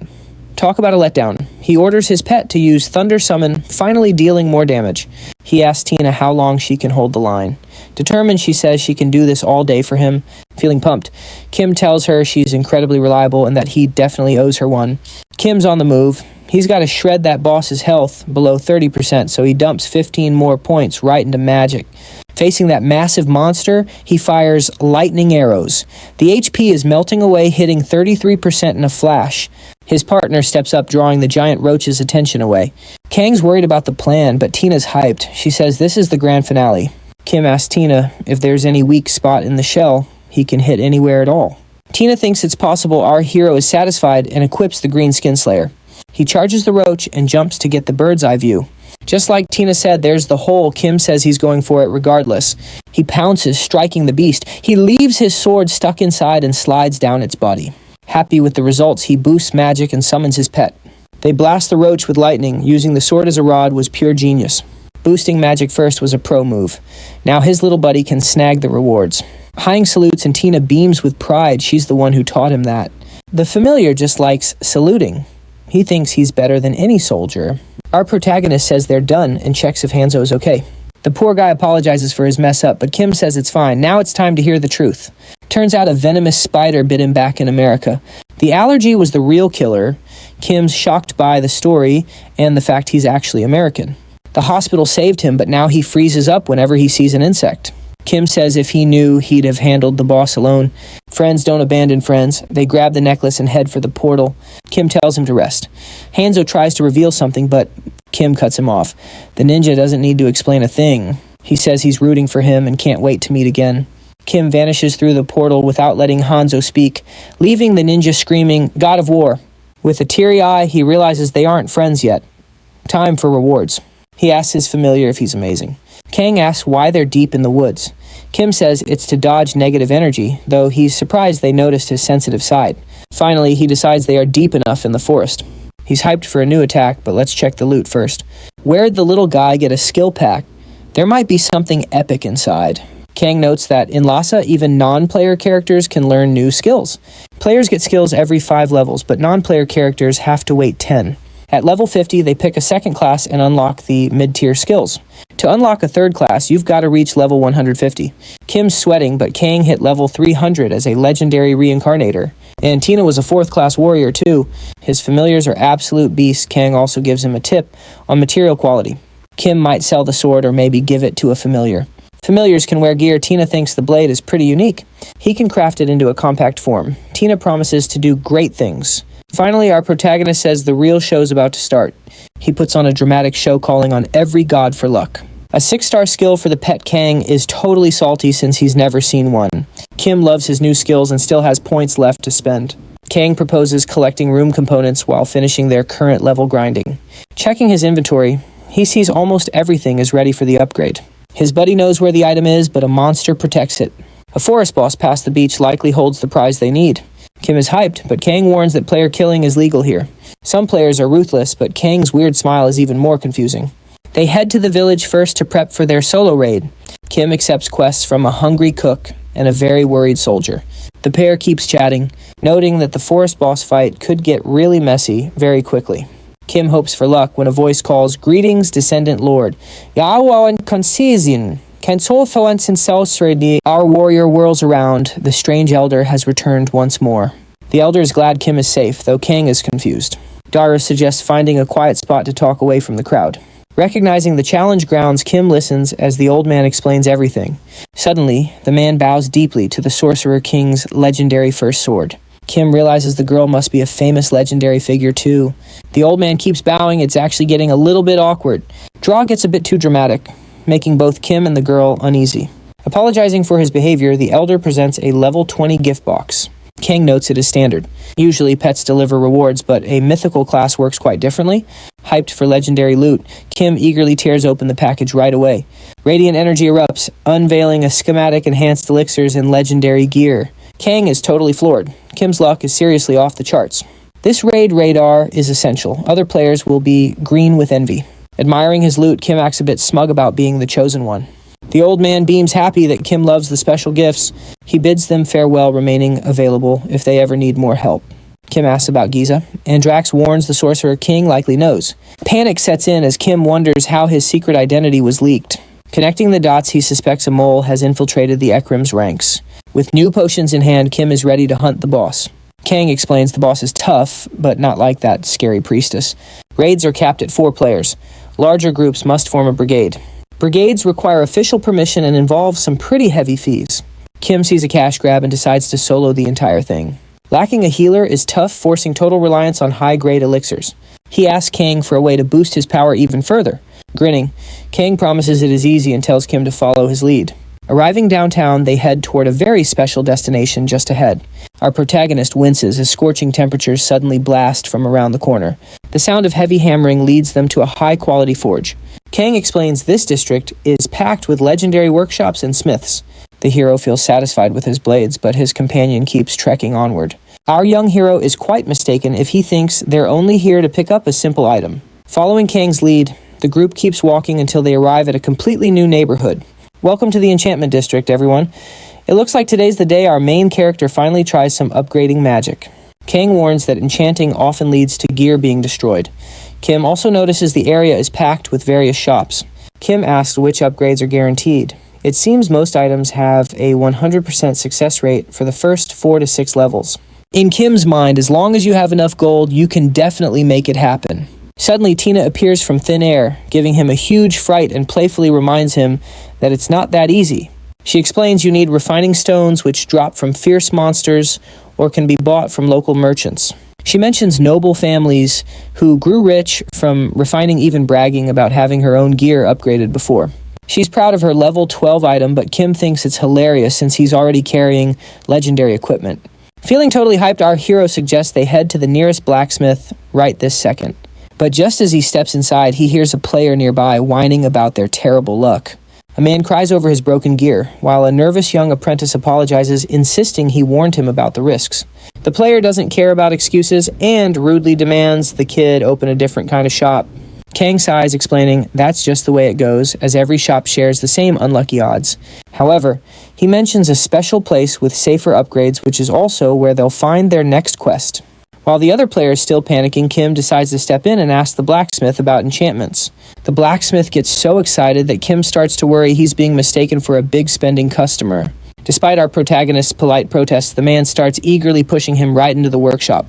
Talk about a letdown. He orders his pet to use Thunder Summon, finally dealing more damage. He asks Tina how long she can hold the line. Determined, she says she can do this all day for him. Feeling pumped, Kim tells her she's incredibly reliable and that he definitely owes her one. Kim's on the move. He's got to shred that boss's health below 30%, so he dumps 15 more points right into magic. Facing that massive monster, he fires lightning arrows. The HP is melting away, hitting 33% in a flash. His partner steps up, drawing the giant roach's attention away. Kang's worried about the plan, but Tina's hyped. She says this is the grand finale. Kim asks Tina if there's any weak spot in the shell he can hit anywhere at all. Tina thinks it's possible our hero is satisfied and equips the Green Skin Slayer. He charges the roach and jumps to get the bird's eye view. Just like Tina said, there's the hole. Kim says he's going for it regardless. He pounces, striking the beast. He leaves his sword stuck inside and slides down its body. Happy with the results, he boosts magic and summons his pet. They blast the roach with lightning. Using the sword as a rod was pure genius. Boosting magic first was a pro move. Now his little buddy can snag the rewards. Hying salutes and Tina beams with pride. She's the one who taught him that. The familiar just likes saluting. He thinks he's better than any soldier. Our protagonist says they're done and checks if Hanzo is okay. The poor guy apologizes for his mess up, but Kim says it's fine. Now it's time to hear the truth. Turns out a venomous spider bit him back in America. The allergy was the real killer. Kim's shocked by the story and the fact he's actually American. The hospital saved him, but now he freezes up whenever he sees an insect. Kim says if he knew, he'd have handled the boss alone. Friends don't abandon friends. They grab the necklace and head for the portal. Kim tells him to rest. Hanzo tries to reveal something, but Kim cuts him off. The ninja doesn't need to explain a thing. He says he's rooting for him and can't wait to meet again. Kim vanishes through the portal without letting Hanzo speak, leaving the ninja screaming, "God of War." With a teary eye, he realizes they aren't friends yet. Time for rewards. He asks his familiar if he's amazing. Kang asks why they're deep in the woods. Kim says it's to dodge negative energy, though he's surprised they noticed his sensitive side. Finally, he decides they are deep enough in the forest. He's hyped for a new attack, but let's check the loot first. Where'd the little guy get a skill pack? There might be something epic inside. Kang notes that in Lhasa, even non-player characters can learn new skills. Players get skills every 5 levels, but non-player characters have to wait 10. At level 50, they pick a second class and unlock the mid-tier skills. To unlock a third class, you've got to reach level 150. Kim's sweating, but Kang hit level 300 as a legendary reincarnator. And Tina was a 4th class warrior too. His familiars are absolute beasts. Kang also gives him a tip on material quality. Kim might sell the sword or maybe give it to a familiar. Familiars can wear gear. Tina thinks the blade is pretty unique. He can craft it into a compact form. Tina promises to do great things. Finally, our protagonist says the real show's about to start. He puts on a dramatic show calling on every god for luck. A 6-star skill for the pet Kang is totally salty since he's never seen one. Kim loves his new skills and still has points left to spend. Kang proposes collecting room components while finishing their current level grinding. Checking his inventory, he sees almost everything is ready for the upgrade. His buddy knows where the item is, but a monster protects it. A forest boss past the beach likely holds the prize they need. Kim is hyped, but Kang warns that player killing is legal here. Some players are ruthless, but Kang's weird smile is even more confusing. They head to the village first to prep for their solo raid. Kim accepts quests from a hungry cook and a very worried soldier. The pair keeps chatting, noting that the forest boss fight could get really messy very quickly. Kim hopes for luck when a voice calls, "Greetings, Descendant Lord. Yawan Consizin. Our warrior whirls around. The strange elder has returned once more. The elder is glad Kim is safe, though Kang is confused. Dara suggests finding a quiet spot to talk away from the crowd. Recognizing the challenge grounds, Kim listens as the old man explains everything. Suddenly, the man bows deeply to the Sorcerer King's legendary first sword. Kim realizes the girl must be a famous legendary figure too. The old man keeps bowing. It's actually getting a little bit awkward. Draw gets a bit too dramatic, making both Kim and the girl uneasy. Apologizing for his behavior, the elder presents a level 20 gift box. Kang notes it is standard. Usually pets deliver rewards, but a mythical class works quite differently. Hyped for legendary loot, Kim eagerly tears open the package right away. Radiant energy erupts, unveiling a schematic, enhanced elixirs, and legendary gear. Kang is totally floored. Kim's luck is seriously off the charts. This raid radar is essential. Other players will be green with envy. Admiring his loot, Kim acts a bit smug about being the chosen one. The old man beams happy that Kim loves the special gifts. He bids them farewell, remaining available if they ever need more help. Kim asks about Giza, and Drax warns the Sorcerer King likely knows. Panic sets in as Kim wonders how his secret identity was leaked. Connecting the dots, he suspects a mole has infiltrated the Ekrim's ranks. With new potions in hand, Kim is ready to hunt the boss. Kang explains the boss is tough, but not like that scary priestess. Raids are capped at 4 players. Larger groups must form a brigade. Brigades require official permission and involve some pretty heavy fees. Kim sees a cash grab and decides to solo the entire thing. Lacking a healer is tough, forcing total reliance on high-grade elixirs. He asks Kang for a way to boost his power even further. Grinning, Kang promises it is easy and tells Kim to follow his lead. Arriving downtown, they head toward a very special destination just ahead. Our protagonist winces as scorching temperatures suddenly blast from around the corner. The sound of heavy hammering leads them to a high-quality forge. Kang explains this district is packed with legendary workshops and smiths. The hero feels satisfied with his blades, but his companion keeps trekking onward. Our young hero is quite mistaken if he thinks they're only here to pick up a simple item. Following Kang's lead, the group keeps walking until they arrive at a completely new neighborhood. Welcome to the Enchantment District, everyone. It looks like today's the day our main character finally tries some upgrading magic. Kang warns that enchanting often leads to gear being destroyed. Kim also notices the area is packed with various shops. Kim asks which upgrades are guaranteed. It seems most items have a 100% success rate for the first 4 to 6 levels. In Kim's mind, as long as you have enough gold, you can definitely make it happen. Suddenly, Tina appears from thin air, giving him a huge fright and playfully reminds him that it's not that easy. She explains you need refining stones which drop from fierce monsters or can be bought from local merchants. She mentions noble families who grew rich from refining, even bragging about having her own gear upgraded before. She's proud of her level 12 item, but Kim thinks it's hilarious since he's already carrying legendary equipment. Feeling totally hyped, our hero suggests they head to the nearest blacksmith right this second. But just as he steps inside, he hears a player nearby whining about their terrible luck. A man cries over his broken gear, while a nervous young apprentice apologizes, insisting he warned him about the risks. The player doesn't care about excuses and rudely demands the kid open a different kind of shop. Kang sighs, explaining that's just the way it goes, as every shop shares the same unlucky odds. However, he mentions a special place with safer upgrades, which is also where they'll find their next quest. While the other player is still panicking, Kim decides to step in and ask the blacksmith about enchantments. The blacksmith gets so excited that Kim starts to worry he's being mistaken for a big-spending customer. Despite our protagonist's polite protests, the man starts eagerly pushing him right into the workshop.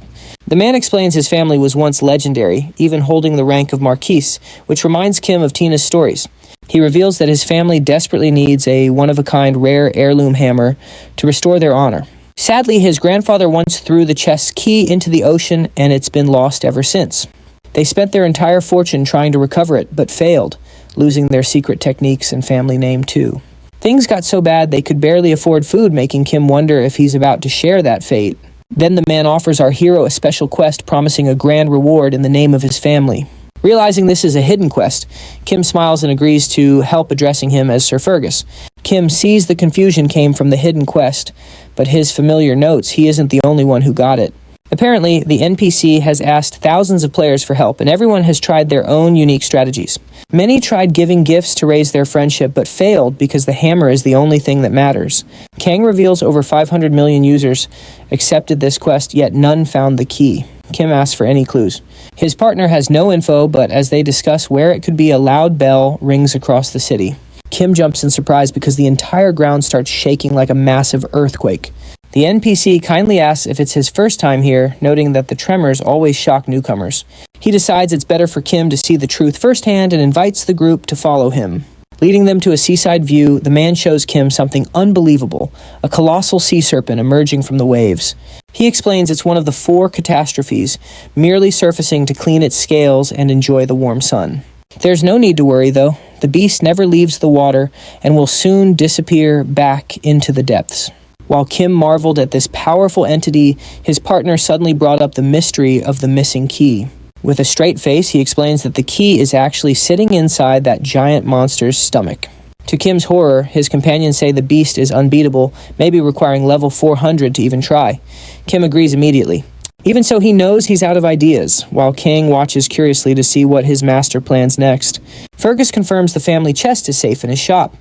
The man explains his family was once legendary, even holding the rank of Marquise, which reminds Kim of Tina's stories. He reveals that his family desperately needs a one-of-a-kind rare heirloom hammer to restore their honor. Sadly, his grandfather once threw the chest's key into the ocean, and it's been lost ever since. They spent their entire fortune trying to recover it, but failed, losing their secret techniques and family name too. Things got so bad they could barely afford food, making Kim wonder if he's about to share that fate. Then the man offers our hero a special quest, promising a grand reward in the name of his family. Realizing this is a hidden quest, Kim smiles and agrees to help, addressing him as Sir Fergus. Kim sees the confusion came from the hidden quest, but his familiar notes he isn't the only one who got it. Apparently, the NPC has asked thousands of players for help, and everyone has tried their own unique strategies. Many tried giving gifts to raise their friendship, but failed because the hammer is the only thing that matters. Kang reveals over 500 million users accepted this quest, yet none found the key. Kim asks for any clues. His partner has no info, but as they discuss where it could be, a loud bell rings across the city. Kim jumps in surprise because the entire ground starts shaking like a massive earthquake. The NPC kindly asks if it's his first time here, noting that the tremors always shock newcomers. He decides it's better for Kim to see the truth firsthand and invites the group to follow him. Leading them to a seaside view, the man shows Kim something unbelievable, a colossal sea serpent emerging from the waves. He explains it's one of the 4 catastrophes, merely surfacing to clean its scales and enjoy the warm sun. There's no need to worry, though. The beast never leaves the water and will soon disappear back into the depths. While Kim marveled at this powerful entity, his partner suddenly brought up the mystery of the missing key. With a straight face, he explains that the key is actually sitting inside that giant monster's stomach. To Kim's horror, his companions say the beast is unbeatable, maybe requiring level 400 to even try. Kim agrees immediately. Even so, he knows he's out of ideas, while Kang watches curiously to see what his master plans next. Fergus confirms the family chest is safe in his shop.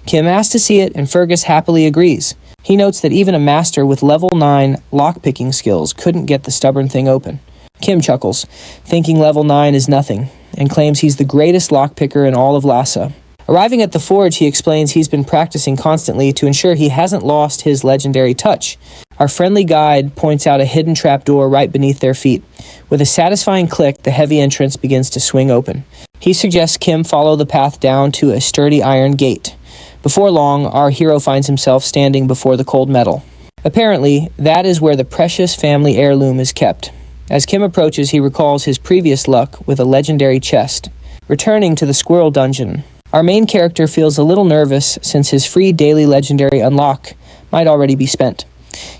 Kim asks to see it, and Fergus happily agrees. He notes that even a master with level 9 lockpicking skills couldn't get the stubborn thing open. Kim chuckles, thinking level 9 is nothing, and claims he's the greatest lockpicker in all of Lhasa. Arriving at the forge, he explains he's been practicing constantly to ensure he hasn't lost his legendary touch. Our friendly guide points out a hidden trapdoor right beneath their feet. With a satisfying click, the heavy entrance begins to swing open. He suggests Kim follow the path down to a sturdy iron gate. Before long, our hero finds himself standing before the cold metal. Apparently, that is where the precious family heirloom is kept. As Kim approaches, he recalls his previous luck with a legendary chest. Returning to the squirrel dungeon, our main character feels a little nervous since his free daily legendary unlock might already be spent.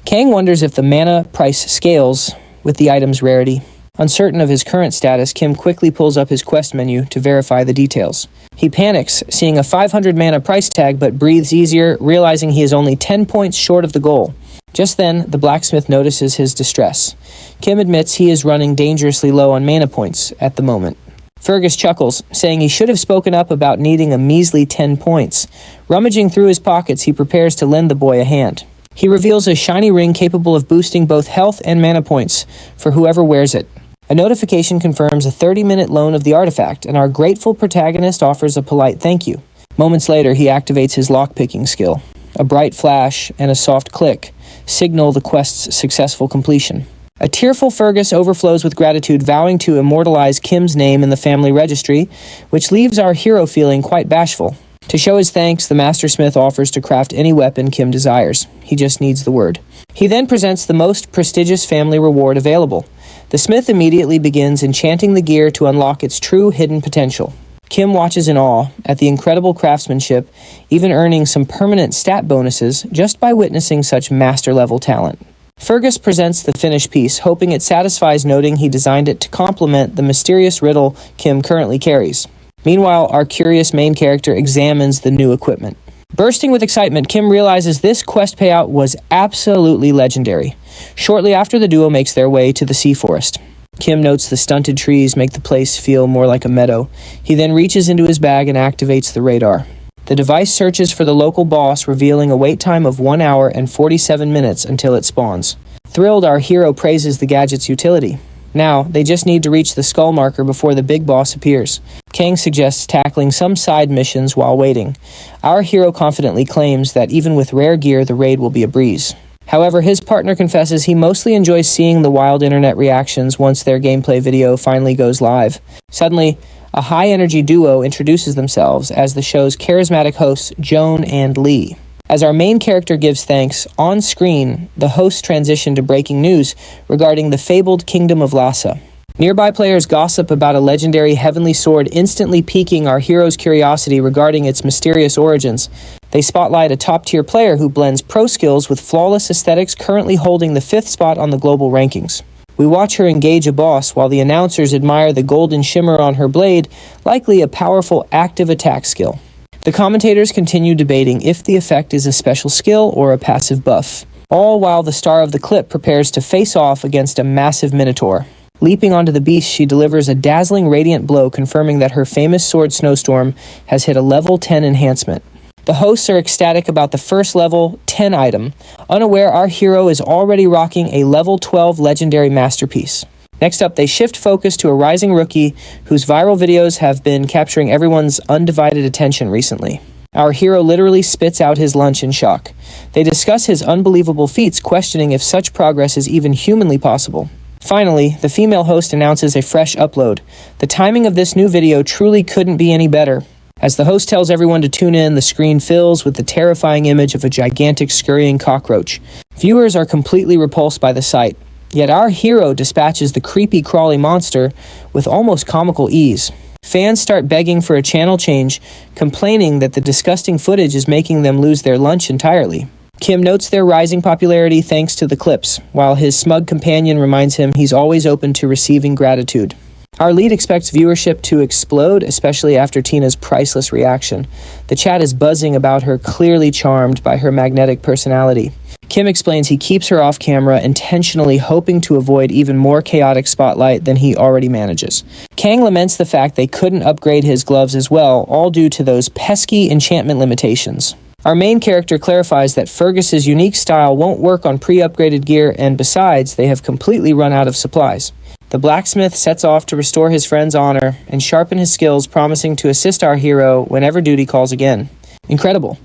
Kang wonders if the mana price scales with the item's rarity. Uncertain of his current status, Kim quickly pulls up his quest menu to verify the details. He panics, seeing a 500 mana price tag, but breathes easier, realizing he is only 10 points short of the goal. Just then, the blacksmith notices his distress. Kim admits he is running dangerously low on mana points at the moment. Fergus chuckles, saying he should have spoken up about needing a measly 10 points. Rummaging through his pockets, he prepares to lend the boy a hand. He reveals a shiny ring capable of boosting both health and mana points for whoever wears it. A notification confirms a 30-minute loan of the artifact, and our grateful protagonist offers a polite thank you. Moments later, he activates his lockpicking skill. A bright flash and a soft click signal the quest's successful completion. A tearful Fergus overflows with gratitude, vowing to immortalize Kim's name in the family registry, which leaves our hero feeling quite bashful. To show his thanks, the mastersmith offers to craft any weapon Kim desires. He just needs the word. He then presents the most prestigious family reward available. The smith immediately begins enchanting the gear to unlock its true hidden potential. Kim watches in awe at the incredible craftsmanship, even earning some permanent stat bonuses just by witnessing such master-level talent. Fergus presents the finished piece, hoping it satisfies, noting he designed it to complement the mysterious riddle Kim currently carries. Meanwhile, our curious main character examines the new equipment. Bursting with excitement, Kim realizes this quest payout was absolutely legendary. Shortly after, the duo makes their way to the sea forest. Kim notes the stunted trees make the place feel more like a meadow. He then reaches into his bag and activates the radar. The device searches for the local boss, revealing a wait time of 1 hour and 47 minutes until it spawns. Thrilled, our hero praises the gadget's utility. Now, they just need to reach the skull marker before the big boss appears. Kang suggests tackling some side missions while waiting. Our hero confidently claims that even with rare gear, the raid will be a breeze. However, his partner confesses he mostly enjoys seeing the wild internet reactions once their gameplay video finally goes live. Suddenly, a high-energy duo introduces themselves as the show's charismatic hosts, Joan and Lee. As our main character gives thanks, on screen, the hosts transition to breaking news regarding the fabled Kingdom of Lhasa. Nearby players gossip about a legendary heavenly sword, instantly piquing our hero's curiosity regarding its mysterious origins. They spotlight a top-tier player who blends pro skills with flawless aesthetics, currently holding the 5th spot on the global rankings. We watch her engage a boss while the announcers admire the golden shimmer on her blade, likely a powerful active attack skill. The commentators continue debating if the effect is a special skill or a passive buff, all while the star of the clip prepares to face off against a massive minotaur. Leaping onto the beast, she delivers a dazzling radiant blow, confirming that her famous sword Snowstorm has hit a level 10 enhancement. The hosts are ecstatic about the first level 10 item, unaware our hero is already rocking a level 12 legendary masterpiece. Next up, they shift focus to a rising rookie whose viral videos have been capturing everyone's undivided attention recently. Our hero literally spits out his lunch in shock. They discuss his unbelievable feats, questioning if such progress is even humanly possible. Finally, the female host announces a fresh upload. The timing of this new video truly couldn't be any better. As the host tells everyone to tune in, the screen fills with the terrifying image of a gigantic scurrying cockroach. Viewers are completely repulsed by the sight. Yet our hero dispatches the creepy crawly monster with almost comical ease. Fans start begging for a channel change, complaining that the disgusting footage is making them lose their lunch entirely. Kim notes their rising popularity thanks to the clips, while his smug companion reminds him he's always open to receiving gratitude. Our lead expects viewership to explode, especially after Tina's priceless reaction. The chat is buzzing about her, clearly charmed by her magnetic personality. Kim explains he keeps her off camera, intentionally hoping to avoid even more chaotic spotlight than he already manages. Kang laments the fact they couldn't upgrade his gloves as well, all due to those pesky enchantment limitations. Our main character clarifies that Fergus's unique style won't work on pre-upgraded gear, and besides, they have completely run out of supplies. The blacksmith sets off to restore his friend's honor and sharpen his skills, promising to assist our hero whenever duty calls again. Incredible.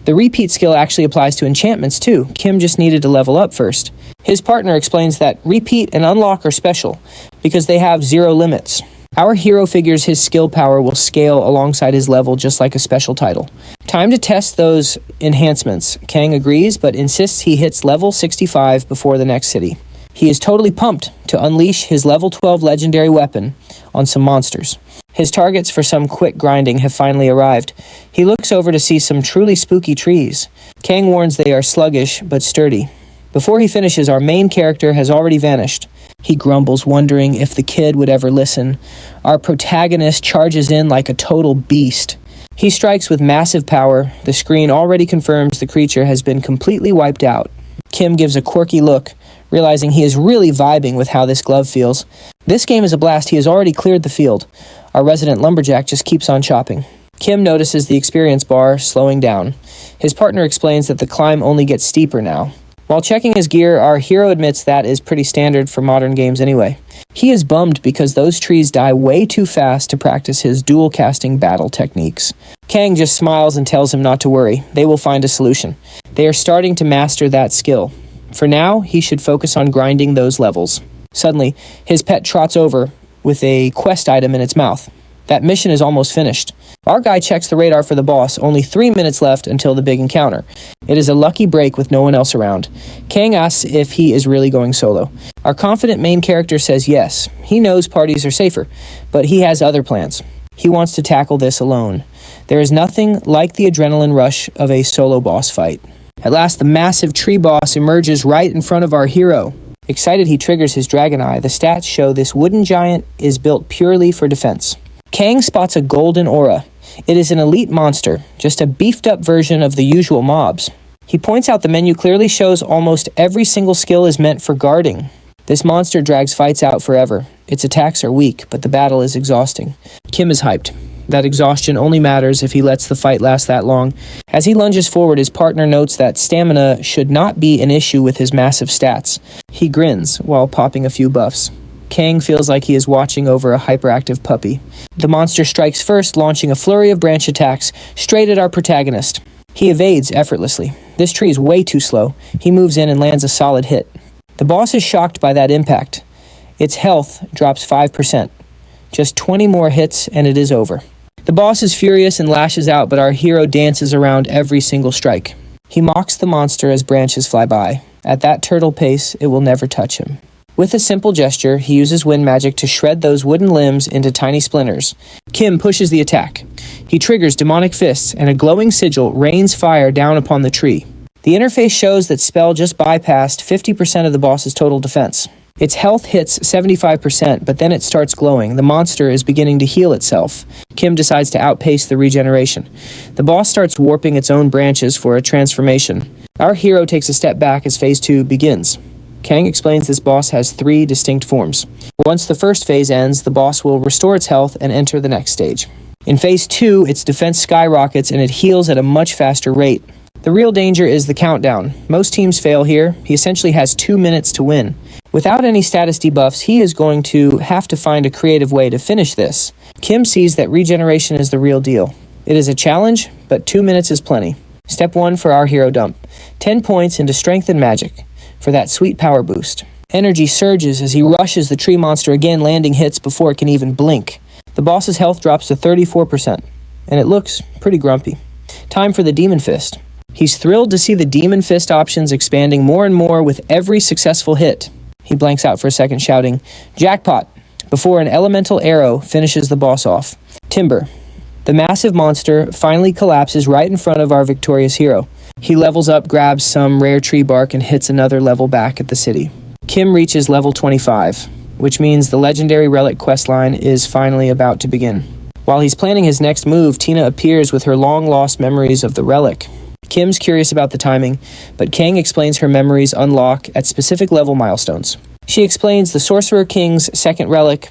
The repeat skill actually applies to enchantments too. Kim just needed to level up first. His partner explains that repeat and unlock are special because they have 0 limits. Our hero figures his skill power will scale alongside his level, just like a special title. Time to test those enhancements. Kang agrees, but insists he hits level 65 before the next city. He is totally pumped to unleash his level 12 legendary weapon on some monsters. His targets for some quick grinding have finally arrived. He looks over to see some truly spooky trees. Kang warns they are sluggish but sturdy. Before he finishes, our main character has already vanished. He grumbles, wondering if the kid would ever listen. Our protagonist charges in like a total beast. He strikes with massive power. The screen already confirms the creature has been completely wiped out. Kim gives a quirky look, realizing he is really vibing with how this glove feels. This game is a blast. He has already cleared the field. Our resident lumberjack just keeps on chopping. Kim notices the experience bar slowing down. His partner explains that the climb only gets steeper now. While checking his gear, our hero admits that is pretty standard for modern games anyway. He is bummed because those trees die way too fast to practice his dual casting battle techniques. Kang just smiles and tells him not to worry. They will find a solution. They are starting to master that skill. For now, he should focus on grinding those levels. Suddenly, his pet trots over with a quest item in its mouth. That mission is almost finished. Our guy checks the radar for the boss, only 3 minutes left until the big encounter. It is a lucky break with no one else around. Kang asks if he is really going solo. Our confident main character says yes. He knows parties are safer, but he has other plans. He wants to tackle this alone. There is nothing like the adrenaline rush of a solo boss fight. At last, the massive tree boss emerges right in front of our hero. Excited, he triggers his dragon eye. The stats show this wooden giant is built purely for defense. Kang spots a golden aura. It is an elite monster, just a beefed-up version of the usual mobs. He points out the menu clearly shows almost every single skill is meant for guarding. This monster drags fights out forever. Its attacks are weak, but the battle is exhausting. Kim is hyped. That exhaustion only matters if he lets the fight last that long. As he lunges forward, his partner notes that stamina should not be an issue with his massive stats. He grins while popping a few buffs. Kang feels like he is watching over a hyperactive puppy. The monster strikes first, launching a flurry of branch attacks straight at our protagonist. He evades effortlessly. This tree is way too slow. He moves in and lands a solid hit. The boss is shocked by that impact. Its health drops 5%. Just 20 more hits and it is over. The boss is furious and lashes out, but our hero dances around every single strike. He mocks the monster as branches fly by. At that turtle pace, it will never touch him. With a simple gesture, he uses wind magic to shred those wooden limbs into tiny splinters. Kim pushes the attack. He triggers demonic fists, and a glowing sigil rains fire down upon the tree. The interface shows that spell just bypassed 50% of the boss's total defense. Its health hits 75%, but then it starts glowing. The monster is beginning to heal itself. Kim decides to outpace the regeneration. The boss starts warping its own branches for a transformation. Our hero takes a step back as phase 2 begins. Kang explains this boss has 3 distinct forms. Once the first phase ends, the boss will restore its health and enter the next stage. In phase 2, its defense skyrockets and it heals at a much faster rate. The real danger is the countdown. Most teams fail here. He essentially has 2 minutes to win. Without any status debuffs, he is going to have to find a creative way to finish this. Kim sees that regeneration is the real deal. It is a challenge, but 2 minutes is plenty. Step 1 for our hero dump. 10 points into strength and magic for that sweet power boost. Energy surges as he rushes the tree monster again, landing hits before it can even blink. The boss's health drops to 34%, and it looks pretty grumpy. Time for the Demon Fist. He's thrilled to see the Demon Fist options expanding more and more with every successful hit. He blanks out for a second, shouting, "Jackpot!" before an elemental arrow finishes the boss off. Timber. The massive monster finally collapses right in front of our victorious hero. He levels up, grabs some rare tree bark, and hits another level back at the city. Kim reaches level 25, which means the legendary relic questline is finally about to begin. While he's planning his next move, Tina appears with her long-lost memories of the relic. Kim's curious about the timing, but Kang explains her memories unlock at specific level milestones. She explains the Sorcerer King's second relic,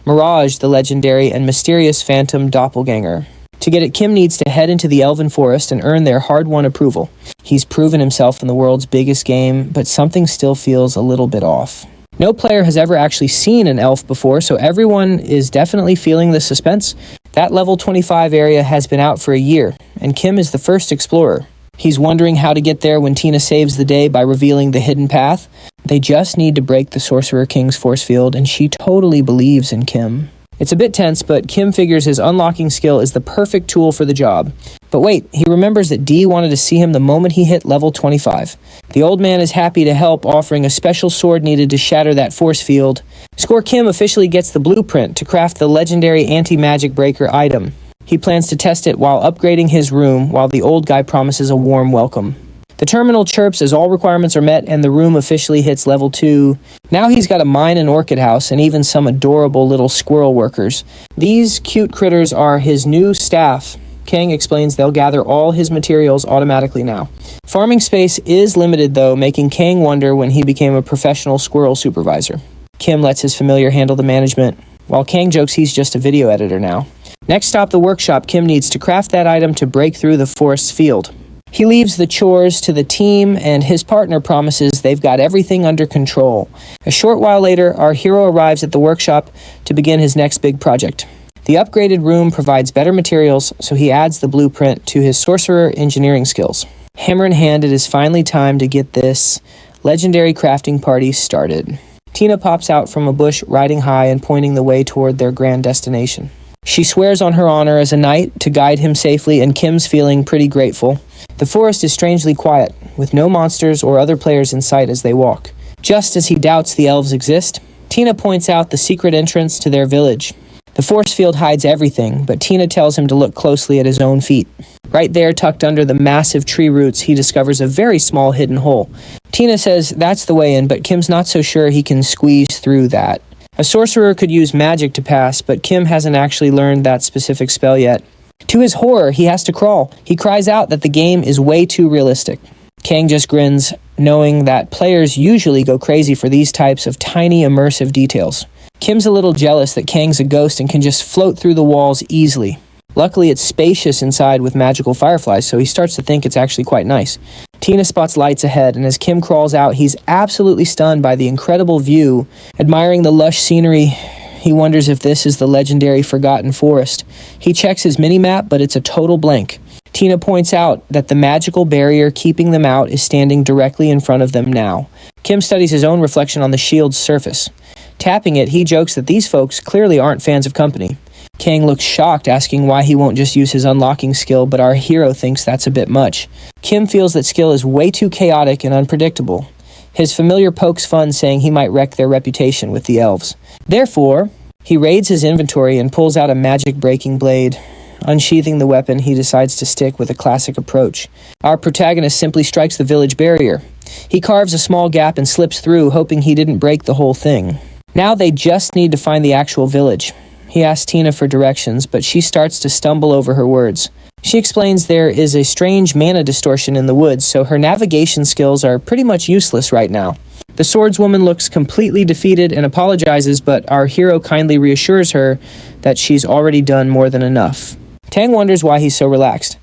Mirage the legendary and mysterious phantom doppelganger. To get it, Kim needs to head into the Elven Forest and earn their hard-won approval. He's proven himself in the world's biggest game, but something still feels a little bit off. No player has ever actually seen an elf before, so everyone is definitely feeling the suspense. That level 25 area has been out for a year, and Kim is the first explorer. He's wondering how to get there when Tina saves the day by revealing the hidden path. They just need to break the Sorcerer King's force field, and she totally believes in Kim. It's a bit tense, but Kim figures his unlocking skill is the perfect tool for the job. But wait, he remembers that Dee wanted to see him the moment he hit level 25. The old man is happy to help, offering a special sword needed to shatter that force field. Score Kim officially gets the blueprint to craft the legendary anti-magic breaker item. He plans to test it while upgrading his room, while the old guy promises a warm welcome. The terminal chirps as all requirements are met and the room officially hits level 2. Now he's got a mine and orchid house and even some adorable little squirrel workers. These cute critters are his new staff. Kang explains they'll gather all his materials automatically now. Farming space is limited though, making Kang wonder when he became a professional squirrel supervisor. Kim lets his familiar handle the management, while Kang jokes he's just a video editor now. Next stop, the workshop. Kim needs to craft that item to break through the forest field. He leaves the chores to the team, and his partner promises they've got everything under control. A short while later, our hero arrives at the workshop to begin his next big project. The upgraded room provides better materials, so he adds the blueprint to his sorcerer engineering skills. Hammer in hand, it is finally time to get this legendary crafting party started. Tina pops out from a bush, riding high and pointing the way toward their grand destination. She swears on her honor as a knight to guide him safely, and Kim's feeling pretty grateful. The forest is strangely quiet, with no monsters or other players in sight as they walk. Just as he doubts the elves exist, Tina points out the secret entrance to their village. The force field hides everything, but Tina tells him to look closely at his own feet. Right there, tucked under the massive tree roots, he discovers a very small hidden hole. Tina says that's the way in, but Kim's not so sure he can squeeze through that. A sorcerer could use magic to pass, but Kim hasn't actually learned that specific spell yet. To his horror, he has to crawl. He cries out that the game is way too realistic. Kang just grins, knowing that players usually go crazy for these types of tiny immersive details. Kim's a little jealous that Kang's a ghost and can just float through the walls easily. Luckily, it's spacious inside with magical fireflies, so he starts to think it's actually quite nice. Tina spots lights ahead, and as Kim crawls out, he's absolutely stunned by the incredible view. Admiring the lush scenery, he wonders if this is the legendary Forgotten Forest. He checks his mini-map, but it's a total blank. Tina points out that the magical barrier keeping them out is standing directly in front of them now. Kim studies his own reflection on the shield's surface. Tapping it, he jokes that these folks clearly aren't fans of company. Kang looks shocked, asking why he won't just use his unlocking skill, but our hero thinks that's a bit much. Kim feels that skill is way too chaotic and unpredictable. His familiar pokes fun, saying he might wreck their reputation with the elves. Therefore, he raids his inventory and pulls out a magic-breaking blade. Unsheathing the weapon, he decides to stick with a classic approach. Our protagonist simply strikes the village barrier. He carves a small gap and slips through, hoping he didn't break the whole thing. Now they just need to find the actual village. He asks Tina for directions, but she starts to stumble over her words. She explains there is a strange mana distortion in the woods, so her navigation skills are pretty much useless right now. The swordswoman looks completely defeated and apologizes, but our hero kindly reassures her that she's already done more than enough. Tang wonders why he's so relaxed.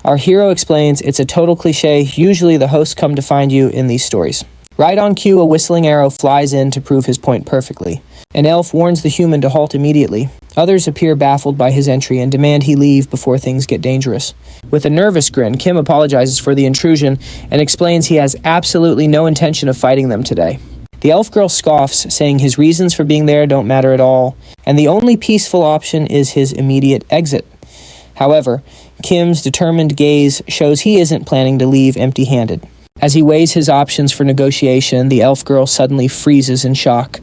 Our hero explains it's a total cliche. Usually the hosts come to find you in these stories. Right on cue, a whistling arrow flies in to prove his point perfectly. An elf warns the human to halt immediately. Others appear baffled by his entry and demand he leave before things get dangerous. With a nervous grin, Kim apologizes for the intrusion and explains he has absolutely no intention of fighting them today. The elf girl scoffs, saying his reasons for being there don't matter at all, and the only peaceful option is his immediate exit. However, Kim's determined gaze shows he isn't planning to leave empty-handed. As he weighs his options for negotiation, the elf girl suddenly freezes in shock.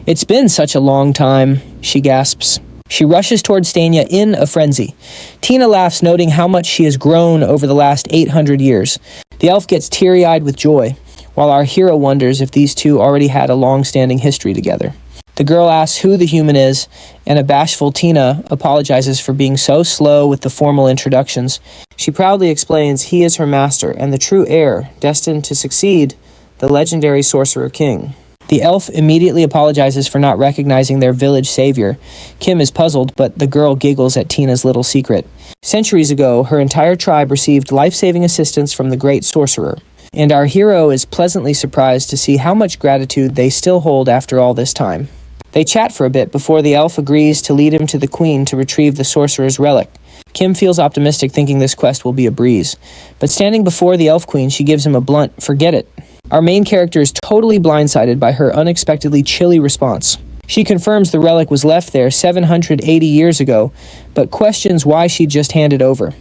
"It's been such a long time," she gasps. She rushes towards Stania in a frenzy. Tina laughs, noting how much she has grown over the last 800 years. The elf gets teary-eyed with joy, while our hero wonders if these two already had a long-standing history together. The girl asks who the human is, and a bashful Tina apologizes for being so slow with the formal introductions. She proudly explains he is her master and the true heir, destined to succeed the legendary sorcerer king. The elf immediately apologizes for not recognizing their village savior. Kim is puzzled, but the girl giggles at Tina's little secret. Centuries ago, her entire tribe received life-saving assistance from the great sorcerer, and our hero is pleasantly surprised to see how much gratitude they still hold after all this time. They chat for a bit before the elf agrees to lead him to the queen to retrieve the sorcerer's relic. Kim feels optimistic, thinking this quest will be a breeze. But standing before the elf queen, she gives him a blunt, "Forget it." Our main character is totally blindsided by her unexpectedly chilly response. She confirms the relic was left there 780 years ago, but questions why she just handed over.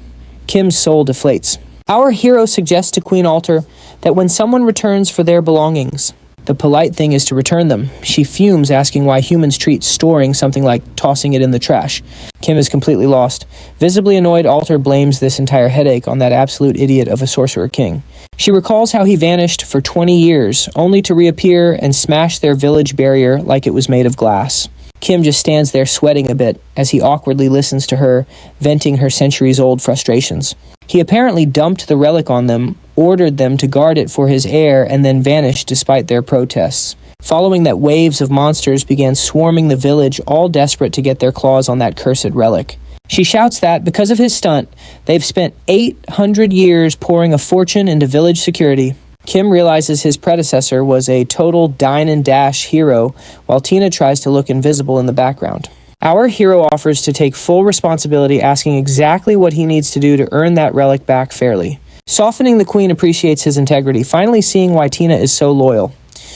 Kim's soul deflates. Our hero suggests to Queen Alter that when someone returns for their belongings, the polite thing is to return them. She fumes, asking why humans treat storing something like tossing it in the trash. Kim is completely lost. Visibly annoyed, Alter blames this entire headache on that absolute idiot of a sorcerer king. She recalls how he vanished for 20 years, only to reappear and smash their village barrier like it was made of glass. Kim just stands there sweating a bit as he awkwardly listens to her, venting her centuries-old frustrations. He apparently dumped the relic on them, ordered them to guard it for his heir, and then vanished despite their protests. Following that, waves of monsters began swarming the village, all desperate to get their claws on that cursed relic. She shouts that, because of his stunt, they've spent 800 years pouring a fortune into village security. Kim realizes his predecessor was a total dine and dash hero, while Tina tries to look invisible in the background. Our hero offers to take full responsibility, asking exactly what he needs to do to earn that relic back fairly. Softening, the queen appreciates his integrity, finally seeing why Tina is so loyal.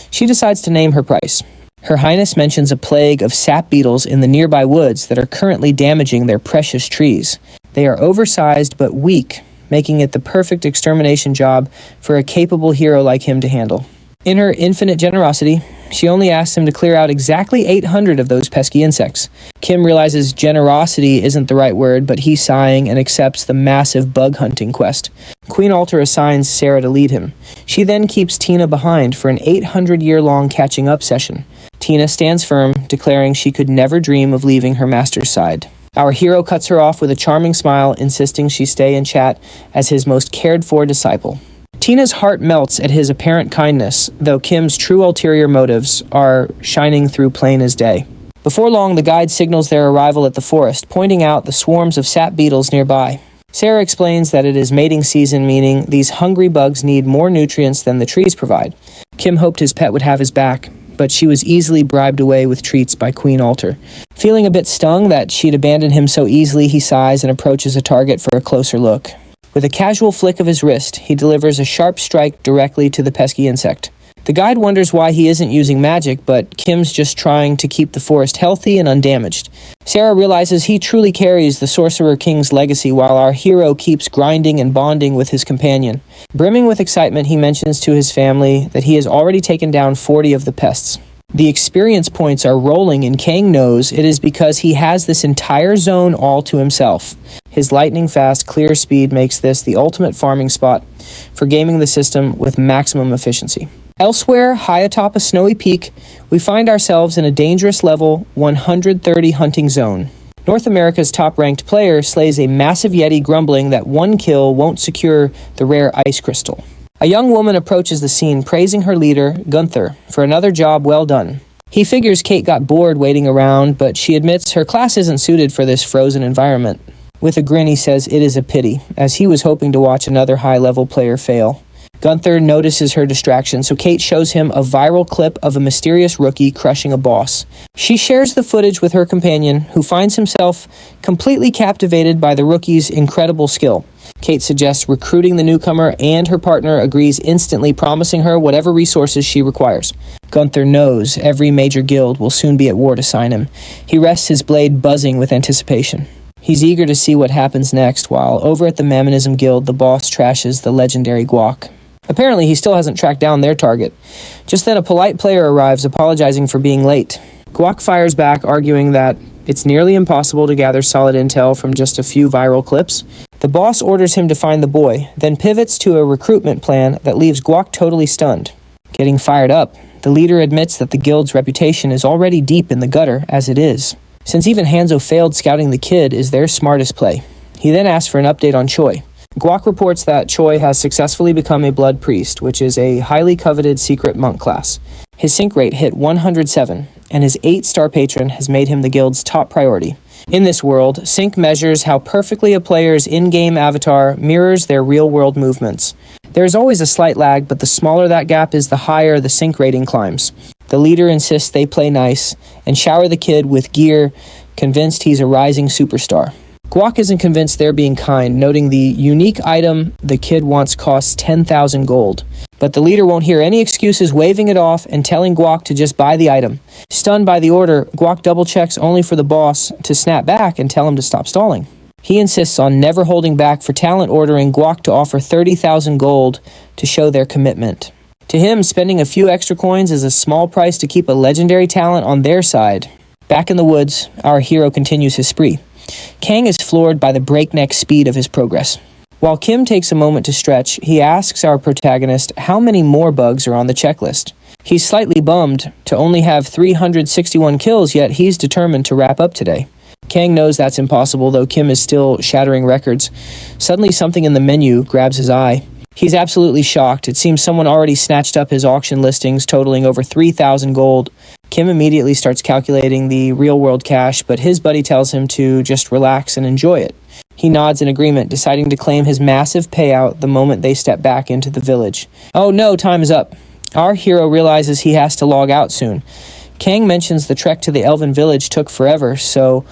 She decides to name her price. Her Highness mentions a plague of sap beetles in the nearby woods that are currently damaging their precious trees. They are oversized but weak, making it the perfect extermination job for a capable hero like him to handle. In her infinite generosity, she only asks him to clear out exactly 800 of those pesky insects. Kim realizes generosity isn't the right word, but he's sighing and accepts the massive bug hunting quest. Queen Alter assigns Sarah to lead him. She then keeps Tina behind for an 800-year-long catching up session. Tina stands firm, declaring she could never dream of leaving her master's side. Our hero cuts her off with a charming smile, insisting she stay and chat as his most cared-for disciple. Tina's heart melts at his apparent kindness, though Kim's true ulterior motives are shining through plain as day. Before long, the guide signals their arrival at the forest, pointing out the swarms of sap beetles nearby. Sarah explains that it is mating season, meaning these hungry bugs need more nutrients than the trees provide. Kim hoped his pet would have his back, but she was easily bribed away with treats by Queen Alter. Feeling a bit stung that she'd abandoned him so easily, he sighs and approaches a target for a closer look. With a casual flick of his wrist, he delivers a sharp strike directly to the pesky insect. The guide wonders why he isn't using magic, but Kim's just trying to keep the forest healthy and undamaged. Sarah realizes he truly carries the Sorcerer King's legacy while our hero keeps grinding and bonding with his companion. Brimming with excitement, he mentions to his family that he has already taken down 40 of the pests. The experience points are rolling, and Kang knows it is because he has this entire zone all to himself. His lightning-fast, clear speed makes this the ultimate farming spot for gaming the system with maximum efficiency. Elsewhere, high atop a snowy peak, we find ourselves in a dangerous level 130 hunting zone. North America's top-ranked player slays a massive yeti, grumbling that one kill won't secure the rare ice crystal. A young woman approaches the scene, praising her leader, Gunther, for another job well done. He figures Kate got bored waiting around, but she admits her class isn't suited for this frozen environment. With a grin, he says it is a pity, as he was hoping to watch another high-level player fail. Gunther notices her distraction, so Kate shows him a viral clip of a mysterious rookie crushing a boss. She shares the footage with her companion, who finds himself completely captivated by the rookie's incredible skill. Kate suggests recruiting the newcomer, and her partner agrees instantly, promising her whatever resources she requires. Gunther knows every major guild will soon be at war to sign him. He rests his blade buzzing with anticipation. He's eager to see what happens next, while over at the Mammonism Guild, the boss trashes the legendary Guac. Apparently, he still hasn't tracked down their target. Just then, a polite player arrives, apologizing for being late. Guac fires back, arguing that it's nearly impossible to gather solid intel from just a few viral clips. The boss orders him to find the boy, then pivots to a recruitment plan that leaves Guac totally stunned. Getting fired up, the leader admits that the guild's reputation is already deep in the gutter as it is, since even Hanzo failed scouting the kid is their smartest play. He then asks for an update on Choi. Guac reports that Choi has successfully become a blood priest, which is a highly coveted secret monk class. His sync rate hit 107, and his 8-star patron has made him the guild's top priority. In this world, sync measures how perfectly a player's in-game avatar mirrors their real-world movements. There is always a slight lag, but the smaller that gap is, the higher the sync rating climbs. The leader insists they play nice and shower the kid with gear, convinced he's a rising superstar. Guac isn't convinced they're being kind, noting the unique item the kid wants costs 10,000 gold. But the leader won't hear any excuses, waving it off and telling Guac to just buy the item. Stunned by the order, Guac double-checks only for the boss to snap back and tell him to stop stalling. He insists on never holding back for talent, ordering Guac to offer 30,000 gold to show their commitment. To him, spending a few extra coins is a small price to keep a legendary talent on their side. Back in the woods, our hero continues his spree. Kang is floored by the breakneck speed of his progress. While Kim takes a moment to stretch, he asks our protagonist how many more bugs are on the checklist. He's slightly bummed to only have 361 kills, yet he's determined to wrap up today. Kang knows that's impossible, though Kim is still shattering records. Suddenly, something in the menu grabs his eye. He's absolutely shocked. It seems someone already snatched up his auction listings, totaling over 3,000 gold. Kim immediately starts calculating the real-world cash, but his buddy tells him to just relax and enjoy it. He nods in agreement, deciding to claim his massive payout the moment they step back into the village. Oh no, time is up. Our hero realizes he has to log out soon. Kang mentions the trek to the Elven village took forever, so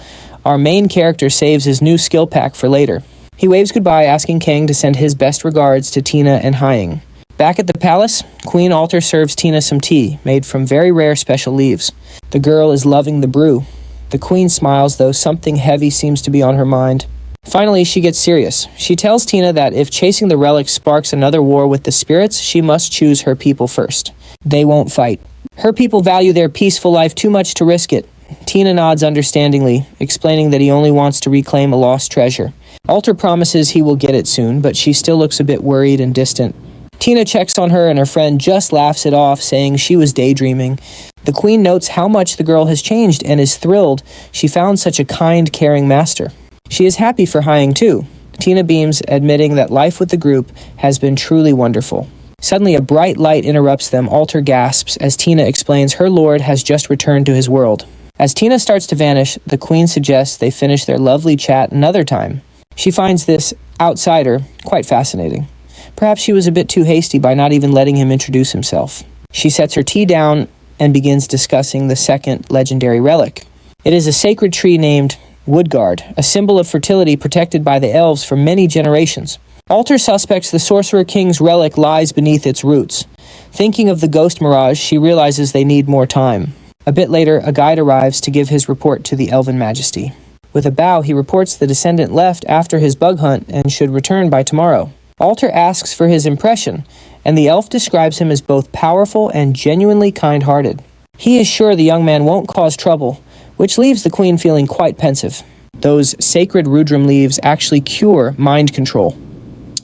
our main character saves his new skill pack for later. He waves goodbye, asking Kang to send his best regards to Tina and Hying. Back at the palace, Queen Alter serves Tina some tea, made from very rare special leaves. The girl is loving the brew. The queen smiles, though something heavy seems to be on her mind. Finally, she gets serious. She tells Tina that if chasing the relic sparks another war with the spirits, she must choose her people first. They won't fight. Her people value their peaceful life too much to risk it. Tina nods understandingly, explaining that he only wants to reclaim a lost treasure. Alter promises he will get it soon, but she still looks a bit worried and distant. Tina checks on her and her friend just laughs it off, saying she was daydreaming. The queen notes how much the girl has changed and is thrilled she found such a kind, caring master. She is happy for Hying too. Tina beams, admitting that life with the group has been truly wonderful. Suddenly, a bright light interrupts them. Alter gasps as Tina explains her lord has just returned to his world. As Tina starts to vanish, the queen suggests they finish their lovely chat another time. She finds this outsider quite fascinating. Perhaps she was a bit too hasty by not even letting him introduce himself. She sets her tea down and begins discussing the second legendary relic. It is a sacred tree named Woodguard, a symbol of fertility protected by the elves for many generations. Alter suspects the Sorcerer King's relic lies beneath its roots. Thinking of the ghost mirage, she realizes they need more time. A bit later, a guide arrives to give his report to the Elven Majesty. With a bow, he reports the descendant left after his bug hunt and should return by tomorrow. Alter asks for his impression, and the elf describes him as both powerful and genuinely kind-hearted. He is sure the young man won't cause trouble, which leaves the queen feeling quite pensive. Those sacred Rudram leaves actually cure mind control.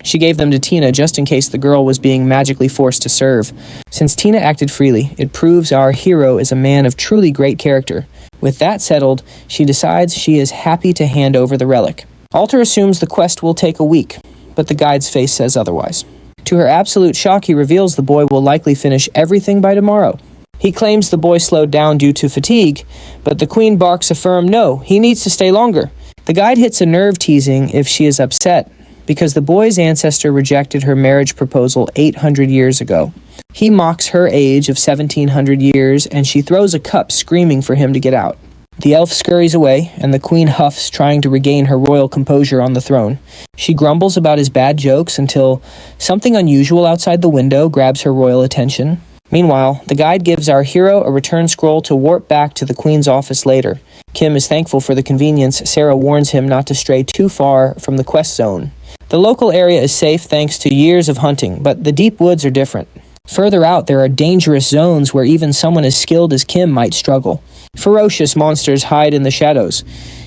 She gave them to Tina just in case the girl was being magically forced to serve. Since Tina acted freely, it proves our hero is a man of truly great character. With that settled, she decides she is happy to hand over the relic. Alter assumes the quest will take a week, but the guide's face says otherwise. To her absolute shock, he reveals the boy will likely finish everything by tomorrow. He claims the boy slowed down due to fatigue, but the queen barks a firm no, he needs to stay longer. The guide hits a nerve teasing if she is upset, because the boy's ancestor rejected her marriage proposal 800 years ago. He mocks her age of 1700 years, and she throws a cup screaming for him to get out. The elf scurries away, and the queen huffs, trying to regain her royal composure on the throne. She grumbles about his bad jokes until something unusual outside the window grabs her royal attention. Meanwhile, the guide gives our hero a return scroll to warp back to the queen's office later. Kim is thankful for the convenience. Sarah warns him not to stray too far from the quest zone. The local area is safe thanks to years of hunting, but the deep woods are different. Further out, there are dangerous zones where even someone as skilled as Kim might struggle. Ferocious monsters hide in the shadows.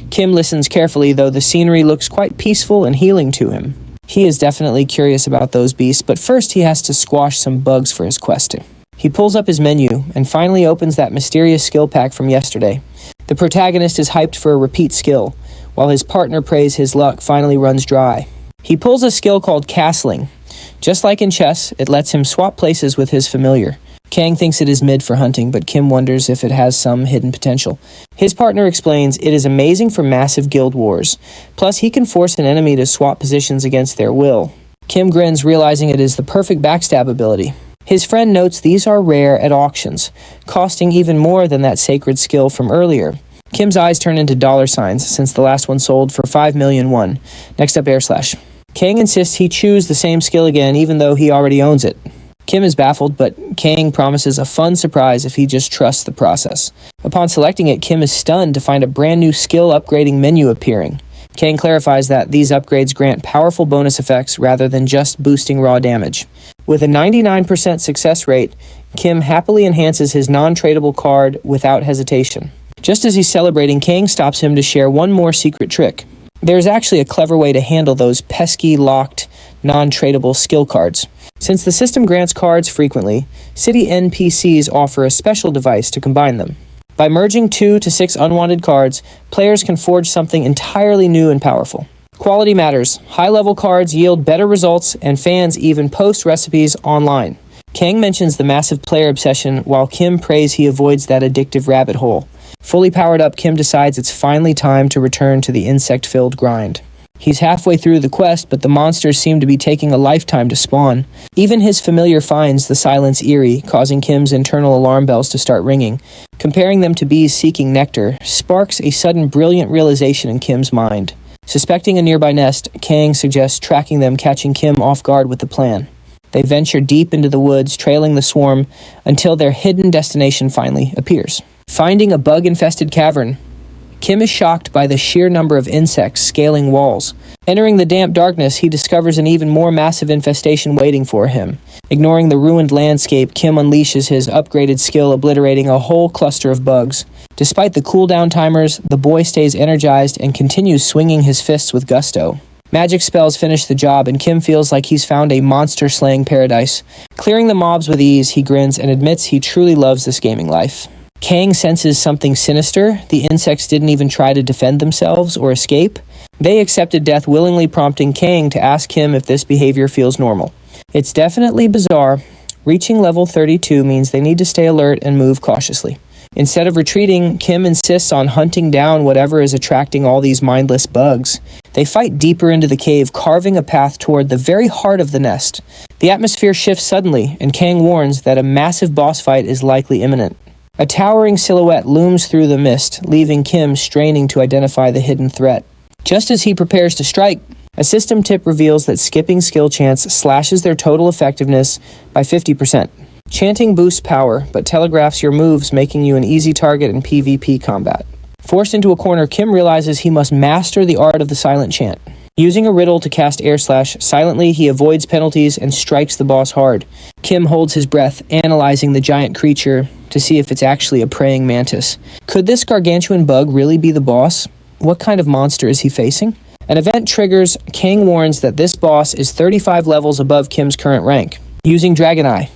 Kim listens carefully, though the scenery looks quite peaceful and healing to him. He is definitely curious about those beasts, but first he has to squash some bugs for his questing. He pulls up his menu and finally opens that mysterious skill pack from yesterday. The protagonist is hyped for a repeat skill, while his partner prays his luck finally runs dry. He pulls a skill called Castling. Just like in chess, it lets him swap places with his familiar. Kang thinks it is mid for hunting, but Kim wonders if it has some hidden potential. His partner explains it is amazing for massive guild wars. Plus, he can force an enemy to swap positions against their will. Kim grins, realizing it is the perfect backstab ability. His friend notes these are rare at auctions, costing even more than that sacred skill from earlier. Kim's eyes turn into dollar signs, since the last one sold for 5 million won. Next up, Air Slash. Kang insists he choose the same skill again, even though he already owns it. Kim is baffled, but Kang promises a fun surprise if he just trusts the process. Upon selecting it, Kim is stunned to find a brand new skill upgrading menu appearing. Kang clarifies that these upgrades grant powerful bonus effects rather than just boosting raw damage. With a 99% success rate, Kim happily enhances his non-tradable card without hesitation. Just as he's celebrating, Kang stops him to share one more secret trick. There's actually a clever way to handle those pesky, locked, non-tradable skill cards. Since the system grants cards frequently, city NPCs offer a special device to combine them. By merging 2 to 6 unwanted cards, players can forge something entirely new and powerful. Quality matters. High-level cards yield better results, and fans even post recipes online. Kang mentions the massive player obsession, while Kim prays he avoids that addictive rabbit hole. Fully powered up, Kim decides it's finally time to return to the insect-filled grind. He's halfway through the quest, but the monsters seem to be taking a lifetime to spawn. Even his familiar finds the silence eerie, causing Kim's internal alarm bells to start ringing. Comparing them to bees seeking nectar sparks a sudden brilliant realization in Kim's mind. Suspecting a nearby nest, Kang suggests tracking them, catching Kim off guard with the plan. They venture deep into the woods, trailing the swarm, until their hidden destination finally appears. Finding a bug-infested cavern, Kim is shocked by the sheer number of insects scaling walls. Entering the damp darkness, he discovers an even more massive infestation waiting for him. Ignoring the ruined landscape, Kim unleashes his upgraded skill, obliterating a whole cluster of bugs. Despite the cooldown timers, the boy stays energized and continues swinging his fists with gusto. Magic spells finish the job, and Kim feels like he's found a monster-slaying paradise. Clearing the mobs with ease, he grins and admits he truly loves this gaming life. Kang senses something sinister. The insects didn't even try to defend themselves or escape. They accepted death willingly, prompting Kang to ask him if this behavior feels normal. It's definitely bizarre. Reaching level 32 means they need to stay alert and move cautiously. Instead of retreating, Kim insists on hunting down whatever is attracting all these mindless bugs. They fight deeper into the cave, carving a path toward the very heart of the nest. The atmosphere shifts suddenly, and Kang warns that a massive boss fight is likely imminent. A towering silhouette looms through the mist, leaving Kim straining to identify the hidden threat. Just as he prepares to strike, a system tip reveals that skipping skill chants slashes their total effectiveness by 50%. Chanting boosts power, but telegraphs your moves, making you an easy target in PvP combat. Forced into a corner, Kim realizes he must master the art of the silent chant. Using a riddle to cast air slash silently, he avoids penalties and strikes the boss hard. Kim holds his breath, analyzing the giant creature to see if it's actually a praying mantis. Could this gargantuan bug really be the boss? What kind of monster is he facing? An event triggers. Kang warns that this boss is 35 levels above Kim's current rank. Using Dragon Eye,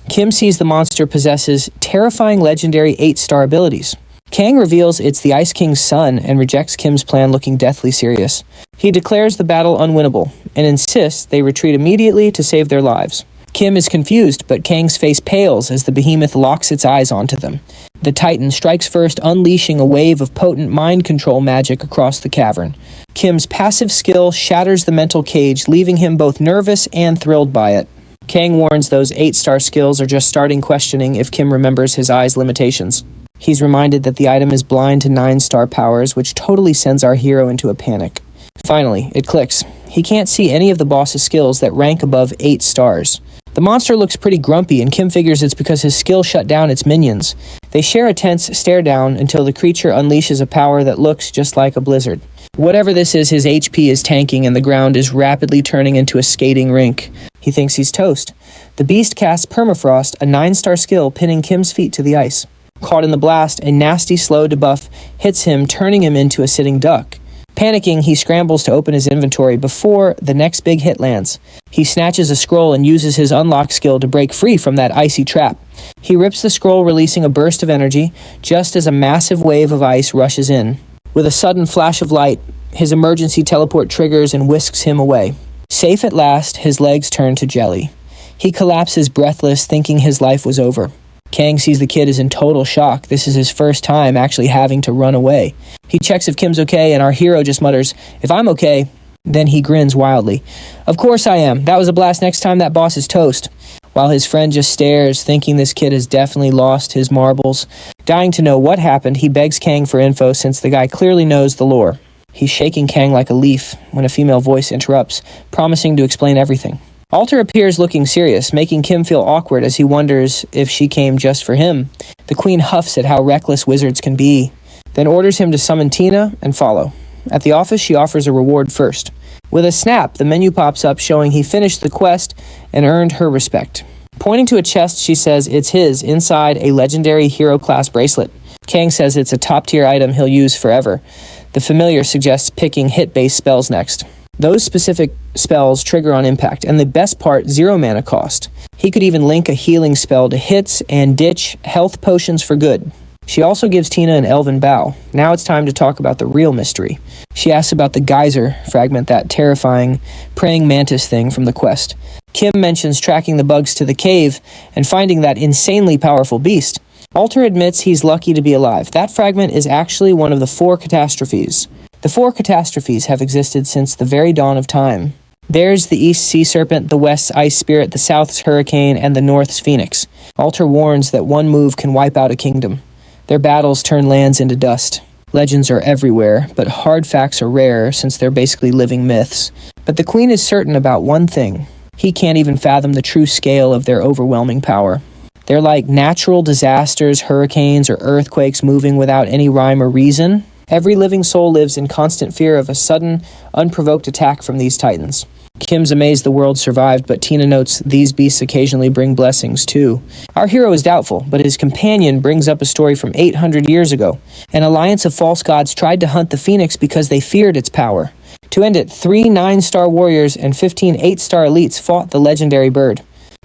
Kim sees the monster possesses terrifying legendary 8-star abilities. Kang reveals it's the Ice King's son and rejects Kim's plan, looking deathly serious. He declares the battle unwinnable and insists they retreat immediately to save their lives. Kim is confused, but Kang's face pales as the behemoth locks its eyes onto them. The Titan strikes first, unleashing a wave of potent mind control magic across the cavern. Kim's passive skill shatters the mental cage, leaving him both nervous and thrilled by it. Kang warns those 8-star skills are just starting, questioning if Kim remembers his eye's limitations. He's reminded that the item is blind to 9-star powers, which totally sends our hero into a panic. Finally, it clicks. He can't see any of the boss's skills that rank above 8 stars. The monster looks pretty grumpy, and Kim figures it's because his skill shut down its minions. They share a tense stare down until the creature unleashes a power that looks just like a blizzard. Whatever this is, his HP is tanking and the ground is rapidly turning into a skating rink. He thinks he's toast. The beast casts Permafrost, a 9-star skill, pinning Kim's feet to the ice. Caught in the blast, a nasty slow debuff hits him, turning him into a sitting duck. Panicking, he scrambles to open his inventory before the next big hit lands. He snatches a scroll and uses his unlock skill to break free from that icy trap. He rips the scroll, releasing a burst of energy, just as a massive wave of ice rushes in. With a sudden flash of light, his emergency teleport triggers and whisks him away. Safe at last, his legs turn to jelly. He collapses breathless, thinking his life was over. Kang sees the kid is in total shock. This is his first time actually having to run away. He checks if Kim's okay, and our hero just mutters, "If I'm okay." Then he grins wildly. "Of course I am. That was a blast. Next time that boss is toast." While his friend just stares, thinking this kid has definitely lost his marbles. Dying to know what happened, he begs Kang for info since the guy clearly knows the lore. He's shaking Kang like a leaf when a female voice interrupts, promising to explain everything. Alter appears looking serious, making Kim feel awkward as he wonders if she came just for him. The queen huffs at how reckless wizards can be, then orders him to summon Tina and follow. At the office, she offers a reward first. With a snap, the menu pops up showing he finished the quest and earned her respect. Pointing to a chest, she says it's his, inside a legendary hero-class bracelet. Kang says it's a top-tier item he'll use forever. The familiar suggests picking hit-based spells next. Those specific spells trigger on impact, and the best part, 0 mana cost. He could even link a healing spell to hits and ditch health potions for good. She also gives Tina an elven bow. Now it's time to talk about the real mystery. She asks about the geyser fragment, that terrifying praying mantis thing from the quest. Kim mentions tracking the bugs to the cave and finding that insanely powerful beast. Alter admits he's lucky to be alive. That fragment is actually one of the 4 catastrophes. The 4 catastrophes have existed since the very dawn of time. There's the East Sea Serpent, the West's Ice Spirit, the South's Hurricane, and the North's Phoenix. Alter warns that one move can wipe out a kingdom. Their battles turn lands into dust. Legends are everywhere, but hard facts are rare since they're basically living myths. But the Queen is certain about one thing. He can't even fathom the true scale of their overwhelming power. They're like natural disasters, hurricanes, or earthquakes moving without any rhyme or reason. Every living soul lives in constant fear of a sudden, unprovoked attack from these titans. Kim's amazed the world survived, but Tina notes these beasts occasionally bring blessings too. Our hero is doubtful, but his companion brings up a story from 800 years ago. An alliance of false gods tried to hunt the phoenix because they feared its power. To end it, 3 9-star warriors and 15 8-star elites fought the legendary bird.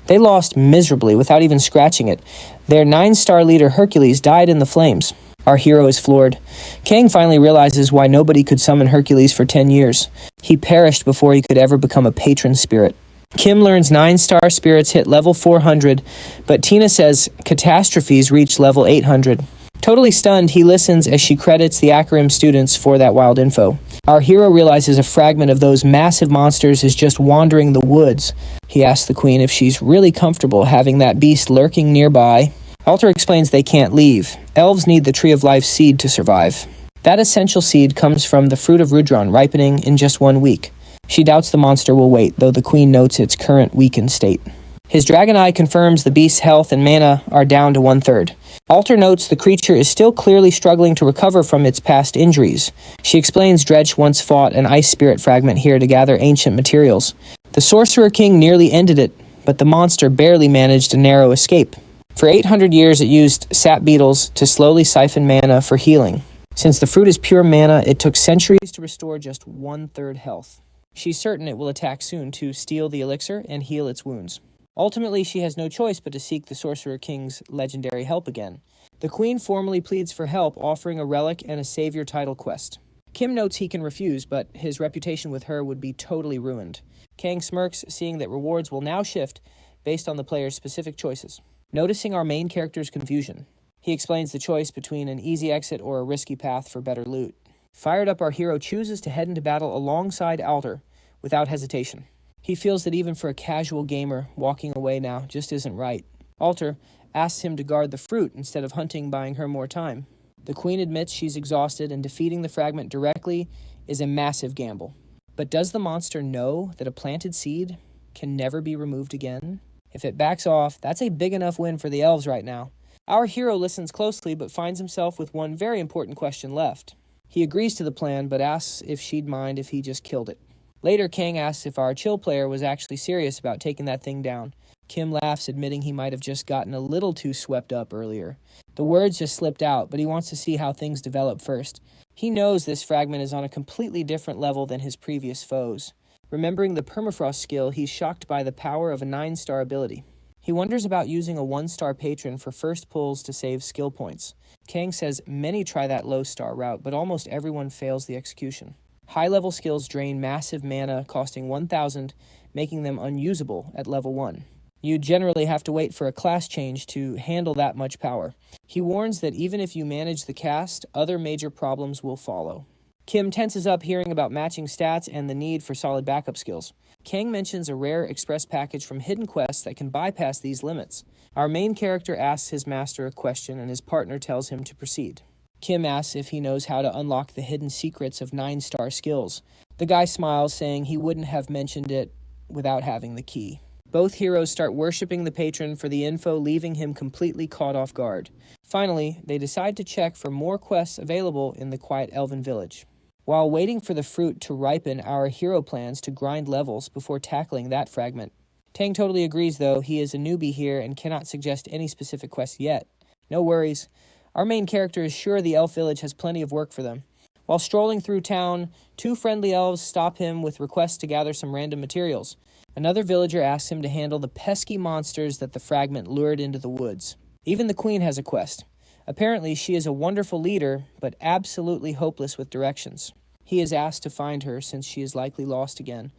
They lost miserably without even scratching it. Their 9-star leader Hercules died in the flames. Our hero is floored. Kang finally realizes why nobody could summon Hercules for 10 years. He perished before he could ever become a patron spirit. Kim learns 9-star spirits hit level 400, but Tina says catastrophes reach level 800. Totally stunned, he listens as she credits the Akarim students for that wild info. Our hero realizes a fragment of those massive monsters is just wandering the woods. He asks the queen if she's really comfortable having that beast lurking nearby. Alter explains they can't leave. Elves need the Tree of Life seed to survive. That essential seed comes from the fruit of Rudron, ripening in just 1 week. She doubts the monster will wait, though the queen notes its current weakened state. His dragon eye confirms the beast's health and mana are down to 1/3. Alter notes the creature is still clearly struggling to recover from its past injuries. She explains Dredge once fought an ice spirit fragment here to gather ancient materials. The Sorcerer King nearly ended it, but the monster barely managed a narrow escape. For 800 years it used sap beetles to slowly siphon mana for healing. Since the fruit is pure mana, it took centuries to restore just 1/3 health. She's certain it will attack soon to steal the elixir and heal its wounds. Ultimately, she has no choice but to seek the Sorcerer King's legendary help again. The queen formally pleads for help, offering a relic and a savior title quest. Kim notes he can refuse, but his reputation with her would be totally ruined. Kang smirks, seeing that rewards will now shift based on the player's specific choices. Noticing our main character's confusion, he explains the choice between an easy exit or a risky path for better loot. Fired up, our hero chooses to head into battle alongside Alter without hesitation. He feels that even for a casual gamer, walking away now just isn't right. Alter asks him to guard the fruit instead of hunting, buying her more time. The queen admits she's exhausted and defeating the fragment directly is a massive gamble. But does the monster know that a planted seed can never be removed again? If it backs off, that's a big enough win for the elves right now. Our hero listens closely but finds himself with one very important question left. He agrees to the plan but asks if she'd mind if he just killed it. Later, Kang asks if our chill player was actually serious about taking that thing down. Kim laughs, admitting he might have just gotten a little too swept up earlier. The words just slipped out, but he wants to see how things develop first. He knows this fragment is on a completely different level than his previous foes. Remembering the permafrost skill, he's shocked by the power of a 9-star ability. He wonders about using a 1-star patron for first pulls to save skill points. Kang says many try that low-star route, but almost everyone fails the execution. High-level skills drain massive mana, costing 1,000, making them unusable at level 1. You generally have to wait for a class change to handle that much power. He warns that even if you manage the cast, other major problems will follow. Kim tenses up hearing about matching stats and the need for solid backup skills. Kang mentions a rare express package from Hidden Quests that can bypass these limits. Our main character asks his master a question and his partner tells him to proceed. Kim asks if he knows how to unlock the hidden secrets of 9-star skills. The guy smiles, saying he wouldn't have mentioned it without having the key. Both heroes start worshipping the patron for the info, leaving him completely caught off guard. Finally, they decide to check for more quests available in the quiet elven village. While waiting for the fruit to ripen, our hero plans to grind levels before tackling that fragment. Tang totally agrees, though. He is a newbie here and cannot suggest any specific quests yet. No worries. Our main character is sure the elf village has plenty of work for them. While strolling through town, 2 friendly elves stop him with requests to gather some random materials. Another villager asks him to handle the pesky monsters that the fragment lured into the woods. Even the queen has a quest. Apparently, she is a wonderful leader, but absolutely hopeless with directions. He is asked to find her since she is likely lost again.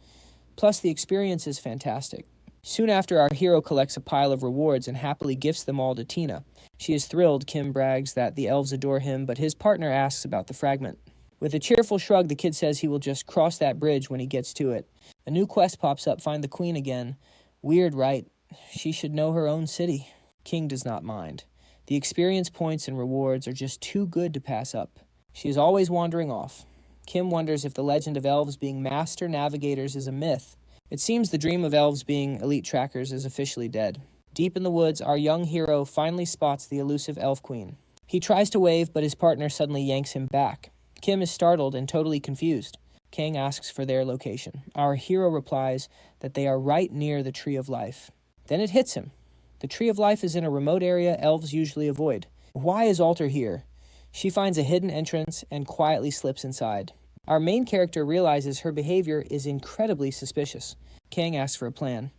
Plus, the experience is fantastic. Soon after, our hero collects a pile of rewards and happily gifts them all to Tina. She is thrilled. Kim brags that the elves adore him, but his partner asks about the fragment. With a cheerful shrug, the kid says he will just cross that bridge when he gets to it. A new quest pops up, find the queen again. Weird, right? She should know her own city. King does not mind. The experience points and rewards are just too good to pass up. She is always wandering off. Kim wonders if the legend of elves being master navigators is a myth. It seems the dream of elves being elite trackers is officially dead. Deep in the woods, our young hero finally spots the elusive elf queen. He tries to wave, but his partner suddenly yanks him back. Kim is startled and totally confused. Kang asks for their location. Our hero replies that they are right near the Tree of Life. Then it hits him. The Tree of Life is in a remote area elves usually avoid. Why is Alter here? She finds a hidden entrance and quietly slips inside. Our main character realizes her behavior is incredibly suspicious. Kang asks for a plan.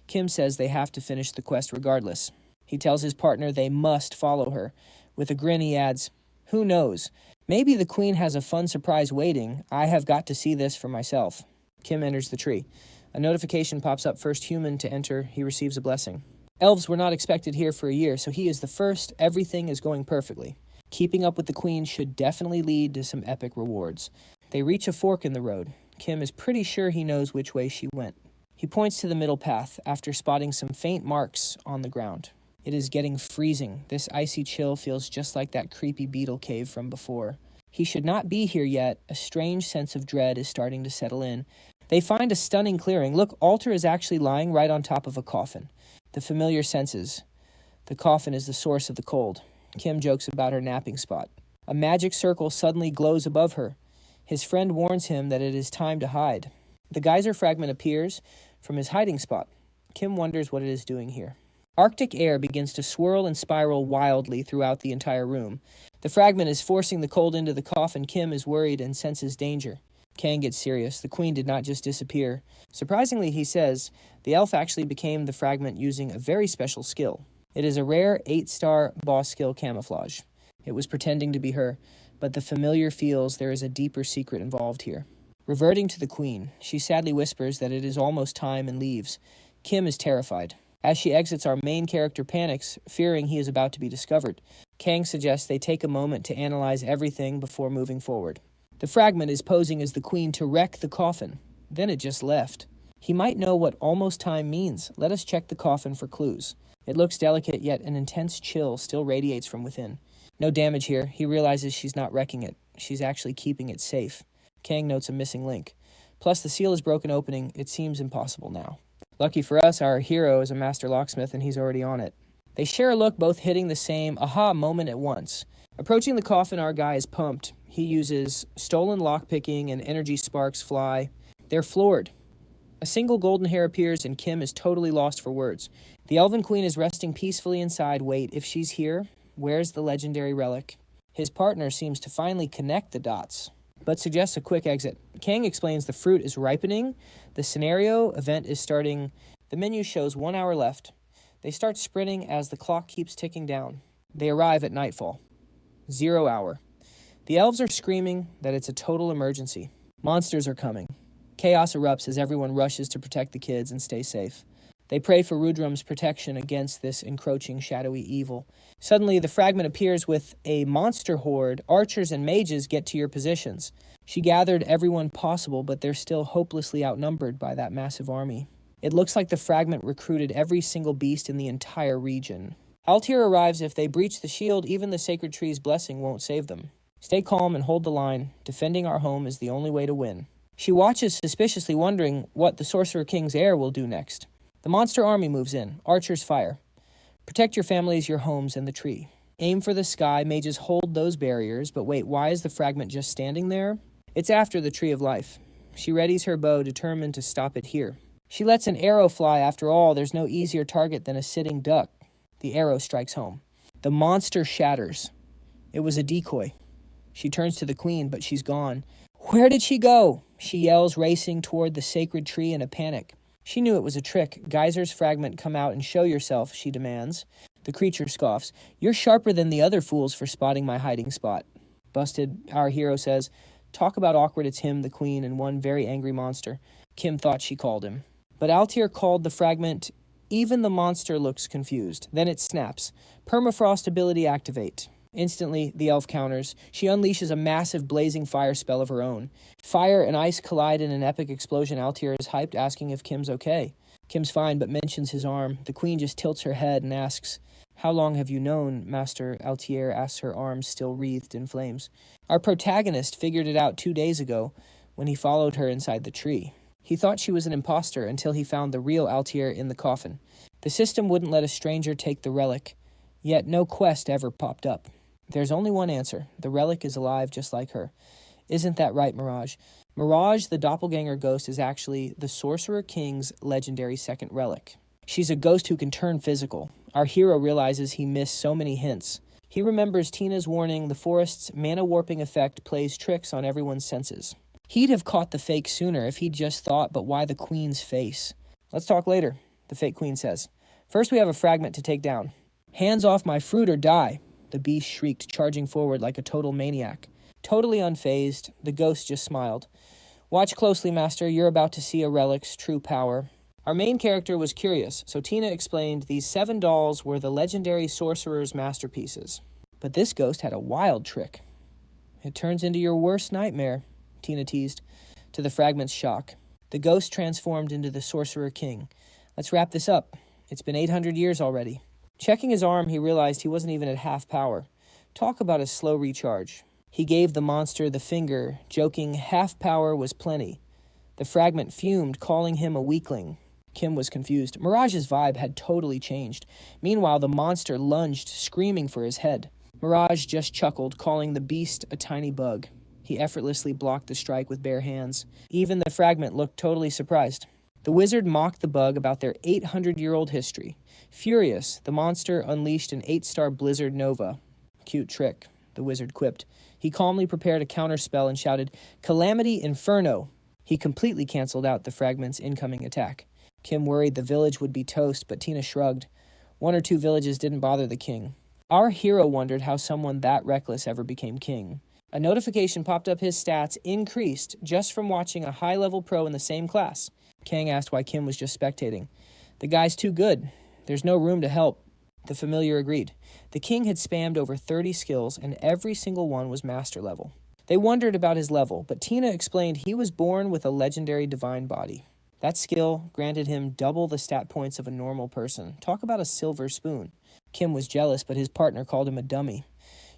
Kim says they have to finish the quest regardless. He tells his partner they must follow her. With a grin, he adds, "Who knows? Maybe the queen has a fun surprise waiting. I have got to see this for myself." Kim enters the tree. A notification pops up, first human to enter. He receives a blessing. Elves were not expected here for a year, so he is the first. Everything is going perfectly. Keeping up with the queen should definitely lead to some epic rewards. They reach a fork in the road. Kim is pretty sure he knows which way she went. He points to the middle path after spotting some faint marks on the ground. It is getting freezing. This icy chill feels just like that creepy beetle cave from before. He should not be here yet. A strange sense of dread is starting to settle in. They find a stunning clearing. Look, Alter is actually lying right on top of a coffin. The familiar senses. The coffin is the source of the cold. Kim jokes about her napping spot. A magic circle suddenly glows above her. His friend warns him that it is time to hide. The geyser fragment appears from his hiding spot. Kim wonders what it is doing here. Arctic air begins to swirl and spiral wildly throughout the entire room. The fragment is forcing the cold into the coffin. Kim is worried and senses danger. Kang gets serious. The queen did not just disappear. Surprisingly, he says, the elf actually became the fragment using a very special skill. It is a rare 8-star boss skill, camouflage. It was pretending to be her, but the familiar feels there is a deeper secret involved here. Reverting to the queen, she sadly whispers that it is almost time and leaves. Kim is terrified. As she exits, our main character panics, fearing he is about to be discovered. Kang suggests they take a moment to analyze everything before moving forward. The fragment is posing as the queen to wreck the coffin. Then it just left. He might know what almost time means. Let us check the coffin for clues. It looks delicate, yet an intense chill still radiates from within. No damage here. He realizes she's not wrecking it. She's actually keeping it safe. Kang notes a missing link. Plus, the seal is broken opening. It seems impossible now. Lucky for us, our hero is a master locksmith and he's already on it. They share a look, both hitting the same aha moment at once. Approaching the coffin, our guy is pumped. He uses stolen lockpicking and energy sparks fly. They're floored. A single golden hair appears and Kim is totally lost for words. The Elven Queen is resting peacefully inside. Wait, if she's here, where's the legendary relic? His partner seems to finally connect the dots, but suggests a quick exit. Kang explains the fruit is ripening. The scenario event is starting. The menu shows 1 hour left. They start sprinting as the clock keeps ticking down. They arrive at nightfall. 0 hour. The elves are screaming that it's a total emergency. Monsters are coming. Chaos erupts as everyone rushes to protect the kids and stay safe. They pray for Rudrum's protection against this encroaching shadowy evil. Suddenly, the fragment appears with a monster horde. Archers and mages get to your positions. She gathered everyone possible, but they're still hopelessly outnumbered by that massive army. It looks like the fragment recruited every single beast in the entire region. Altair arrives. If they breach the shield, even the sacred tree's blessing won't save them. Stay calm and hold the line. Defending our home is the only way to win. She watches suspiciously, wondering what the Sorcerer King's heir will do next. The monster army moves in. Archers fire. Protect your families, your homes, and the tree. Aim for the sky. Mages hold those barriers. But wait, why is the fragment just standing there? It's after the Tree of Life. She readies her bow, determined to stop it here. She lets an arrow fly. After all, there's no easier target than a sitting duck. The arrow strikes home. The monster shatters. It was a decoy. She turns to the queen, but she's gone. Where did she go? She yells, racing toward the sacred tree in a panic. She knew it was a trick. Geyser's fragment, come out and show yourself, she demands. The creature scoffs. You're sharper than the other fools for spotting my hiding spot. Busted, our hero says, talk about awkward, it's him, the queen, and one very angry monster. Kim thought she called him. But Altair called the fragment. Even the monster looks confused. Then it snaps. Permafrost ability activate. Instantly, the elf counters. She unleashes a massive blazing fire spell of her own. Fire and ice collide in an epic explosion. Altair is hyped, asking if Kim's okay. Kim's fine, but mentions his arm. The queen just tilts her head and asks, how long have you known? Master Altair asks, her arms still wreathed in flames. Our protagonist figured it out 2 days ago when he followed her inside the tree. He thought she was an imposter until he found the real Altair in the coffin. The system wouldn't let a stranger take the relic, yet no quest ever popped up. There's only one answer. The relic is alive just like her. Isn't that right, Mirage? Mirage, the doppelganger ghost, is actually the Sorcerer King's legendary second relic. She's a ghost who can turn physical. Our hero realizes he missed so many hints. He remembers Tina's warning, the forest's mana warping effect plays tricks on everyone's senses. He'd have caught the fake sooner if he'd just thought, but why the queen's face? Let's talk later, the fake queen says. First we have a fragment to take down. Hands off my fruit or die, the beast shrieked, charging forward like a total maniac. Totally unfazed, the ghost just smiled. Watch closely, master, you're about to see a relic's true power. Our main character was curious, so Tina explained these 7 dolls were the legendary sorcerer's masterpieces. But this ghost had a wild trick. It turns into your worst nightmare, Tina teased, to the fragment's shock. The ghost transformed into the Sorcerer King. Let's wrap this up. It's been 800 years already. Checking his arm, he realized he wasn't even at half power. Talk about a slow recharge. He gave the monster the finger, joking half power was plenty. The fragment fumed, calling him a weakling. Kim was confused. Mirage's vibe had totally changed. Meanwhile, the monster lunged, screaming for his head. Mirage just chuckled, calling the beast a tiny bug. He effortlessly blocked the strike with bare hands. Even the fragment looked totally surprised. The wizard mocked the bug about their 800-year-old history. Furious, the monster unleashed an 8-star blizzard nova. Cute trick, the wizard quipped. He calmly prepared a counterspell and shouted, Calamity Inferno! He completely canceled out the fragment's incoming attack. Kim worried the village would be toast, but Tina shrugged. 1 or 2 villages didn't bother the king. Our hero wondered how someone that reckless ever became king. A notification popped up his stats increased just from watching a high-level pro in the same class. Kang asked why Kim was just spectating. The guy's too good. There's no room to help. The familiar agreed. The king had spammed over 30 skills, and every single one was master level. They wondered about his level, but Tina explained he was born with a legendary divine body. That skill granted him double the stat points of a normal person. Talk about a silver spoon. Kim was jealous, but his partner called him a dummy.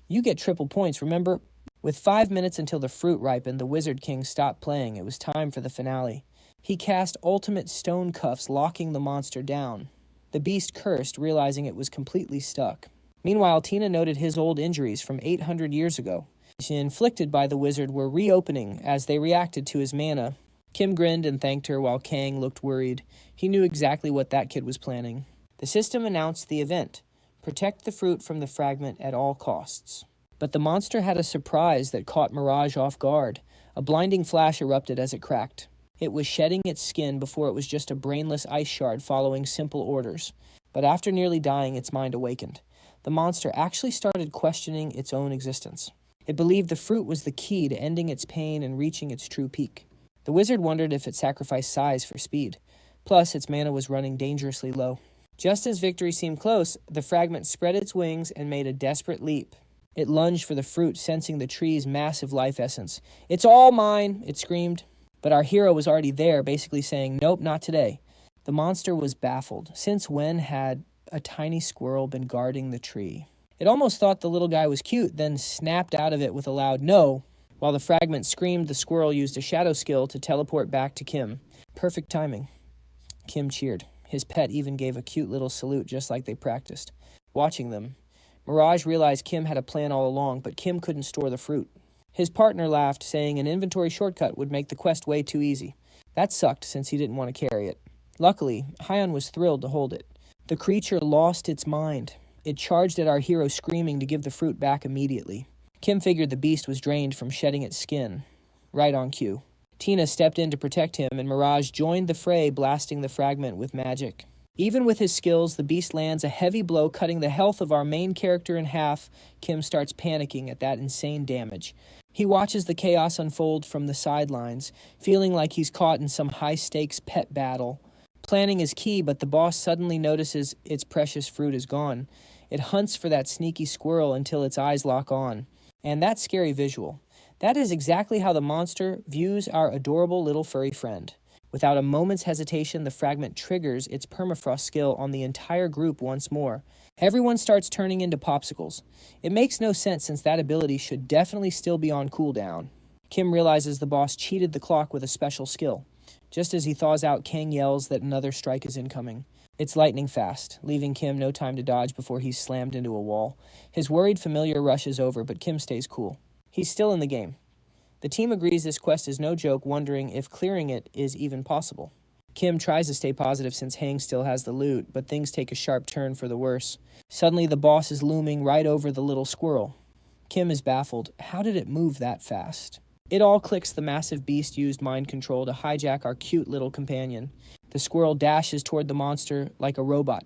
You get triple points, remember? With 5 minutes until the fruit ripened, the Wizard King stopped playing. It was time for the finale. He cast ultimate stone cuffs, locking the monster down. The beast cursed, realizing it was completely stuck. Meanwhile, Tina noted his old injuries from 800 years ago. Inflicted by the wizard were reopening as they reacted to his mana. Kim grinned and thanked her while Kang looked worried. He knew exactly what that kid was planning. The system announced the event. Protect the fruit from the fragment at all costs. But the monster had a surprise that caught Mirage off guard. A blinding flash erupted as it cracked. It was shedding its skin before it was just a brainless ice shard following simple orders. But after nearly dying, its mind awakened. The monster actually started questioning its own existence. It believed the fruit was the key to ending its pain and reaching its true peak. The wizard wondered if it sacrificed size for speed. Plus, its mana was running dangerously low. Just as victory seemed close, the fragment spread its wings and made a desperate leap. It lunged for the fruit, sensing the tree's massive life essence. "It's all mine!" it screamed. But our hero was already there, basically saying, "Nope, not today." The monster was baffled. Since when had a tiny squirrel been guarding the tree? It almost thought the little guy was cute, then snapped out of it with a loud "no." While the fragment screamed, the squirrel used a shadow skill to teleport back to Kim. Perfect timing. Kim cheered. His pet even gave a cute little salute, just like they practiced. Watching them, Mirage realized Kim had a plan all along, but Kim couldn't store the fruit. His partner laughed, saying an inventory shortcut would make the quest way too easy. That sucked, since he didn't want to carry it. Luckily, Hyun was thrilled to hold it. The creature lost its mind. It charged at our hero, screaming to give the fruit back immediately. Kim figured the beast was drained from shedding its skin. Right on cue. Tina stepped in to protect him, and Mirage joined the fray, blasting the fragment with magic. Even with his skills, the beast lands a heavy blow, cutting the health of our main character in half. Kim starts panicking at that insane damage. He watches the chaos unfold from the sidelines, feeling like he's caught in some high-stakes pet battle. Planning is key, but the boss suddenly notices its precious fruit is gone. It hunts for that sneaky squirrel until its eyes lock on. And that scary visual. That is exactly how the monster views our adorable little furry friend. Without a moment's hesitation, the fragment triggers its permafrost skill on the entire group once more. Everyone starts turning into popsicles. It makes no sense, since that ability should definitely still be on cooldown. Kim realizes the boss cheated the clock with a special skill. Just as he thaws out, Kang yells that another strike is incoming. It's lightning fast, leaving Kim no time to dodge before he's slammed into a wall. His worried familiar rushes over, but Kim stays cool. He's still in the game. The team agrees this quest is no joke, wondering if clearing it is even possible. Kim tries to stay positive since Hang still has the loot, but things take a sharp turn for the worse. Suddenly, the boss is looming right over the little squirrel. Kim is baffled. How did it move that fast? It all clicks the massive beast used mind control to hijack our cute little companion. The squirrel dashes toward the monster like a robot.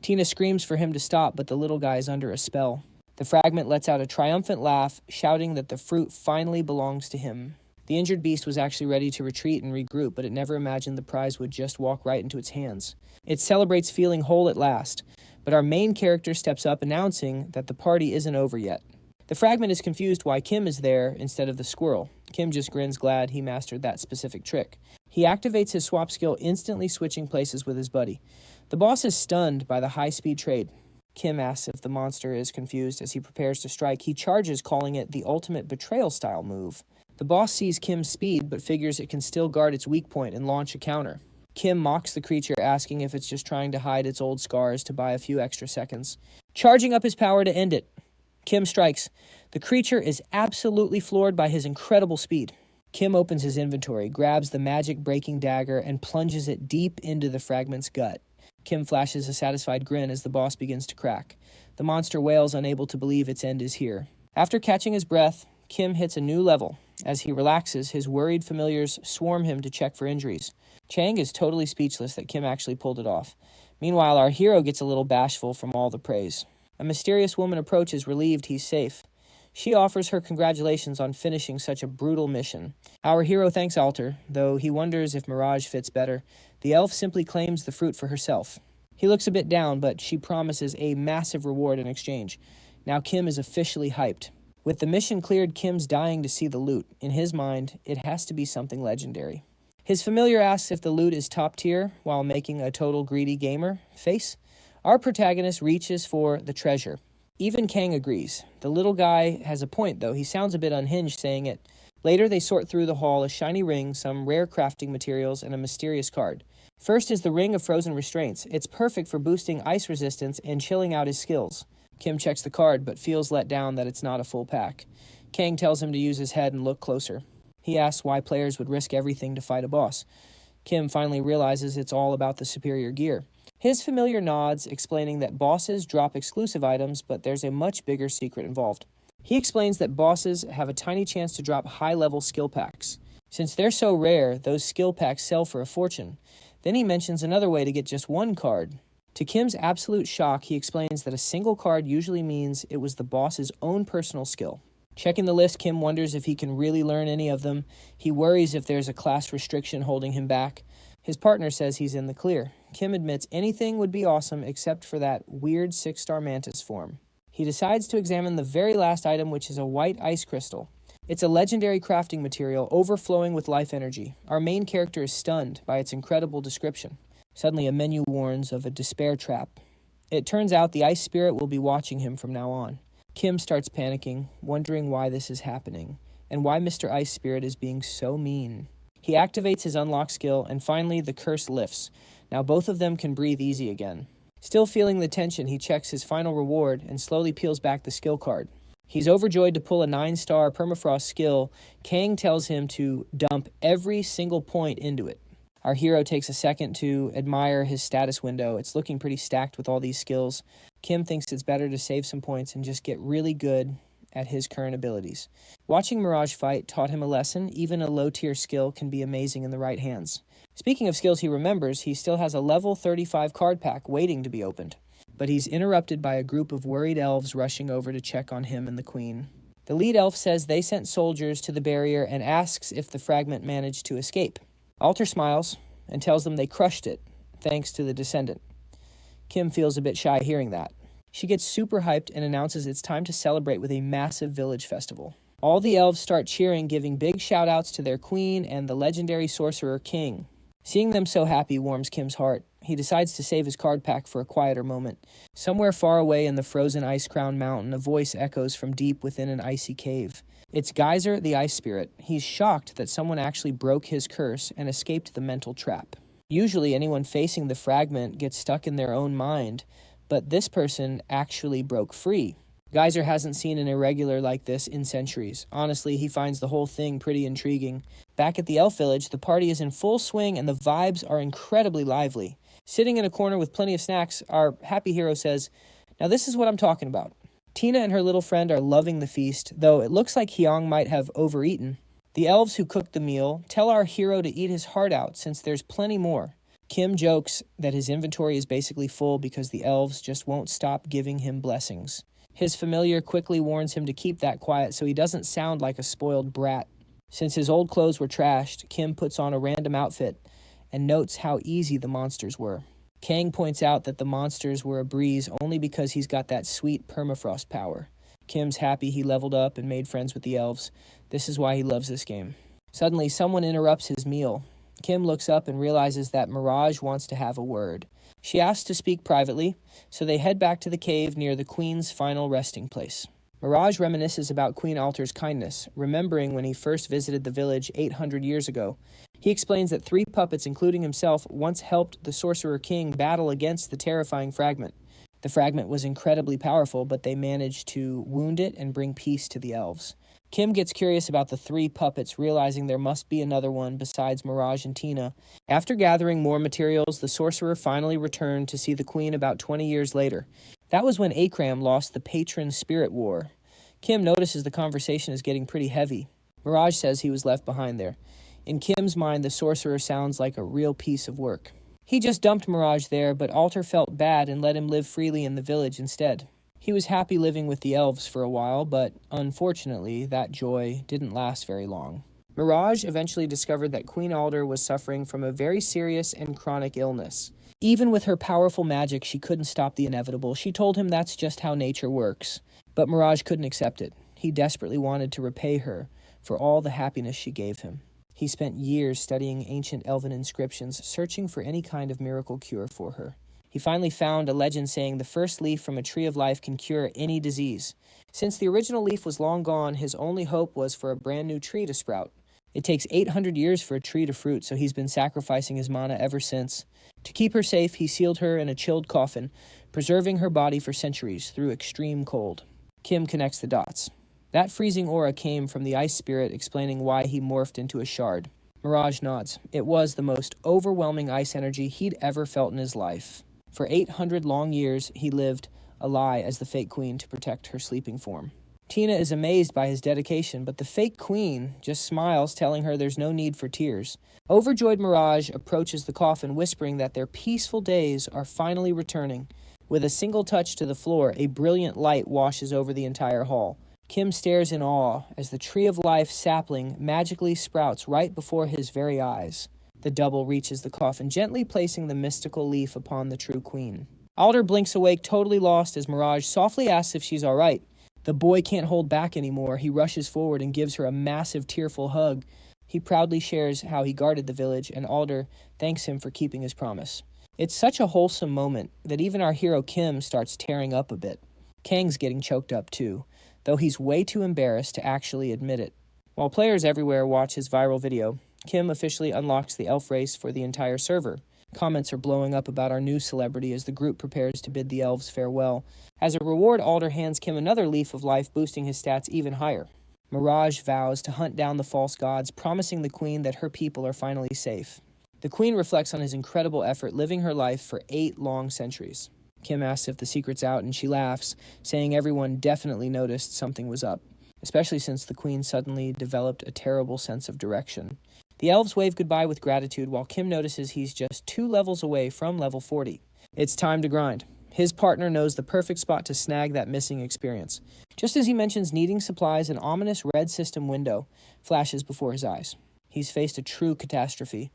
Tina screams for him to stop, but the little guy is under a spell. The fragment lets out a triumphant laugh, shouting that the fruit finally belongs to him. The injured beast was actually ready to retreat and regroup, but it never imagined the prize would just walk right into its hands. It celebrates feeling whole at last, but our main character steps up announcing that the party isn't over yet. The fragment is confused why Kim is there instead of the squirrel. Kim just grins, glad he mastered that specific trick. He activates his swap skill, instantly switching places with his buddy. The boss is stunned by the high-speed trade. Kim asks if the monster is confused as he prepares to strike. He charges, calling it the ultimate betrayal-style move. The boss sees Kim's speed, but figures it can still guard its weak point and launch a counter. Kim mocks the creature, asking if it's just trying to hide its old scars to buy a few extra seconds. Charging up his power to end it, Kim strikes. The creature is absolutely floored by his incredible speed. Kim opens his inventory, grabs the magic-breaking dagger, and plunges it deep into the fragment's gut. Kim flashes a satisfied grin as the boss begins to crack. The monster wails, unable to believe its end is here. After catching his breath, Kim hits a new level. As he relaxes, his worried familiars swarm him to check for injuries. Chang is totally speechless that Kim actually pulled it off. Meanwhile, our hero gets a little bashful from all the praise. A mysterious woman approaches, relieved he's safe. She offers her congratulations on finishing such a brutal mission. Our hero thanks Alter, though he wonders if Mirage fits better. The elf simply claims the fruit for herself. He looks a bit down, but she promises a massive reward in exchange. Now Kim is officially hyped. With the mission cleared, Kim's dying to see the loot. In his mind, it has to be something legendary. His familiar asks if the loot is top tier, while making a total greedy gamer face. Our protagonist reaches for the treasure. Even Kang agrees. The little guy has a point, though. He sounds a bit unhinged saying it. Later, they sort through the haul, a shiny ring, some rare crafting materials, and a mysterious card. First is the Ring of Frozen Restraints. It's perfect for boosting ice resistance and chilling out his skills. Kim checks the card, but feels let down that it's not a full pack. Kang tells him to use his head and look closer. He asks why players would risk everything to fight a boss. Kim finally realizes it's all about the superior gear. His familiar nods, explaining that bosses drop exclusive items, but there's a much bigger secret involved. He explains that bosses have a tiny chance to drop high-level skill packs. Since they're so rare, those skill packs sell for a fortune. Then he mentions another way to get just one card. To Kim's absolute shock, he explains that a single card usually means it was the boss's own personal skill. Checking the list, Kim wonders if he can really learn any of them. He worries if there's a class restriction holding him back. His partner says he's in the clear. Kim admits anything would be awesome except for that weird 6-star mantis form. He decides to examine the very last item, which is a white ice crystal. It's a legendary crafting material overflowing with life energy. Our main character is stunned by its incredible description. Suddenly, a menu warns of a despair trap. It turns out the ice spirit will be watching him from now on. Kim starts panicking, wondering why this is happening, and why Mr. Ice Spirit is being so mean. He activates his unlock skill, and finally the curse lifts. Now both of them can breathe easy again. Still feeling the tension, he checks his final reward and slowly peels back the skill card. He's overjoyed to pull a 9-star permafrost skill. Kang tells him to dump every single point into it. Our hero takes a second to admire his status window. It's looking pretty stacked with all these skills. Kim thinks it's better to save some points and just get really good at his current abilities. Watching Mirage fight taught him a lesson. Even a low-tier skill can be amazing in the right hands. Speaking of skills he remembers, he still has a level 35 card pack waiting to be opened. But he's interrupted by a group of worried elves rushing over to check on him and the queen. The lead elf says they sent soldiers to the barrier and asks if the fragment managed to escape. Alter smiles and tells them they crushed it, thanks to the descendant. Kim feels a bit shy hearing that. She gets super hyped and announces it's time to celebrate with a massive village festival. All the elves start cheering, giving big shout-outs to their queen and the legendary sorcerer king. Seeing them so happy warms Kim's heart. He decides to save his card pack for a quieter moment. Somewhere far away in the frozen ice-crowned mountain, a voice echoes from deep within an icy cave. It's Geyser, the ice spirit. He's shocked that someone actually broke his curse and escaped the mental trap. Usually anyone facing the fragment gets stuck in their own mind, but this person actually broke free. Geyser hasn't seen an irregular like this in centuries. Honestly, he finds the whole thing pretty intriguing. Back at the elf village, the party is in full swing and the vibes are incredibly lively. Sitting in a corner with plenty of snacks, our happy hero says, "Now this is what I'm talking about." Tina and her little friend are loving the feast, though it looks like Hyung might have overeaten. The elves who cooked the meal tell our hero to eat his heart out since there's plenty more. Kim jokes that his inventory is basically full because the elves just won't stop giving him blessings. His familiar quickly warns him to keep that quiet so he doesn't sound like a spoiled brat. Since his old clothes were trashed, Kim puts on a random outfit and notes how easy the monsters were. Kang points out that the monsters were a breeze only because he's got that sweet permafrost power. Kim's happy he leveled up and made friends with the elves. This is why he loves this game. Suddenly, someone interrupts his meal. Kim looks up and realizes that Mirage wants to have a word. She asks to speak privately, so they head back to the cave near the Queen's final resting place. Mirage reminisces about Queen Alter's kindness, remembering when he first visited the village 800 years ago. He explains that 3 puppets, including himself, once helped the Sorcerer King battle against the terrifying fragment. The fragment was incredibly powerful, but they managed to wound it and bring peace to the elves. Kim gets curious about the 3 puppets, realizing there must be another one besides Mirage and Tina. After gathering more materials, the sorcerer finally returned to see the queen about 20 years later. That was when Akram lost the patron spirit war. Kim notices the conversation is getting pretty heavy. Mirage says he was left behind there. In Kim's mind, the sorcerer sounds like a real piece of work. He just dumped Mirage there, but Alter felt bad and let him live freely in the village instead. He was happy living with the elves for a while, but unfortunately, that joy didn't last very long. Mirage eventually discovered that Queen Alder was suffering from a very serious and chronic illness. Even with her powerful magic, she couldn't stop the inevitable. She told him that's just how nature works. But Mirage couldn't accept it. He desperately wanted to repay her for all the happiness she gave him. He spent years studying ancient elven inscriptions, searching for any kind of miracle cure for her. He finally found a legend saying the first leaf from a tree of life can cure any disease. Since the original leaf was long gone, his only hope was for a brand new tree to sprout. It takes 800 years for a tree to fruit, so he's been sacrificing his mana ever since. To keep her safe, he sealed her in a chilled coffin, preserving her body for centuries through extreme cold. Kim connects the dots. That freezing aura came from the ice spirit, explaining why he morphed into a shard. Mirage nods. It was the most overwhelming ice energy he'd ever felt in his life. For 800 long years, he lived a lie as the fake queen to protect her sleeping form. Tina is amazed by his dedication, but the fake queen just smiles, telling her there's no need for tears. Overjoyed, Mirage approaches the coffin, whispering that their peaceful days are finally returning. With a single touch to the floor, a brilliant light washes over the entire hall. Kim stares in awe as the Tree of Life sapling magically sprouts right before his very eyes. The double reaches the coffin, gently placing the mystical leaf upon the true queen. Alder blinks awake, totally lost, as Mirage softly asks if she's all right. The boy can't hold back anymore. He rushes forward and gives her a massive, tearful hug. He proudly shares how he guarded the village, and Alder thanks him for keeping his promise. It's such a wholesome moment that even our hero Kim starts tearing up a bit. Kang's getting choked up too, though he's way too embarrassed to actually admit it. While players everywhere watch his viral video, Kim officially unlocks the elf race for the entire server. Comments are blowing up about our new celebrity as the group prepares to bid the elves farewell. As a reward, Alder hands Kim another leaf of life, boosting his stats even higher. Mirage vows to hunt down the false gods, promising the queen that her people are finally safe. The queen reflects on his incredible effort, living her life for 8 long centuries. Kim asks if the secret's out, and she laughs, saying everyone definitely noticed something was up, especially since the queen suddenly developed a terrible sense of direction. The elves wave goodbye with gratitude, while Kim notices he's just 2 levels away from level 40. It's time to grind. His partner knows the perfect spot to snag that missing experience. Just as he mentions needing supplies, an ominous red system window flashes before his eyes. He's faced a true catastrophe.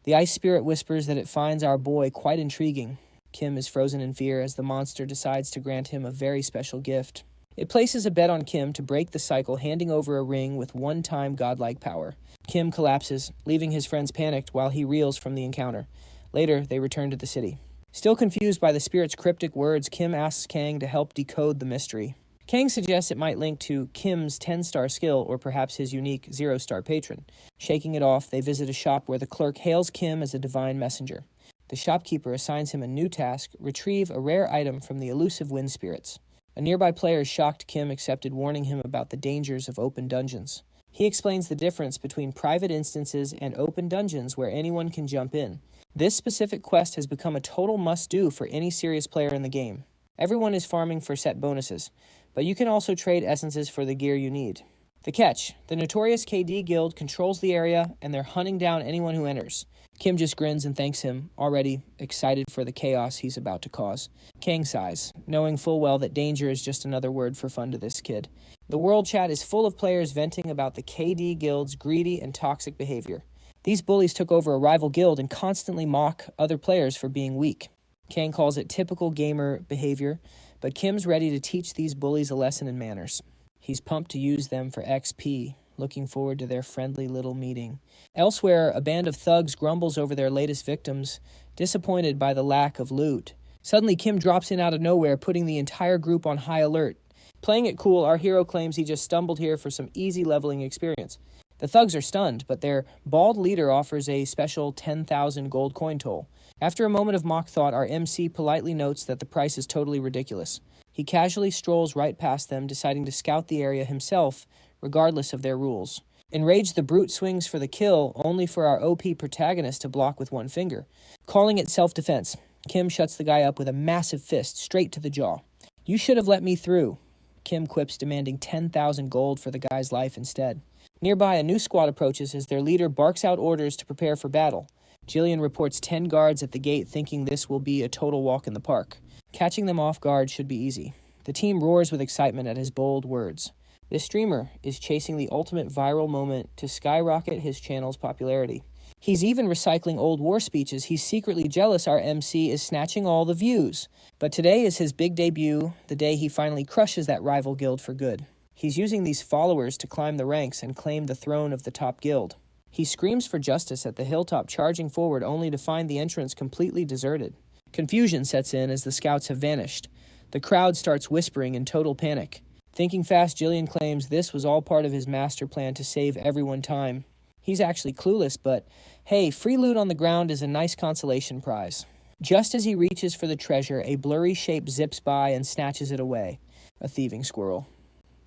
The ice spirit whispers that it finds our boy quite intriguing. Kim is frozen in fear as the monster decides to grant him a very special gift. It places a bet on Kim to break the cycle, handing over a ring with one-time godlike power. Kim collapses, leaving his friends panicked while he reels from the encounter. Later, they return to the city. Still confused by the spirit's cryptic words, Kim asks Kang to help decode the mystery. Kang suggests it might link to Kim's 10-star skill or perhaps his unique 0-star patron. Shaking it off, they visit a shop where the clerk hails Kim as a divine messenger. The shopkeeper assigns him a new task: retrieve a rare item from the elusive wind spirits. A nearby player is shocked Kim accepted, warning him about the dangers of open dungeons. He explains the difference between private instances and open dungeons where anyone can jump in. This specific quest has become a total must-do for any serious player in the game. Everyone is farming for set bonuses, but you can also trade essences for the gear you need. The catch: the notorious KD guild controls the area, and they're hunting down anyone who enters. Kim just grins and thanks him, already excited for the chaos he's about to cause. Kang sighs, knowing full well that danger is just another word for fun to this kid. The world chat is full of players venting about the KD guild's greedy and toxic behavior. These bullies took over a rival guild and constantly mock other players for being weak. Kang calls it typical gamer behavior, but Kim's ready to teach these bullies a lesson in manners. He's pumped to use them for XP, looking forward to their friendly little meeting. Elsewhere, a band of thugs grumbles over their latest victims, disappointed by the lack of loot. Suddenly, Kim drops in out of nowhere, putting the entire group on high alert. Playing it cool, our hero claims he just stumbled here for some easy leveling experience. The thugs are stunned, but their bald leader offers a special 10,000 gold coin toll. After a moment of mock thought, our MC politely notes that the price is totally ridiculous. He casually strolls right past them, deciding to scout the area himself, regardless of their rules. Enraged, the brute swings for the kill, only for our OP protagonist to block with one finger. Calling it self-defense, Kim shuts the guy up with a massive fist straight to the jaw. "You should have let me through," Kim quips, demanding 10,000 gold for the guy's life instead. Nearby, a new squad approaches as their leader barks out orders to prepare for battle. Jillian reports 10 guards at the gate, thinking this will be a total walk in the park. Catching them off guard should be easy. The team roars with excitement at his bold words. This streamer is chasing the ultimate viral moment to skyrocket his channel's popularity. He's even recycling old war speeches. He's secretly jealous our MC is snatching all the views. But today is his big debut, the day he finally crushes that rival guild for good. He's using these followers to climb the ranks and claim the throne of the top guild. He screams for justice at the hilltop, charging forward only to find the entrance completely deserted. Confusion sets in as the scouts have vanished. The crowd starts whispering in total panic. Thinking fast, Jillian claims this was all part of his master plan to save everyone time. He's actually clueless, but hey, free loot on the ground is a nice consolation prize. Just as he reaches for the treasure, a blurry shape zips by and snatches it away. A thieving squirrel.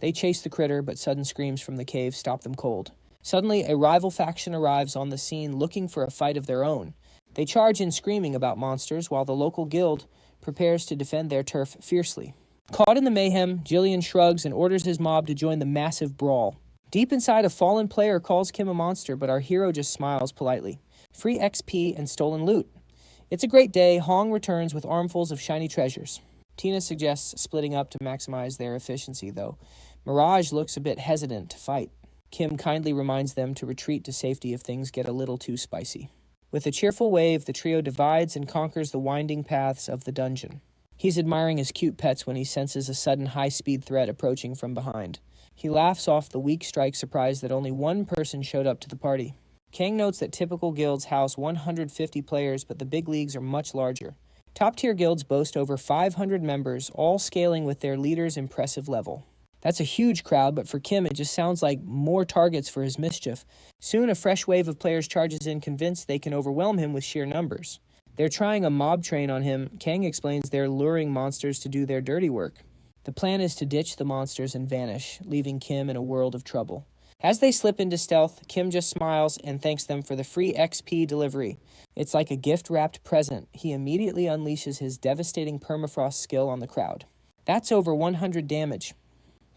They chase the critter, but sudden screams from the cave stop them cold. Suddenly, a rival faction arrives on the scene looking for a fight of their own. They charge in screaming about monsters, while the local guild prepares to defend their turf fiercely. Caught in the mayhem, Jillian shrugs and orders his mob to join the massive brawl. Deep inside, a fallen player calls Kim a monster, but our hero just smiles politely. Free XP and stolen loot. It's a great day. Hong returns with armfuls of shiny treasures. Tina suggests splitting up to maximize their efficiency, though Mirage looks a bit hesitant to fight. Kim kindly reminds them to retreat to safety if things get a little too spicy. With a cheerful wave, the trio divides and conquers the winding paths of the dungeon. He's admiring his cute pets when he senses a sudden high-speed threat approaching from behind. He laughs off the weak strike, surprised that only one person showed up to the party. Kang notes that typical guilds house 150 players, but the big leagues are much larger. Top-tier guilds boast over 500 members, all scaling with their leader's impressive level. That's a huge crowd, but for Kim, it just sounds like more targets for his mischief. Soon, a fresh wave of players charges in, convinced they can overwhelm him with sheer numbers. They're trying a mob train on him. Kang explains they're luring monsters to do their dirty work. The plan is to ditch the monsters and vanish, leaving Kim in a world of trouble. As they slip into stealth, Kim just smiles and thanks them for the free XP delivery. It's like a gift-wrapped present. He immediately unleashes his devastating permafrost skill on the crowd. That's over 100 damage.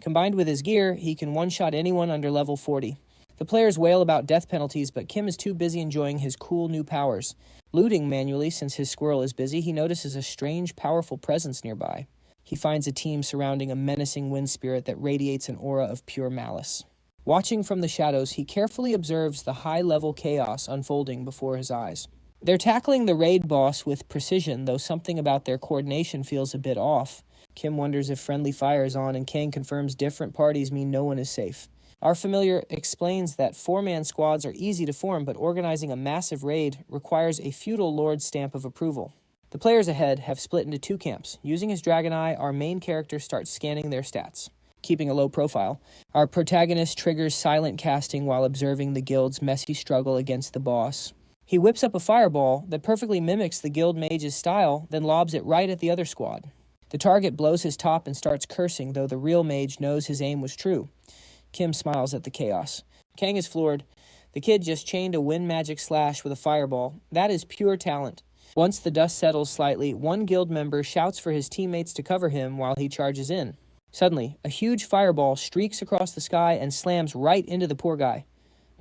Combined with his gear, he can one-shot anyone under level 40. The players wail about death penalties, but Kim is too busy enjoying his cool new powers. Looting manually, since his squirrel is busy, he notices a strange, powerful presence nearby. He finds a team surrounding a menacing wind spirit that radiates an aura of pure malice. Watching from the shadows, he carefully observes the high-level chaos unfolding before his eyes. They're tackling the raid boss with precision, though something about their coordination feels a bit off. Kim wonders if friendly fire is on, and Kang confirms different parties mean no one is safe. Our familiar explains that four-man squads are easy to form, but organizing a massive raid requires a feudal lord's stamp of approval. The players ahead have split into two camps. Using his dragon eye, our main character starts scanning their stats. Keeping a low profile, our protagonist triggers silent casting while observing the guild's messy struggle against the boss. He whips up a fireball that perfectly mimics the guild mage's style, then lobs it right at the other squad. The target blows his top and starts cursing, though the real mage knows his aim was true. Kim smiles at the chaos. Kang is floored. The kid just chained a wind magic slash with a fireball. That is pure talent. Once the dust settles slightly, one guild member shouts for his teammates to cover him while he charges in. Suddenly, a huge fireball streaks across the sky and slams right into the poor guy.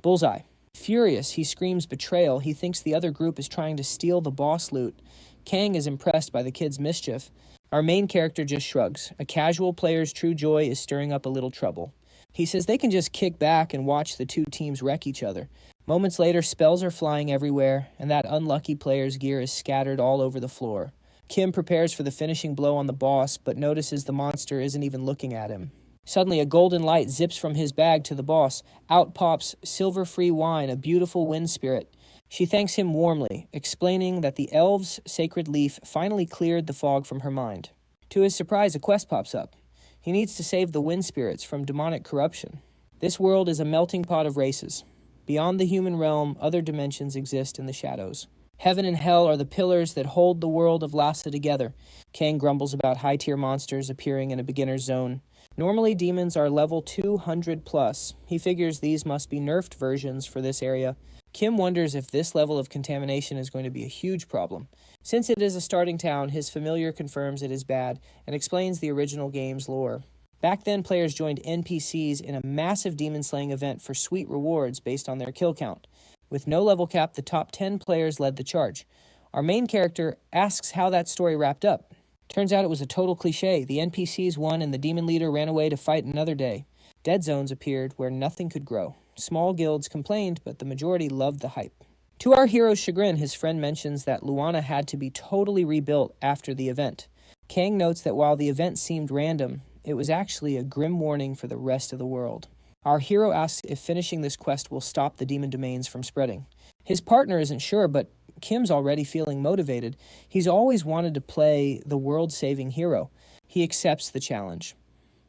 Bullseye. Furious, he screams betrayal. He thinks the other group is trying to steal the boss loot. Kang is impressed by the kid's mischief. Our main character just shrugs. A casual player's true joy is stirring up a little trouble. He says they can just kick back and watch the two teams wreck each other. Moments later, spells are flying everywhere, and that unlucky player's gear is scattered all over the floor. Kim prepares for the finishing blow on the boss, but notices the monster isn't even looking at him. Suddenly, a golden light zips from his bag to the boss. Out pops silver-free wine, a beautiful wind spirit. She thanks him warmly, explaining that the elves' sacred leaf finally cleared the fog from her mind. To his surprise, a quest pops up. He needs to save the wind spirits from demonic corruption. This world is a melting pot of races. Beyond the human realm, other dimensions exist in the shadows. Heaven and hell are the pillars that hold the world of Lhasa together. Kang grumbles about high-tier monsters appearing in a beginner's zone. Normally, demons are level 200 plus. He figures these must be nerfed versions for this area. Kim wonders if this level of contamination is going to be a huge problem. Since it is a starting town, his familiar confirms it is bad and explains the original game's lore. Back then, players joined NPCs in a massive demon-slaying event for sweet rewards based on their kill count. With no level cap, the top 10 players led the charge. Our main character asks how that story wrapped up. Turns out it was a total cliche. The NPCs won and the demon leader ran away to fight another day. Dead zones appeared where nothing could grow. Small guilds complained, but the majority loved the hype. To our hero's chagrin, his friend mentions that Luana had to be totally rebuilt after the event. Kang notes that while the event seemed random, it was actually a grim warning for the rest of the world. Our hero asks if finishing this quest will stop the demon domains from spreading. His partner isn't sure, but Kim's already feeling motivated. He's always wanted to play the world-saving hero. He accepts the challenge.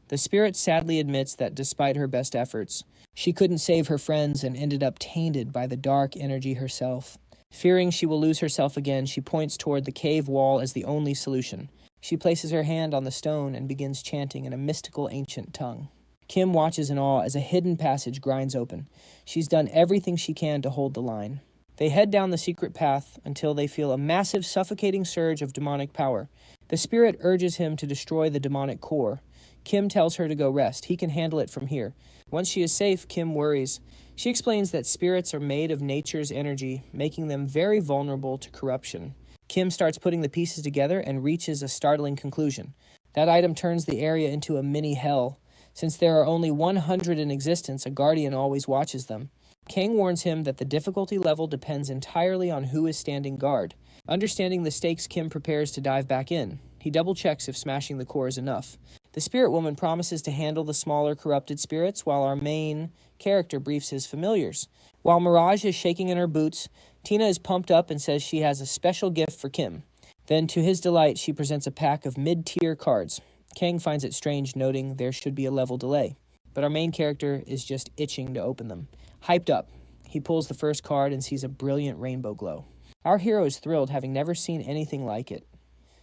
The spirit sadly admits that despite her best efforts, she couldn't save her friends and ended up tainted by the dark energy herself. Fearing she will lose herself again, she points toward the cave wall as the only solution. She places her hand on the stone and begins chanting in a mystical ancient tongue. Kim watches in awe as a hidden passage grinds open. She's done everything she can to hold the line. They head down the secret path until they feel a massive suffocating surge of demonic power. The spirit urges him to destroy the demonic core. Kim tells her to go rest. He can handle it from here. Once she is safe, Kim worries. She explains that spirits are made of nature's energy, making them very vulnerable to corruption. Kim starts putting the pieces together and reaches a startling conclusion. That item turns the area into a mini hell. Since there are only 100 in existence, a guardian always watches them. Kang warns him that the difficulty level depends entirely on who is standing guard. Understanding the stakes, Kim prepares to dive back in. He double-checks if smashing the core is enough. The spirit woman promises to handle the smaller corrupted spirits while our main character briefs his familiars. While Mirage is shaking in her boots, Tina is pumped up and says she has a special gift for Kim. Then, to his delight, she presents a pack of mid-tier cards. Kang finds it strange, noting there should be a level delay. But our main character is just itching to open them. Hyped up, he pulls the first card and sees a brilliant rainbow glow. Our hero is thrilled, having never seen anything like it.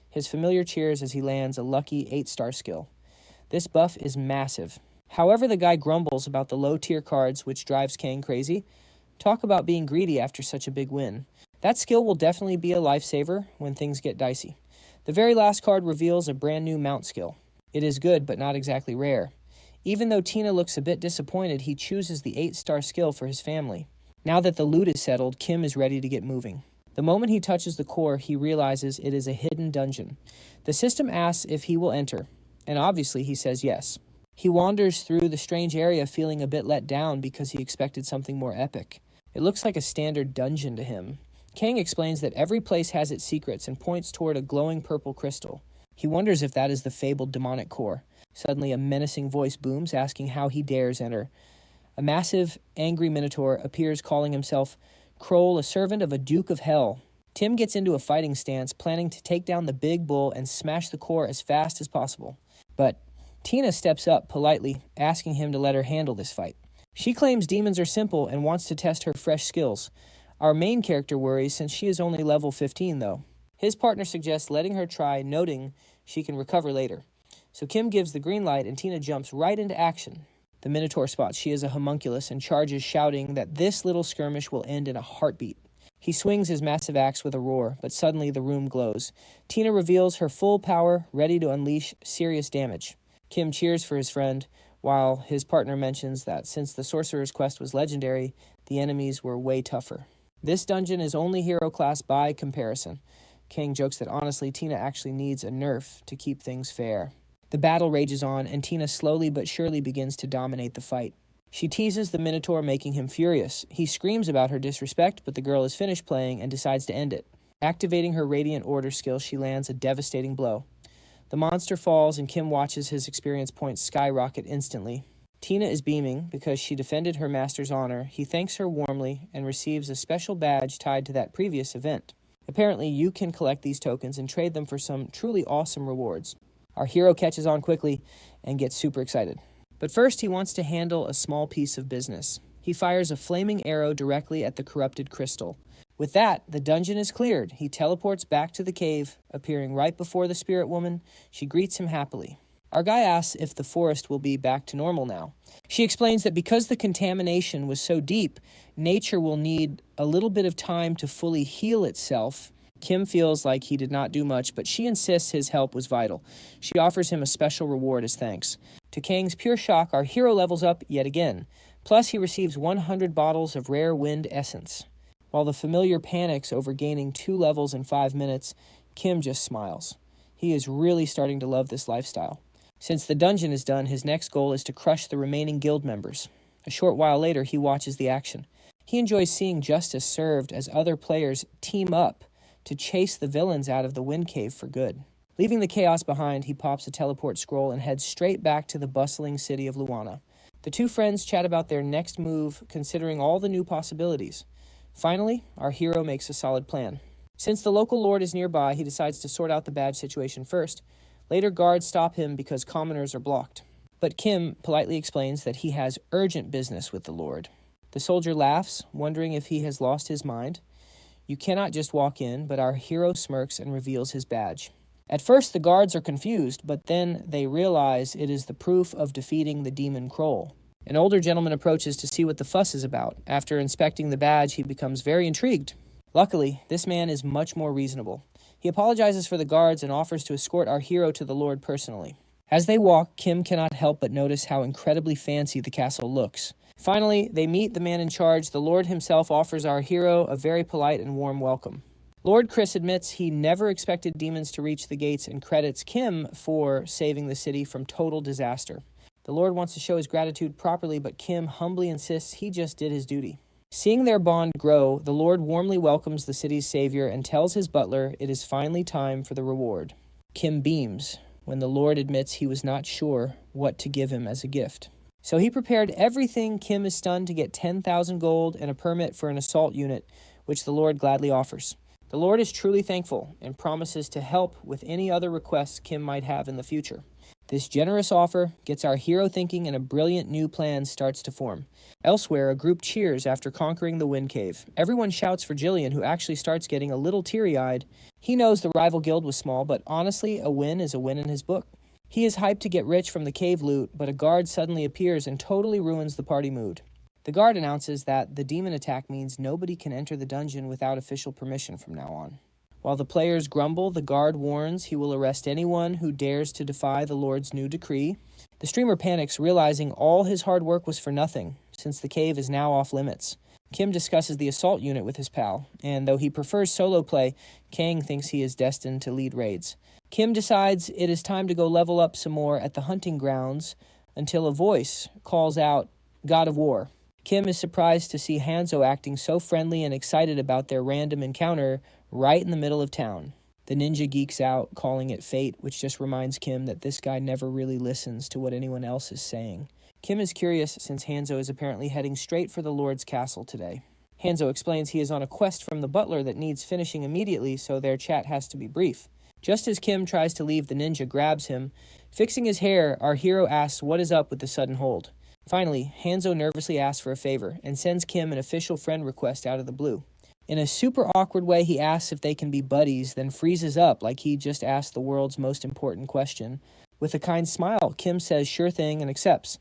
His familiar cheers as he lands a lucky 8-star skill. This buff is massive. However, the guy grumbles about the low-tier cards, which drives Kang crazy. Talk about being greedy after such a big win. That skill will definitely be a lifesaver when things get dicey. The very last card reveals a brand new mount skill. It is good, but not exactly rare. Even though Tina looks a bit disappointed, he chooses the 8-star skill for his family. Now that the loot is settled, Kim is ready to get moving. The moment he touches the core, he realizes it is a hidden dungeon. The system asks if he will enter, and obviously he says yes. He wanders through the strange area feeling a bit let down because he expected something more epic. It looks like a standard dungeon to him. Kang explains that every place has its secrets and points toward a glowing purple crystal. He wonders if that is the fabled demonic core. Suddenly, a menacing voice booms, asking how he dares enter. A massive, angry minotaur appears, calling himself Kroll, a servant of a Duke of Hell. Tim gets into a fighting stance, planning to take down the big bull and smash the core as fast as possible. But Tina steps up politely, asking him to let her handle this fight. She claims demons are simple and wants to test her fresh skills. Our main character worries since she is only level 15, though. His partner suggests letting her try, noting she can recover later. So Kim gives the green light and Tina jumps right into action. The Minotaur spots she is a homunculus and charges, shouting that this little skirmish will end in a heartbeat. He swings his massive axe with a roar, but suddenly the room glows. Tina reveals her full power, ready to unleash serious damage. Kim cheers for his friend, while his partner mentions that since the sorcerer's quest was legendary, the enemies were way tougher. This dungeon is only hero class by comparison. Kang jokes that honestly, Tina actually needs a nerf to keep things fair. The battle rages on, and Tina slowly but surely begins to dominate the fight. She teases the Minotaur, making him furious. He screams about her disrespect, but the girl is finished playing and decides to end it. Activating her Radiant Order skill, she lands a devastating blow. The monster falls, and Kim watches his experience points skyrocket instantly. Tina is beaming because she defended her master's honor. He thanks her warmly and receives a special badge tied to that previous event. Apparently, you can collect these tokens and trade them for some truly awesome rewards. Our hero catches on quickly and gets super excited. But first, he wants to handle a small piece of business. He fires a flaming arrow directly at the corrupted crystal. With that, the dungeon is cleared. He teleports back to the cave, appearing right before the spirit woman. She greets him happily. Our guy asks if the forest will be back to normal now. She explains that because the contamination was so deep, nature will need a little bit of time to fully heal itself. Kim feels like he did not do much, but she insists his help was vital. She offers him a special reward as thanks. To Kang's pure shock, our hero levels up yet again. Plus, he receives 100 bottles of rare wind essence. While the familiar panics over gaining 2 levels in 5 minutes, Kim just smiles. He is really starting to love this lifestyle. Since the dungeon is done, his next goal is to crush the remaining guild members. A short while later, he watches the action. He enjoys seeing justice served as other players team up to chase the villains out of the Wind Cave for good. Leaving the chaos behind, he pops a teleport scroll and heads straight back to the bustling city of Luana. The two friends chat about their next move, considering all the new possibilities. Finally, our hero makes a solid plan. Since the local lord is nearby, he decides to sort out the badge situation first. Later, guards stop him because commoners are blocked. But Kim politely explains that he has urgent business with the lord. The soldier laughs, wondering if he has lost his mind. You cannot just walk in, but our hero smirks and reveals his badge. At first, the guards are confused, but then they realize it is the proof of defeating the demon Kroll. An older gentleman approaches to see what the fuss is about. After inspecting the badge, he becomes very intrigued. Luckily, this man is much more reasonable. He apologizes for the guards and offers to escort our hero to the lord personally. As they walk, Kim cannot help but notice how incredibly fancy the castle looks. Finally, they meet the man in charge. The lord himself offers our hero a very polite and warm welcome. Lord Chris admits he never expected demons to reach the gates and credits Kim for saving the city from total disaster. The Lord wants to show his gratitude properly, but Kim humbly insists he just did his duty. Seeing their bond grow, the Lord warmly welcomes the city's savior and tells his butler it is finally time for the reward. Kim beams when the Lord admits he was not sure what to give him as a gift. So he prepared everything. Kim is stunned to get 10,000 gold and a permit for an assault unit, which the Lord gladly offers. The Lord is truly thankful and promises to help with any other requests Kim might have in the future. This generous offer gets our hero thinking, and a brilliant new plan starts to form. Elsewhere, a group cheers after conquering the Wind Cave. Everyone shouts for Jillian, who actually starts getting a little teary-eyed. He knows the rival guild was small, but honestly, a win is a win in his book. He is hyped to get rich from the cave loot, but a guard suddenly appears and totally ruins the party mood. The guard announces that the demon attack means nobody can enter the dungeon without official permission from now on. While the players grumble, the guard warns he will arrest anyone who dares to defy the Lord's new decree. The streamer panics, realizing all his hard work was for nothing, since the cave is now off limits. Kim discusses the assault unit with his pal, and though he prefers solo play, Kang thinks he is destined to lead raids. Kim decides it is time to go level up some more at the hunting grounds until a voice calls out, "God of War." Kim is surprised to see Hanzo acting so friendly and excited about their random encounter right in the middle of town. The ninja geeks out, calling it fate, which just reminds Kim that this guy never really listens to what anyone else is saying. Kim is curious since Hanzo is apparently heading straight for the Lord's castle today. Hanzo explains he is on a quest from the butler that needs finishing immediately, so their chat has to be brief. Just as Kim tries to leave, the ninja grabs him. Fixing his hair, our hero asks what is up with the sudden hold. Finally, Hanzo nervously asks for a favor and sends Kim an official friend request out of the blue. In a super awkward way, he asks if they can be buddies, then freezes up like he just asked the world's most important question. With a kind smile, Kim says sure thing and accepts.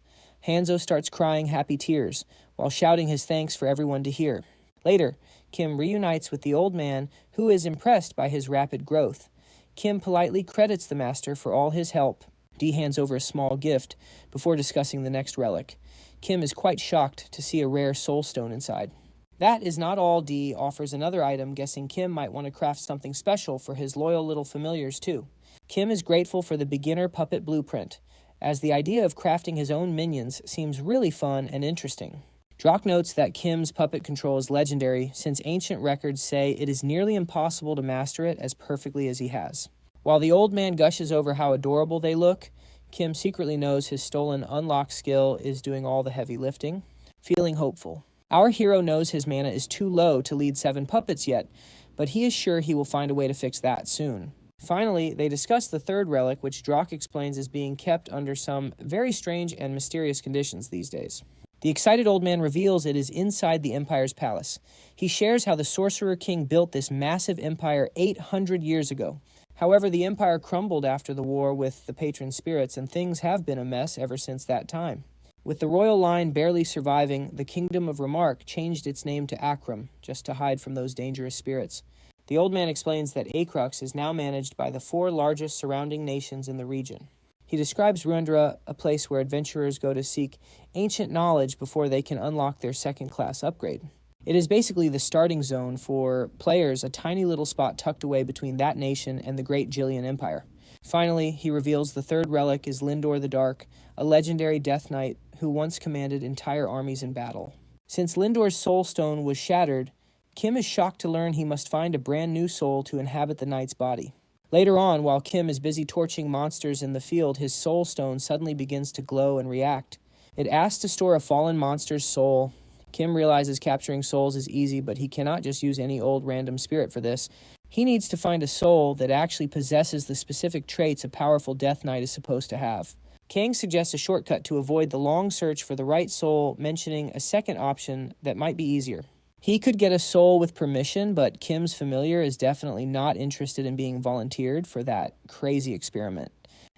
Hanzo starts crying happy tears, while shouting his thanks for everyone to hear. Later, Kim reunites with the old man, who is impressed by his rapid growth. Kim politely credits the master for all his help. Dee hands over a small gift before discussing the next relic. Kim is quite shocked to see a rare soul stone inside. That is not all. Dee offers another item, guessing Kim might want to craft something special for his loyal little familiars too. Kim is grateful for the beginner puppet blueprint, as the idea of crafting his own minions seems really fun and interesting. Drock notes that Kim's puppet control is legendary, since ancient records say it is nearly impossible to master it as perfectly as he has. While the old man gushes over how adorable they look, Kim secretly knows his stolen unlock skill is doing all the heavy lifting. Feeling hopeful. Our hero knows his mana is too low to lead 7 puppets yet, but he is sure he will find a way to fix that soon. Finally, they discuss the third relic, which Drock explains is being kept under some very strange and mysterious conditions these days. The excited old man reveals it is inside the Empire's palace. He shares how the Sorcerer King built this massive empire 800 years ago. However, the empire crumbled after the war with the patron spirits, and things have been a mess ever since that time. With the royal line barely surviving, the Kingdom of Remark changed its name to Akram, just to hide from those dangerous spirits. The old man explains that Acrux is now managed by the 4 largest surrounding nations in the region. He describes Ruandra, a place where adventurers go to seek ancient knowledge before they can unlock their second-class upgrade. It is basically the starting zone for players, a tiny little spot tucked away between that nation and the great Jillian Empire. Finally, he reveals the third relic is Lindor the Dark, a legendary Death Knight who once commanded entire armies in battle. Since Lindor's soul stone was shattered, Kim is shocked to learn he must find a brand new soul to inhabit the knight's body. Later on, while Kim is busy torching monsters in the field, his soul stone suddenly begins to glow and react. It asks to store a fallen monster's soul. Kim realizes capturing souls is easy, but he cannot just use any old random spirit for this. He needs to find a soul that actually possesses the specific traits a powerful Death Knight is supposed to have. Kang suggests a shortcut to avoid the long search for the right soul, mentioning a second option that might be easier. He could get a soul with permission, but Kim's familiar is definitely not interested in being volunteered for that crazy experiment.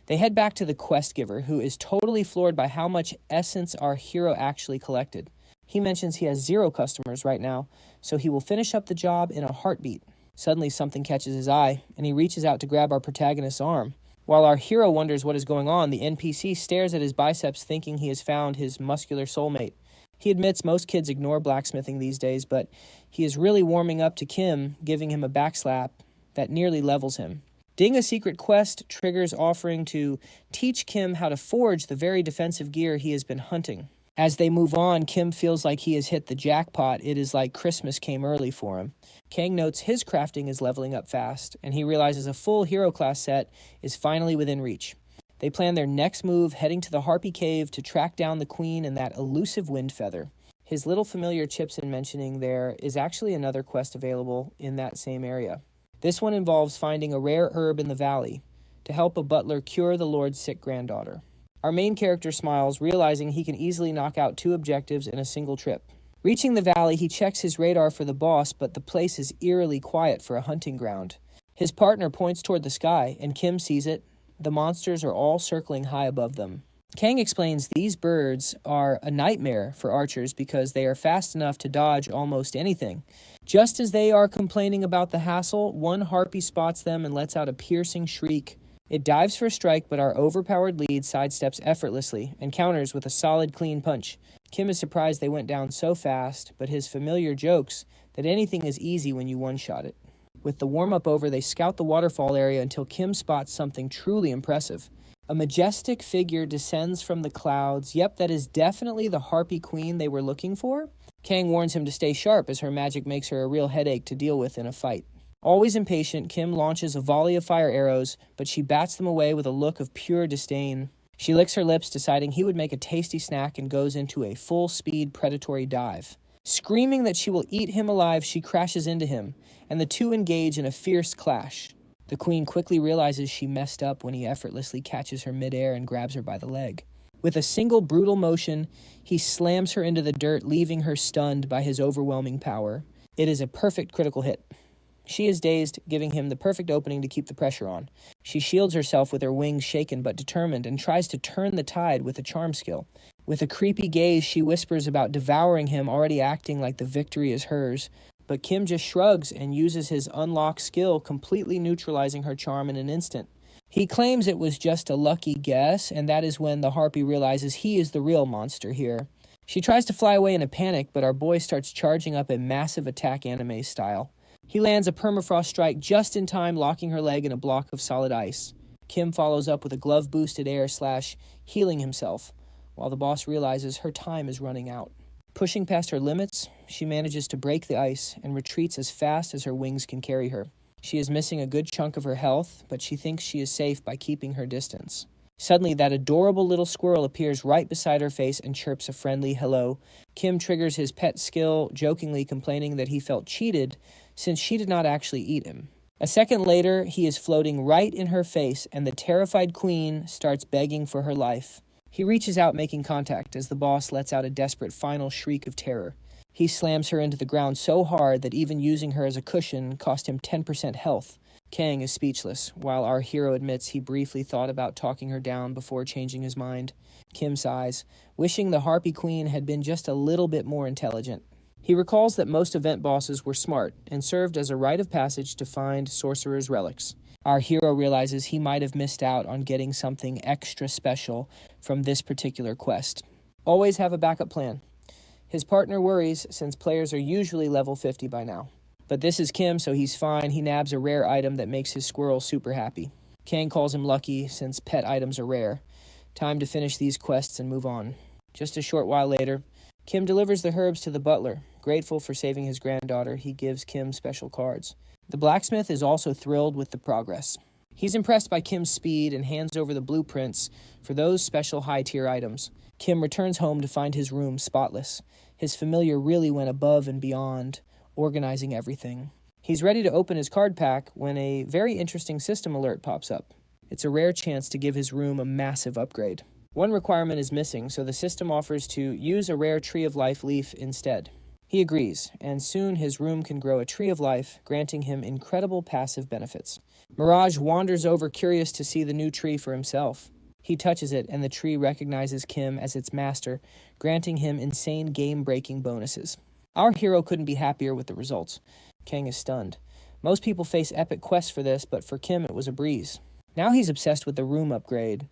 They head back to the quest giver, who is totally floored by how much essence our hero actually collected. He mentions he has 0 customers right now, so he will finish up the job in a heartbeat. Suddenly something catches his eye, and he reaches out to grab our protagonist's arm. While our hero wonders what is going on, the NPC stares at his biceps thinking he has found his muscular soulmate. He admits most kids ignore blacksmithing these days, but he is really warming up to Kim, giving him a backslap that nearly levels him. Ding a secret quest triggers offering to teach Kim how to forge the very defensive gear he has been hunting. As they move on, Kim feels like he has hit the jackpot. It is like Christmas came early for him. Kang notes his crafting is leveling up fast, and he realizes a full hero class set is finally within reach. They plan their next move, heading to the Harpy Cave to track down the queen and that elusive wind feather. His little familiar chips in mentioning there is actually another quest available in that same area. This one involves finding a rare herb in the valley to help a butler cure the Lord's sick granddaughter. Our main character smiles, realizing he can easily knock out 2 objectives in a single trip. Reaching the valley, he checks his radar for the boss, but the place is eerily quiet for a hunting ground. His partner points toward the sky, and Kim sees it. The monsters are all circling high above them. Kang explains these birds are a nightmare for archers because they are fast enough to dodge almost anything. Just as they are complaining about the hassle, one harpy spots them and lets out a piercing shriek. It dives for a strike, but our overpowered lead sidesteps effortlessly and counters with a solid, clean punch. Kim is surprised they went down so fast, but his familiar jokes that anything is easy when you one-shot it. With the warm-up over, they scout the waterfall area until Kim spots something truly impressive. A majestic figure descends from the clouds. Yep, that is definitely the Harpy Queen they were looking for. Kang warns him to stay sharp as her magic makes her a real headache to deal with in a fight. Always impatient, Kim launches a volley of fire arrows, but she bats them away with a look of pure disdain. She licks her lips, deciding he would make a tasty snack, and goes into a full-speed predatory dive. Screaming that she will eat him alive, she crashes into him, and the two engage in a fierce clash. The queen quickly realizes she messed up when he effortlessly catches her midair and grabs her by the leg. With a single brutal motion, he slams her into the dirt, leaving her stunned by his overwhelming power. It is a perfect critical hit. She is dazed, giving him the perfect opening to keep the pressure on. She shields herself with her wings shaken but determined and tries to turn the tide with a charm skill. With a creepy gaze, she whispers about devouring him, already acting like the victory is hers. But Kim just shrugs and uses his unlock skill, completely neutralizing her charm in an instant. He claims it was just a lucky guess, and that is when the harpy realizes he is the real monster here. She tries to fly away in a panic, but our boy starts charging up a massive attack anime style. He lands a permafrost strike just in time, locking her leg in a block of solid ice. Kim follows up with a glove-boosted air/healing himself, while the boss realizes her time is running out. Pushing past her limits, she manages to break the ice and retreats as fast as her wings can carry her. She is missing a good chunk of her health, but she thinks she is safe by keeping her distance. Suddenly, that adorable little squirrel appears right beside her face and chirps a friendly hello. Kim triggers his pet skill, jokingly complaining that he felt cheated since she did not actually eat him. A second later, he is floating right in her face, and the terrified queen starts begging for her life. He reaches out, making contact, as the boss lets out a desperate final shriek of terror. He slams her into the ground so hard that even using her as a cushion cost him 10% health. Kang is speechless, while our hero admits he briefly thought about talking her down before changing his mind. Kim sighs, wishing the Harpy Queen had been just a little bit more intelligent. He recalls that most event bosses were smart and served as a rite of passage to find sorcerer's relics. Our hero realizes he might have missed out on getting something extra special from this particular quest. Always have a backup plan. His partner worries since players are usually level 50 by now. But this is Kim, so he's fine. He nabs a rare item that makes his squirrel super happy. Kang calls him lucky since pet items are rare. Time to finish these quests and move on. Just a short while later, Kim delivers the herbs to the butler. Grateful for saving his granddaughter, he gives Kim special cards. The blacksmith is also thrilled with the progress. He's impressed by Kim's speed and hands over the blueprints for those special high-tier items. Kim returns home to find his room spotless. His familiar really went above and beyond, organizing everything. He's ready to open his card pack when a very interesting system alert pops up. It's a rare chance to give his room a massive upgrade. One requirement is missing, so the system offers to use a rare Tree of Life leaf instead. He agrees, and soon his room can grow a Tree of Life, granting him incredible passive benefits. Mirage wanders over, curious to see the new tree for himself. He touches it, and the tree recognizes Kim as its master, granting him insane game-breaking bonuses. Our hero couldn't be happier with the results. Kang is stunned. Most people face epic quests for this, but for Kim it was a breeze. Now he's obsessed with the room upgrade.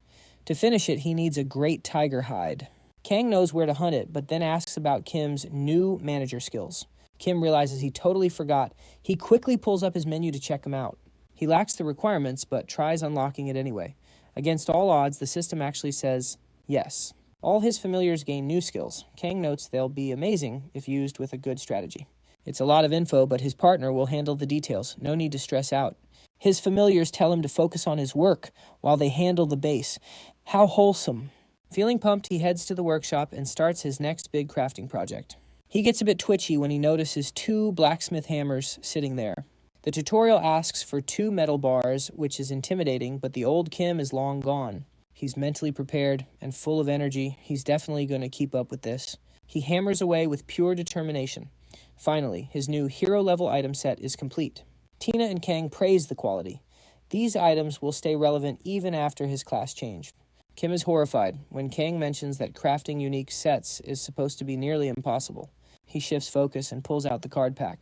To finish it, he needs a great tiger hide. Kang knows where to hunt it, but then asks about Kim's new manager skills. Kim realizes he totally forgot. He quickly pulls up his menu to check them out. He lacks the requirements, but tries unlocking it anyway. Against all odds, the system actually says yes. All his familiars gain new skills. Kang notes they'll be amazing if used with a good strategy. It's a lot of info, but his partner will handle the details. No need to stress out. His familiars tell him to focus on his work while they handle the base. How wholesome. Feeling pumped, he heads to the workshop and starts his next big crafting project. He gets a bit twitchy when he notices 2 blacksmith hammers sitting there. The tutorial asks for 2 metal bars, which is intimidating, but the old Kim is long gone. He's mentally prepared and full of energy. He's definitely going to keep up with this. He hammers away with pure determination. Finally, his new hero-level item set is complete. Tina and Kang praise the quality. These items will stay relevant even after his class change. Kim is horrified when Kang mentions that crafting unique sets is supposed to be nearly impossible. He shifts focus and pulls out the card pack.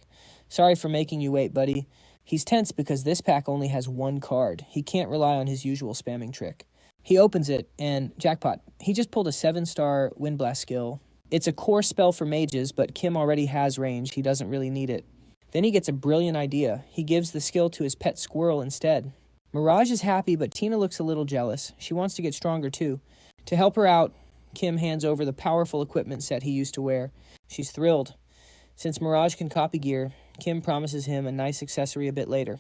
Sorry for making you wait, buddy. He's tense because this pack only has 1 card. He can't rely on his usual spamming trick. He opens it, and jackpot. He just pulled a 7-star Wind Blast skill. It's a core spell for mages, but Kim already has range. He doesn't really need it. Then he gets a brilliant idea. He gives the skill to his pet squirrel instead. Mirage is happy, but Tina looks a little jealous. She wants to get stronger too. To help her out, Kim hands over the powerful equipment set he used to wear. She's thrilled. Since Mirage can copy gear, Kim promises him a nice accessory a bit later.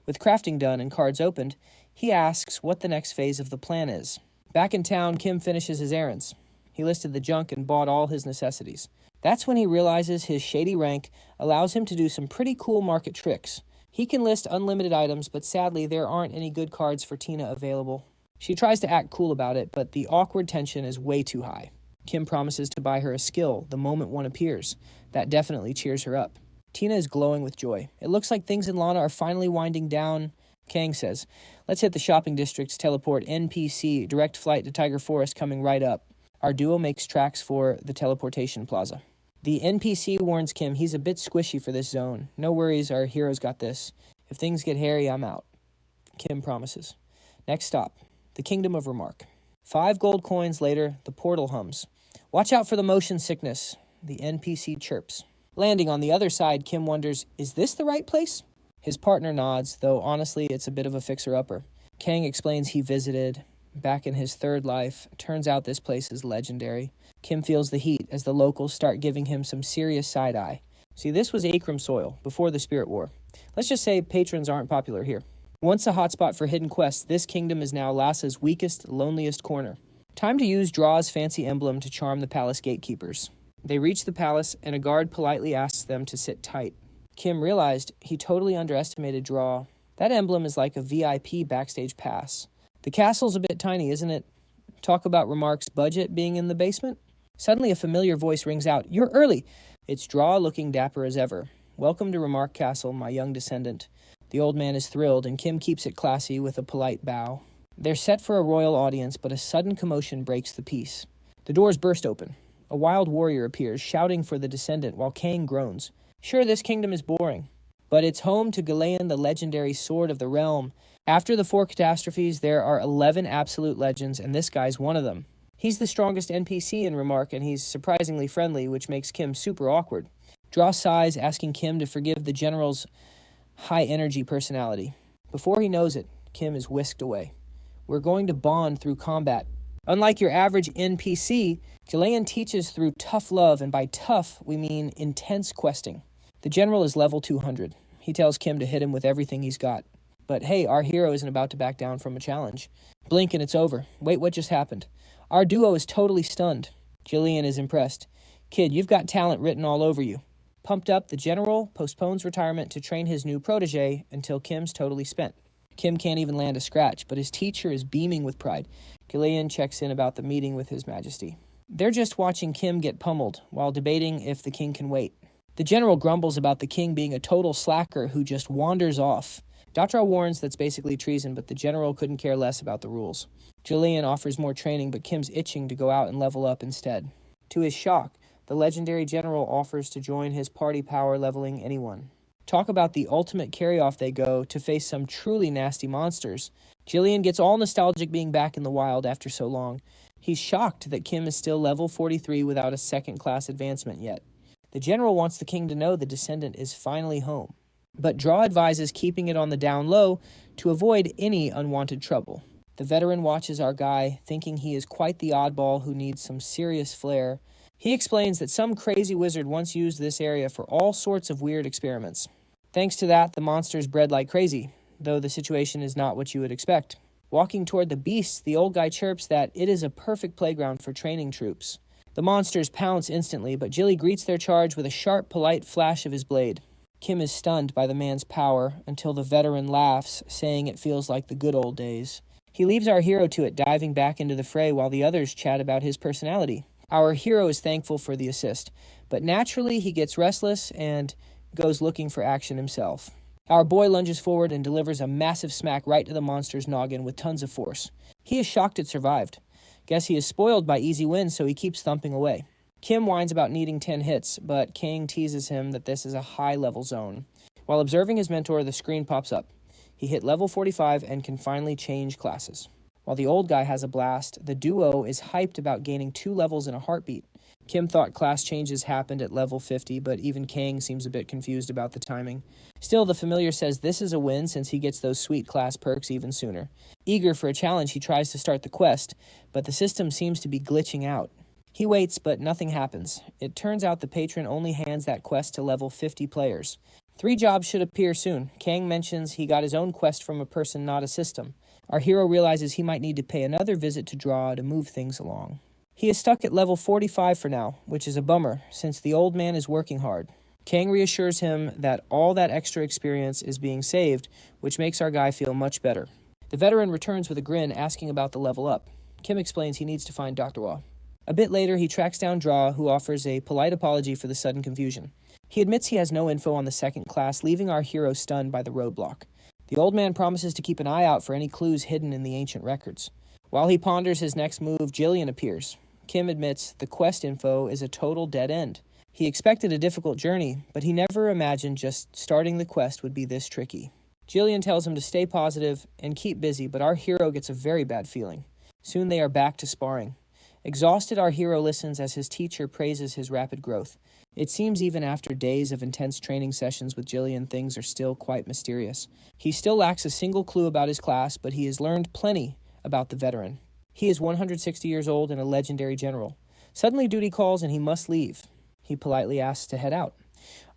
With crafting done and cards opened, he asks what the next phase of the plan is. Back in town, Kim finishes his errands. He listed the junk and bought all his necessities. That's when he realizes his shady rank allows him to do some pretty cool market tricks. He can list unlimited items, but sadly there aren't any good cards for Tina available. She tries to act cool about it, but the awkward tension is way too high. Kim promises to buy her a skill the moment one appears. That definitely cheers her up. Tina is glowing with joy. It looks like things in Lana are finally winding down. Kang says, let's hit the shopping district's teleport NPC, direct flight to Tiger Forest coming right up. Our duo makes tracks for the teleportation plaza. The NPC warns Kim he's a bit squishy for this zone. No worries, our hero's got this. If things get hairy, I'm out. Kim promises. Next stop, the Kingdom of Remark. 5 gold coins later, the portal hums. Watch out for the motion sickness, the NPC chirps. Landing on the other side, Kim wonders, is this the right place? His partner nods, though honestly it's a bit of a fixer-upper. Kang explains he visited back in his 3rd life. Turns out this place is legendary. Kim feels the heat as the locals start giving him some serious side-eye. See, this was Akram soil, before the Spirit War. Let's just say patrons aren't popular here. Once a hotspot for hidden quests, this kingdom is now Lasa's weakest, loneliest corner. Time to use Draw's fancy emblem to charm the palace gatekeepers. They reach the palace, and a guard politely asks them to sit tight. Kim realized he totally underestimated Draw. That emblem is like a VIP backstage pass. The castle's a bit tiny, isn't it? Talk about Remark's budget being in the basement? Suddenly a familiar voice rings out, "You're early!" It's Draw looking dapper as ever. "Welcome to Remark Castle, my young descendant." The old man is thrilled, and Kim keeps it classy with a polite bow. They're set for a royal audience, but a sudden commotion breaks the peace. The doors burst open. A wild warrior appears, shouting for the descendant, while Kang groans. Sure, this kingdom is boring, but it's home to Galeon, the legendary sword of the realm. After the 4 catastrophes, there are 11 absolute legends, and this guy's one of them. He's the strongest NPC in Remark, and he's surprisingly friendly, which makes Kim super awkward. Draw sighs, asking Kim to forgive the general's high-energy personality. Before he knows it, Kim is whisked away. We're going to bond through combat. Unlike your average NPC, Galeon teaches through tough love, and by tough, we mean intense questing. The general is level 200. He tells Kim to hit him with everything he's got. But hey, our hero isn't about to back down from a challenge. Blink and it's over. Wait, what just happened? Our duo is totally stunned. Gillian is impressed. Kid, you've got talent written all over you. Pumped up, the general postpones retirement to train his new protege until Kim's totally spent. Kim can't even land a scratch, but his teacher is beaming with pride. Gillian checks in about the meeting with His Majesty. They're just watching Kim get pummeled while debating if the king can wait. The general grumbles about the king being a total slacker who just wanders off. Datra warns that's basically treason, but the general couldn't care less about the rules. Gillian offers more training, but Kim's itching to go out and level up instead. To his shock, the legendary general offers to join his party power leveling anyone. Talk about the ultimate carry-off they go to face some truly nasty monsters. Gillian gets all nostalgic being back in the wild after so long. He's shocked that Kim is still level 43 without a second-class advancement yet. The general wants the king to know the descendant is finally home. But Draw advises keeping it on the down low to avoid any unwanted trouble. The veteran watches our guy, thinking he is quite the oddball who needs some serious flair. He explains that some crazy wizard once used this area for all sorts of weird experiments. Thanks to that, the monsters bred like crazy, though the situation is not what you would expect. Walking toward the beasts, the old guy chirps that it is a perfect playground for training troops. The monsters pounce instantly, but Jilly greets their charge with a sharp, polite flash of his blade. Kim is stunned by the man's power until the veteran laughs, saying it feels like the good old days. He leaves our hero to it, diving back into the fray while the others chat about his personality. Our hero is thankful for the assist, but naturally he gets restless and goes looking for action himself. Our boy lunges forward and delivers a massive smack right to the monster's noggin with tons of force. He is shocked it survived. Guess he is spoiled by easy wins, so he keeps thumping away. Kim whines about needing 10 hits, but Kang teases him that this is a high-level zone. While observing his mentor, the screen pops up. He hit level 45 and can finally change classes. While the old guy has a blast, the duo is hyped about gaining 2 levels in a heartbeat. Kim thought class changes happened at level 50, but even Kang seems a bit confused about the timing. Still, the familiar says this is a win since he gets those sweet class perks even sooner. Eager for a challenge, he tries to start the quest, but the system seems to be glitching out. He waits, but nothing happens. It turns out the patron only hands that quest to level 50 players. 3 jobs should appear soon. Kang mentions he got his own quest from a person, not a system. Our hero realizes he might need to pay another visit to Draw to move things along. He is stuck at level 45 for now, which is a bummer, since the old man is working hard. Kang reassures him that all that extra experience is being saved, which makes our guy feel much better. The veteran returns with a grin, asking about the level up. Kim explains he needs to find Dr. Wah. A bit later, he tracks down Draw, who offers a polite apology for the sudden confusion. He admits he has no info on the second class, leaving our hero stunned by the roadblock. The old man promises to keep an eye out for any clues hidden in the ancient records. While he ponders his next move, Jillian appears. Kim admits the quest info is a total dead end. He expected a difficult journey, but he never imagined just starting the quest would be this tricky. Jillian tells him to stay positive and keep busy, but our hero gets a very bad feeling. Soon they are back to sparring. Exhausted, our hero listens as his teacher praises his rapid growth. It seems even after days of intense training sessions with Jillian, things are still quite mysterious. He still lacks a single clue about his class, but he has learned plenty about the veteran. He is 160 years old and a legendary general. Suddenly duty calls and he must leave. He politely asks to head out.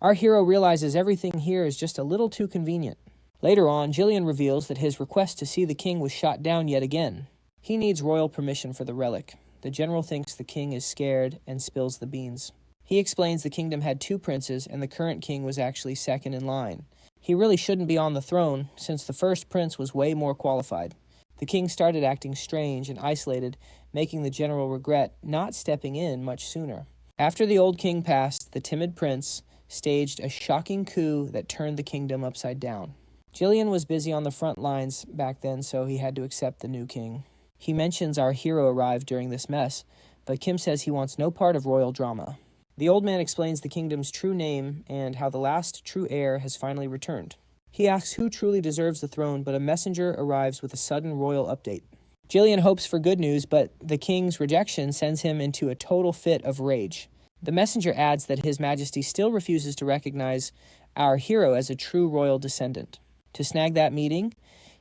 Our hero realizes everything here is just a little too convenient. Later on, Jillian reveals that his request to see the king was shot down yet again. He needs royal permission for the relic. The general thinks the king is scared and spills the beans. He explains the kingdom had 2 princes and the current king was actually second in line. He really shouldn't be on the throne since the first prince was way more qualified. The king started acting strange and isolated, making the general regret not stepping in much sooner. After the old king passed, the timid prince staged a shocking coup that turned the kingdom upside down. Jillian was busy on the front lines back then, so he had to accept the new king. He mentions our hero arrived during this mess, but Kim says he wants no part of royal drama. The old man explains the kingdom's true name and how the last true heir has finally returned. He asks who truly deserves the throne, but a messenger arrives with a sudden royal update. Jillian hopes for good news, but the king's rejection sends him into a total fit of rage. The messenger adds that His Majesty still refuses to recognize our hero as a true royal descendant. To snag that meeting,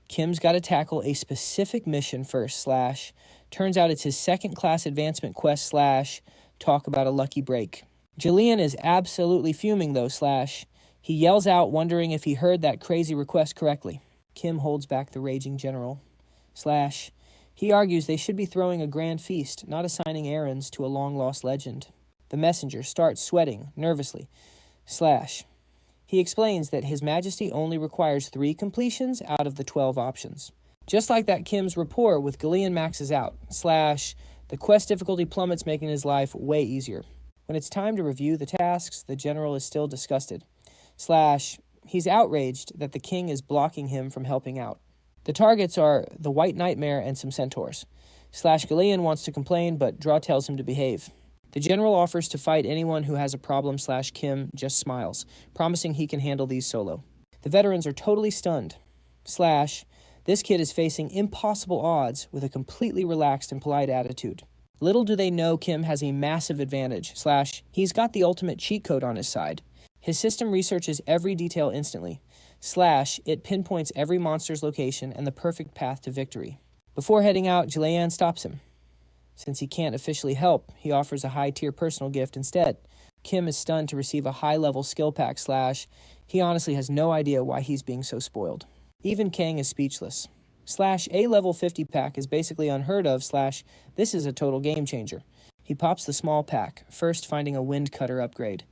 Kim's got to tackle a specific mission first, turns out it's his second-class advancement quest, talk about a lucky break. Jillian is absolutely fuming, though, he yells out, wondering if he heard that crazy request correctly. Kim holds back the raging general, he argues they should be throwing a grand feast, not assigning errands to a long-lost legend. The messenger starts sweating nervously, he explains that His Majesty only requires 3 completions out of the 12 options. Just like that, Kim's rapport with Gillian maxes out, the quest difficulty plummets, making his life way easier. When it's time to review the tasks, the general is still disgusted. He's outraged that the king is blocking him from helping out. The targets are the White Nightmare and some centaurs. Gillian wants to complain, but Draw tells him to behave. The general offers to fight anyone who has a problem, Kim just smiles, promising he can handle these solo. The veterans are totally stunned. This kid is facing impossible odds with a completely relaxed and polite attitude. Little do they know Kim has a massive advantage, he's got the ultimate cheat code on his side. His system researches every detail instantly, it pinpoints every monster's location and the perfect path to victory. Before heading out, Jillian stops him. Since he can't officially help, he offers a high-tier personal gift instead. Kim is stunned to receive a high-level skill pack, he honestly has no idea why he's being so spoiled. Even Kang is speechless. A level 50 pack is basically unheard of, this is a total game changer. He pops the small pack, first finding a wind cutter upgrade.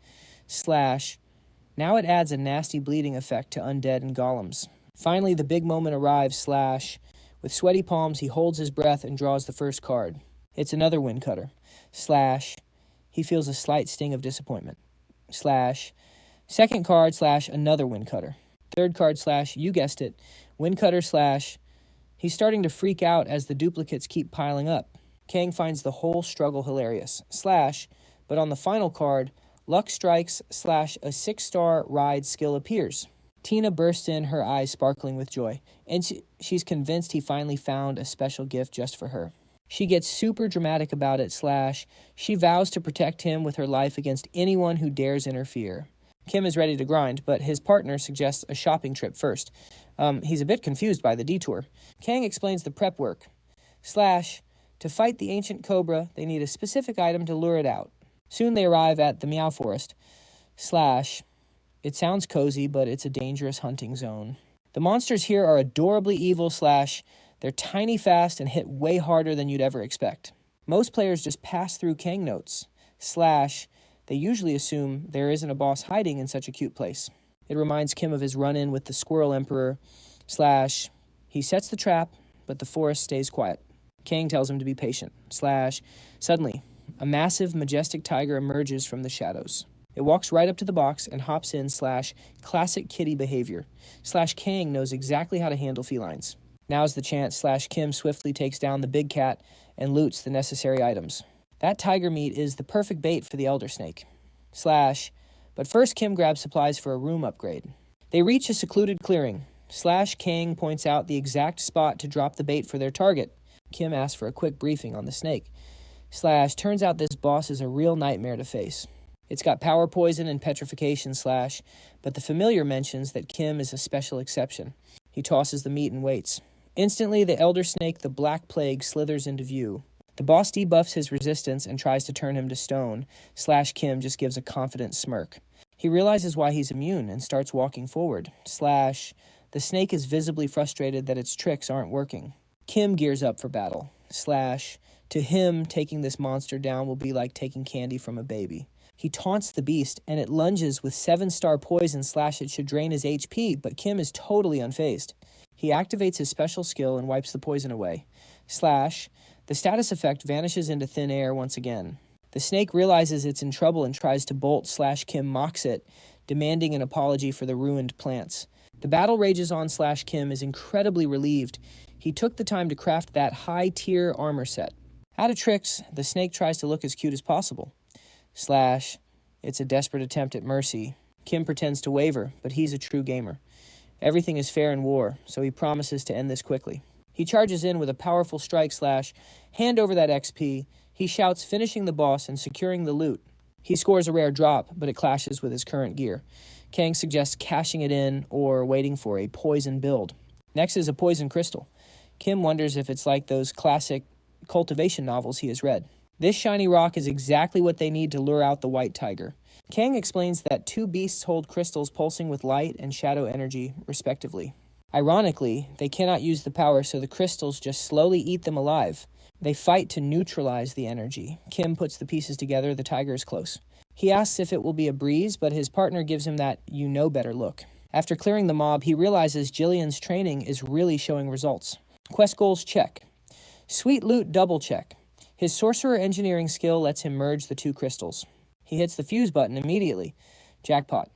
Now it adds a nasty bleeding effect to undead and golems. Finally, the big moment arrives, with sweaty palms, he holds his breath and draws the first card. It's another wind cutter. He feels a slight sting of disappointment. Second card, another wind cutter. Third card, you guessed it, wind cutter, He's starting to freak out as the duplicates keep piling up. Kang finds the whole struggle hilarious. But on the final card, luck strikes, a 6-star ride skill appears. Tina bursts in, her eyes sparkling with joy, and she's convinced he finally found a special gift just for her. She gets super dramatic about it, she vows to protect him with her life against anyone who dares interfere. Kim is ready to grind, but his partner suggests a shopping trip first. He's a bit confused by the detour. Kang explains the prep work. To fight the ancient cobra, they need a specific item to lure it out. Soon they arrive at the Meow Forest. It sounds cozy, but it's a dangerous hunting zone. The monsters here are adorably evil, they're tiny fast and hit way harder than you'd ever expect. Most players just pass through Kang notes. They usually assume there isn't a boss hiding in such a cute place. It reminds Kim of his run-in with the Squirrel Emperor. He sets the trap, but the forest stays quiet. Kang tells him to be patient. Suddenly, a massive, majestic tiger emerges from the shadows. It walks right up to the box and hops in, classic kitty behavior. Kang knows exactly how to handle felines. Now's the chance, Kim swiftly takes down the big cat and loots the necessary items. That tiger meat is the perfect bait for the elder snake. But first Kim grabs supplies for a room upgrade. They reach a secluded clearing. / Kang points out the exact spot to drop the bait for their target. Kim asks for a quick briefing on the snake. / turns out this boss is a real nightmare to face. It's got power poison and petrification / but the familiar mentions that Kim is a special exception. He tosses the meat and waits. Instantly, the elder snake, the Black Plague, slithers into view. The boss debuffs his resistance and tries to turn him to stone. / Kim just gives a confident smirk. He realizes why he's immune and starts walking forward. / the snake is visibly frustrated that its tricks aren't working. Kim gears up for battle. / to him, taking this monster down will be like taking candy from a baby. He taunts the beast, and it lunges with 7-star poison / it should drain his HP, but Kim is totally unfazed. He activates his special skill and wipes the poison away. / the status effect vanishes into thin air once again. The snake realizes it's in trouble and tries to bolt / Kim mocks it, demanding an apology for the ruined plants. The battle rages on / Kim is incredibly relieved. He took the time to craft that high-tier armor set. Out of tricks, the snake tries to look as cute as possible. / it's a desperate attempt at mercy. Kim pretends to waver, but he's a true gamer. Everything is fair in war, so he promises to end this quickly. He charges in with a powerful strike / hand over that XP. He shouts, finishing the boss and securing the loot. He scores a rare drop, but it clashes with his current gear. Kang suggests cashing it in or waiting for a poison build. Next is a poison crystal. Kim wonders if it's like those classic cultivation novels he has read. This shiny rock is exactly what they need to lure out the white tiger. Kang explains that 2 beasts hold crystals pulsing with light and shadow energy, respectively. Ironically, they cannot use the power, so the crystals just slowly eat them alive. They fight to neutralize the energy. Kim puts the pieces together, the tiger is close. He asks if it will be a breeze, but his partner gives him that you-know-better look. After clearing the mob, he realizes Jillian's training is really showing results. Quest goals check. Sweet loot double check. His sorcerer engineering skill lets him merge the 2 crystals. He hits the fuse button immediately. Jackpot.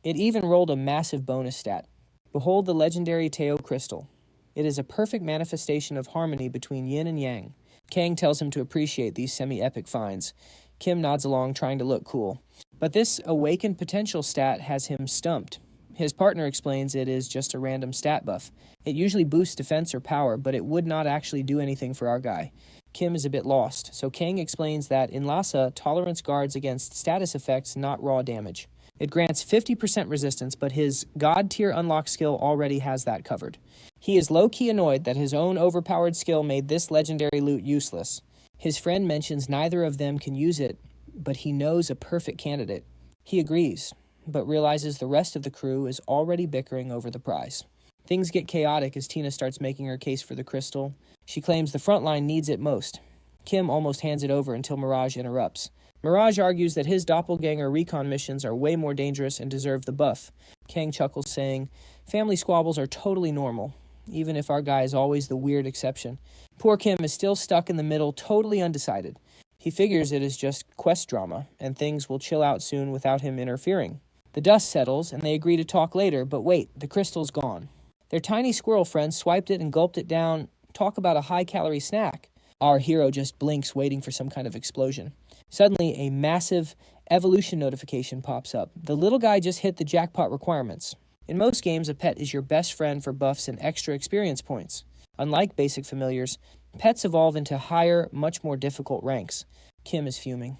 It even rolled a massive bonus stat. Behold the legendary Teo crystal. It is a perfect manifestation of harmony between yin and yang. Kang tells him to appreciate these semi-epic finds. Kim nods along, trying to look cool. But this awakened potential stat has him stumped. His partner explains it is just a random stat buff. It usually boosts defense or power, but it would not actually do anything for our guy. Kim is a bit lost, so Kang explains that in Lhasa, tolerance guards against status effects, not raw damage. It grants 50% resistance, but his God-tier unlock skill already has that covered. He is low-key annoyed that his own overpowered skill made this legendary loot useless. His friend mentions neither of them can use it, but he knows a perfect candidate. He agrees, but realizes the rest of the crew is already bickering over the prize. Things get chaotic as Tina starts making her case for the crystal. She claims the front line needs it most. Kim almost hands it over until Mirage interrupts. Mirage argues that his doppelganger recon missions are way more dangerous and deserve the buff. Kang chuckles, saying, family squabbles are totally normal, even if our guy is always the weird exception. Poor Kim is still stuck in the middle, totally undecided. He figures it is just quest drama, and things will chill out soon without him interfering. The dust settles, and they agree to talk later, but wait, the crystal's gone. Their tiny squirrel friend swiped it and gulped it down. Talk about a high-calorie snack. Our hero just blinks, waiting for some kind of explosion. Suddenly, a massive evolution notification pops up. The little guy just hit the jackpot requirements. In most games, a pet is your best friend for buffs and extra experience points. Unlike basic familiars, pets evolve into higher, much more difficult ranks. Kim is fuming.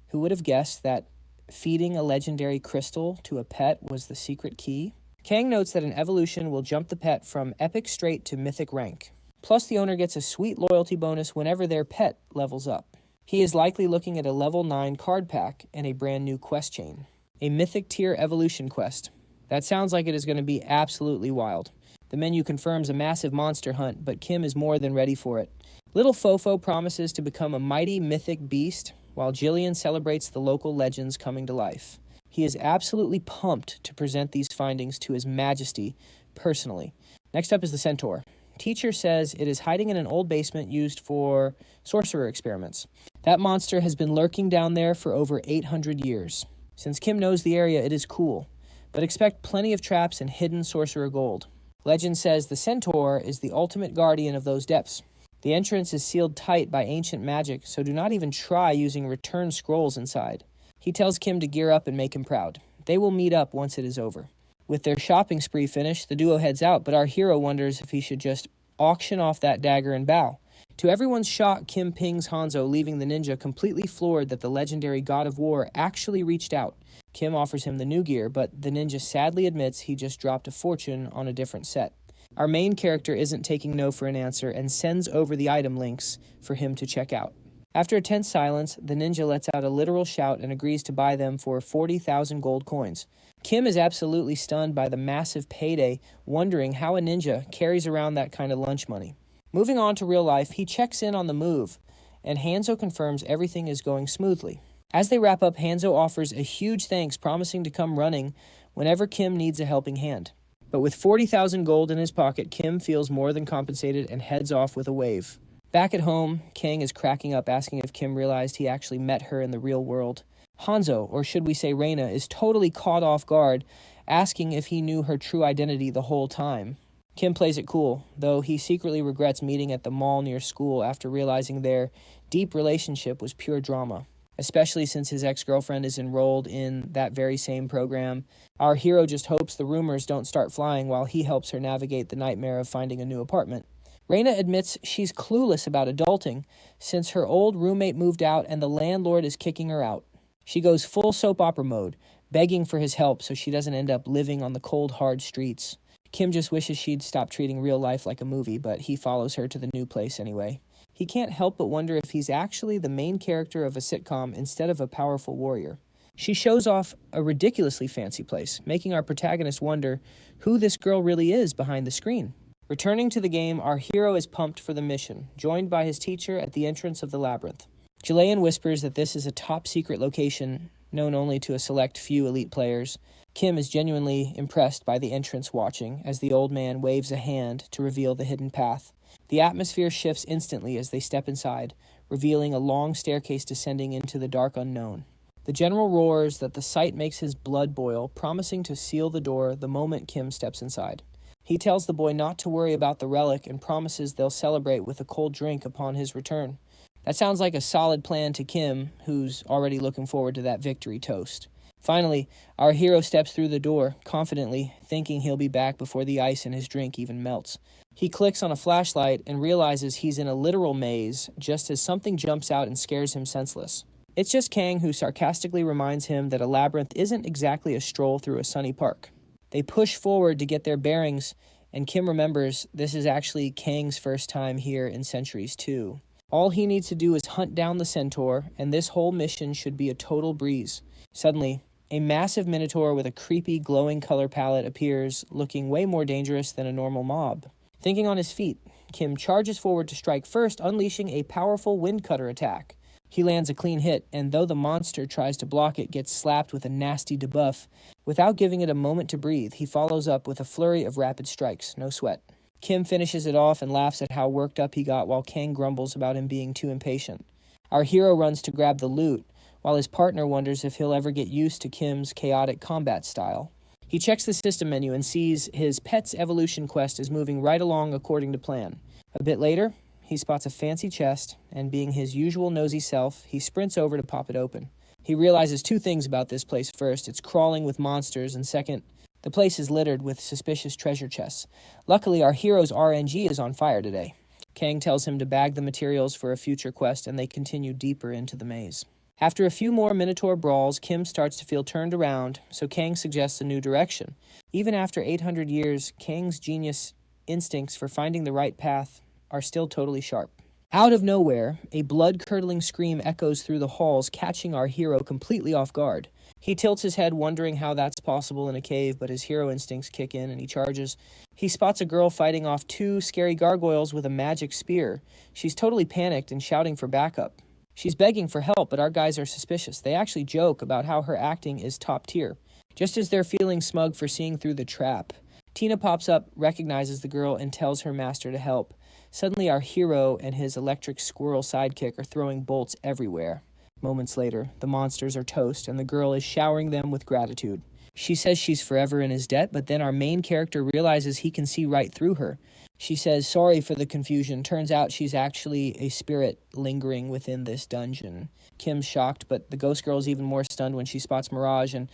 Who would have guessed that feeding a legendary crystal to a pet was the secret key? Kang notes that an evolution will jump the pet from epic straight to mythic rank. Plus, the owner gets a sweet loyalty bonus whenever their pet levels up. He is likely looking at a level 9 card pack and a brand new quest chain. A mythic tier evolution quest. That sounds like it is going to be absolutely wild. The menu confirms a massive monster hunt, but Kim is more than ready for it. Little Fofo promises to become a mighty mythic beast, while Jillian celebrates the local legends coming to life. He is absolutely pumped to present these findings to His Majesty personally. Next up is the Centaur. Teacher says it is hiding in an old basement used for sorcerer experiments. That monster has been lurking down there for over 800 years. Since Kim knows the area, it is cool, but expect plenty of traps and hidden sorcerer gold. Legend says the Centaur is the ultimate guardian of those depths. The entrance is sealed tight by ancient magic, so do not even try using return scrolls inside. He tells Kim to gear up and make him proud. They will meet up once it is over. With their shopping spree finished, the duo heads out, but our hero wonders if he should just auction off that dagger and bow. To everyone's shock, Kim pings Hanzo, leaving the ninja completely floored that the legendary god of war actually reached out. Kim offers him the new gear, but the ninja sadly admits he just dropped a fortune on a different set. Our main character isn't taking no for an answer and sends over the item links for him to check out. After a tense silence, the ninja lets out a literal shout and agrees to buy them for 40,000 gold coins. Kim is absolutely stunned by the massive payday, wondering how a ninja carries around that kind of lunch money. Moving on to real life, he checks in on the move, and Hanzo confirms everything is going smoothly. As they wrap up, Hanzo offers a huge thanks, promising to come running whenever Kim needs a helping hand. But with 40,000 gold in his pocket, Kim feels more than compensated and heads off with a wave. Back at home, Kang is cracking up, asking if Kim realized he actually met her in the real world. Hanzo, or should we say Reina, is totally caught off guard, asking if he knew her true identity the whole time. Kim plays it cool, though he secretly regrets meeting at the mall near school after realizing their deep relationship was pure drama, especially since his ex-girlfriend is enrolled in that very same program. Our hero just hopes the rumors don't start flying while he helps her navigate the nightmare of finding a new apartment. Reina admits she's clueless about adulting since her old roommate moved out and the landlord is kicking her out. She goes full soap opera mode, begging for his help so she doesn't end up living on the cold, hard streets. Kim just wishes she'd stop treating real life like a movie, but he follows her to the new place anyway. He can't help but wonder if he's actually the main character of a sitcom instead of a powerful warrior. She shows off a ridiculously fancy place, making our protagonist wonder who this girl really is behind the screen. Returning to the game, our hero is pumped for the mission, joined by his teacher at the entrance of the labyrinth. Jalayan whispers that this is a top-secret location known only to a select few elite players. Kim is genuinely impressed by the entrance watching as the old man waves a hand to reveal the hidden path. The atmosphere shifts instantly as they step inside, revealing a long staircase descending into the dark unknown. The general roars that the sight makes his blood boil, promising to seal the door the moment Kim steps inside. He tells the boy not to worry about the relic and promises they'll celebrate with a cold drink upon his return. That sounds like a solid plan to Kim, who's already looking forward to that victory toast. Finally, our hero steps through the door, confidently, thinking he'll be back before the ice in his drink even melts. He clicks on a flashlight and realizes he's in a literal maze, just as something jumps out and scares him senseless. It's just Kang, who sarcastically reminds him that a labyrinth isn't exactly a stroll through a sunny park. They push forward to get their bearings, and Kim remembers this is actually Kang's first time here in Centuries 2. All he needs to do is hunt down the centaur, and this whole mission should be a total breeze. Suddenly, a massive minotaur with a creepy, glowing color palette appears, looking way more dangerous than a normal mob. Thinking on his feet, Kim charges forward to strike first, unleashing a powerful wind cutter attack. He lands a clean hit, and though the monster tries to block it, gets slapped with a nasty debuff. Without giving it a moment to breathe, he follows up with a flurry of rapid strikes, no sweat. Kim finishes it off and laughs at how worked up he got while Kang grumbles about him being too impatient. Our hero runs to grab the loot, while his partner wonders if he'll ever get used to Kim's chaotic combat style. He checks the system menu and sees his pet's evolution quest is moving right along according to plan. A bit later, he spots a fancy chest, and being his usual nosy self, he sprints over to pop it open. He realizes two things about this place. First, it's crawling with monsters, and second, the place is littered with suspicious treasure chests. Luckily, our hero's RNG is on fire today. Kang tells him to bag the materials for a future quest, and they continue deeper into the maze. After a few more Minotaur brawls, Kim starts to feel turned around, so Kang suggests a new direction. Even after 800 years, Kang's genius instincts for finding the right path are still totally sharp. Out of nowhere, a blood-curdling scream echoes through the halls, catching our hero completely off guard. He tilts his head, wondering how that's possible in a cave, but his hero instincts kick in and he charges. He spots a girl fighting off two scary gargoyles with a magic spear. She's totally panicked and shouting for backup. She's begging for help, but our guys are suspicious. They actually joke about how her acting is top tier, just as they're feeling smug for seeing through the trap. Tina pops up, recognizes the girl, and tells her master to help. Suddenly, our hero and his electric squirrel sidekick are throwing bolts everywhere. Moments later, the monsters are toast, and the girl is showering them with gratitude. She says she's forever in his debt, but then our main character realizes he can see right through her. She says, sorry for the confusion. Turns out she's actually a spirit lingering within this dungeon. Kim's shocked, but the ghost girl is even more stunned when she spots Mirage and,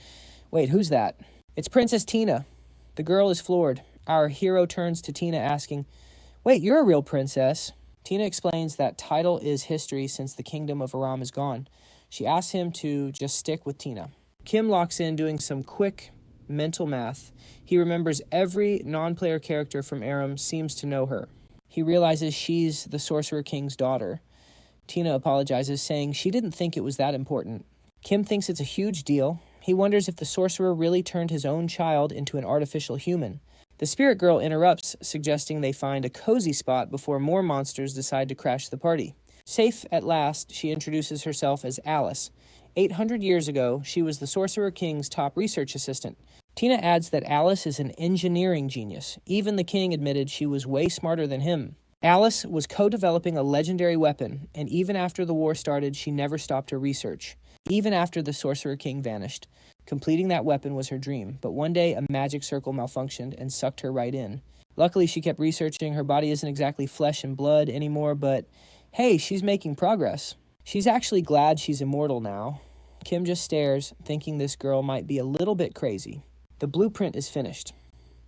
wait, who's that? It's Princess Tina. The girl is floored. Our hero turns to Tina asking, "Wait, you're a real princess?" Tina explains that title is history since the kingdom of Aram is gone. She asks him to just stick with Tina. Kim locks in doing some quick mental math. He remembers every non-player character from Aram seems to know her. He realizes she's the Sorcerer King's daughter. Tina apologizes, saying she didn't think it was that important. Kim thinks it's a huge deal. He wonders if the sorcerer really turned his own child into an artificial human. The spirit girl interrupts, suggesting they find a cozy spot before more monsters decide to crash the party. Safe at last, she introduces herself as Alice. 800 years ago, she was the Sorcerer King's top research assistant. Tina adds that Alice is an engineering genius. Even the king admitted she was way smarter than him. Alice was co-developing a legendary weapon, and even after the war started, she never stopped her research. Even after the Sorcerer King vanished. Completing that weapon was her dream, but one day a magic circle malfunctioned and sucked her right in. Luckily, she kept researching. Her body isn't exactly flesh and blood anymore, but hey, she's making progress. She's actually glad she's immortal now. Kim just stares, thinking this girl might be a little bit crazy. The blueprint is finished.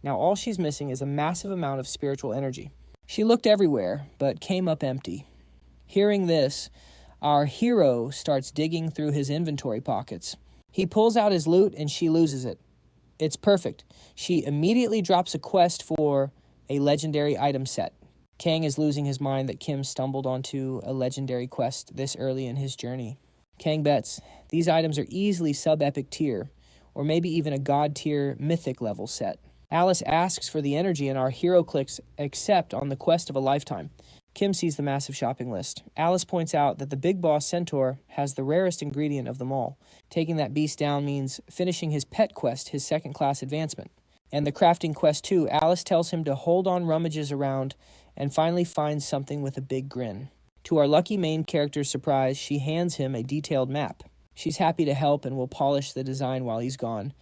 Now all she's missing is a massive amount of spiritual energy. She looked everywhere, but came up empty. Hearing this, our hero starts digging through his inventory pockets. He pulls out his loot and she loses it. It's perfect. She immediately drops a quest for a legendary item set. Kang is losing his mind that Kim stumbled onto a legendary quest this early in his journey. Kang bets these items are easily sub-epic tier, or maybe even a god tier mythic level set. Alice asks for the energy and our hero clicks accept on the quest of a lifetime. Kim sees the massive shopping list. Alice points out that the big boss centaur has the rarest ingredient of them all. Taking that beast down means finishing his pet quest, his second class advancement. And the crafting quest too, Alice tells him to hold on rummages around and finally finds something with a big grin. To our lucky main character's surprise, she hands him a detailed map. She's happy to help and will polish the design while he's gone.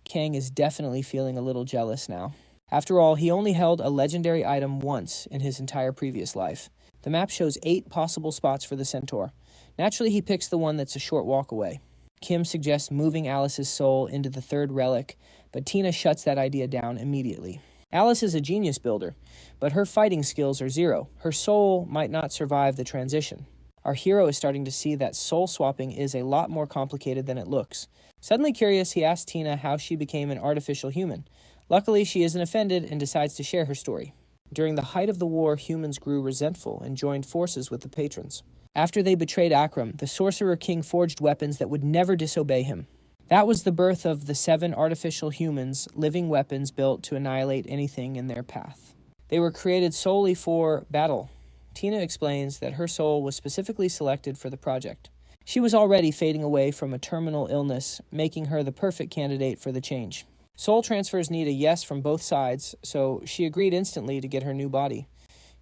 Kang is definitely feeling a little jealous now. After all, he only held a legendary item once in his entire previous life. The map shows 8 possible spots for the centaur. Naturally, he picks the one that's a short walk away. Kim suggests moving Alice's soul into the 3rd relic, but Tina shuts that idea down immediately. Alice is a genius builder, but her fighting skills are 0. Her soul might not survive the transition. Our hero is starting to see that soul swapping is a lot more complicated than it looks. Suddenly curious, he asks Tina how she became an artificial human. Luckily, she isn't offended and decides to share her story. During the height of the war, humans grew resentful and joined forces with the patrons. After they betrayed Akram, the Sorcerer King forged weapons that would never disobey him. That was the birth of the 7 artificial humans, living weapons built to annihilate anything in their path. They were created solely for battle. Tina explains that her soul was specifically selected for the project. She was already fading away from a terminal illness, making her the perfect candidate for the change. Soul transfers need a yes from both sides, so she agreed instantly to get her new body.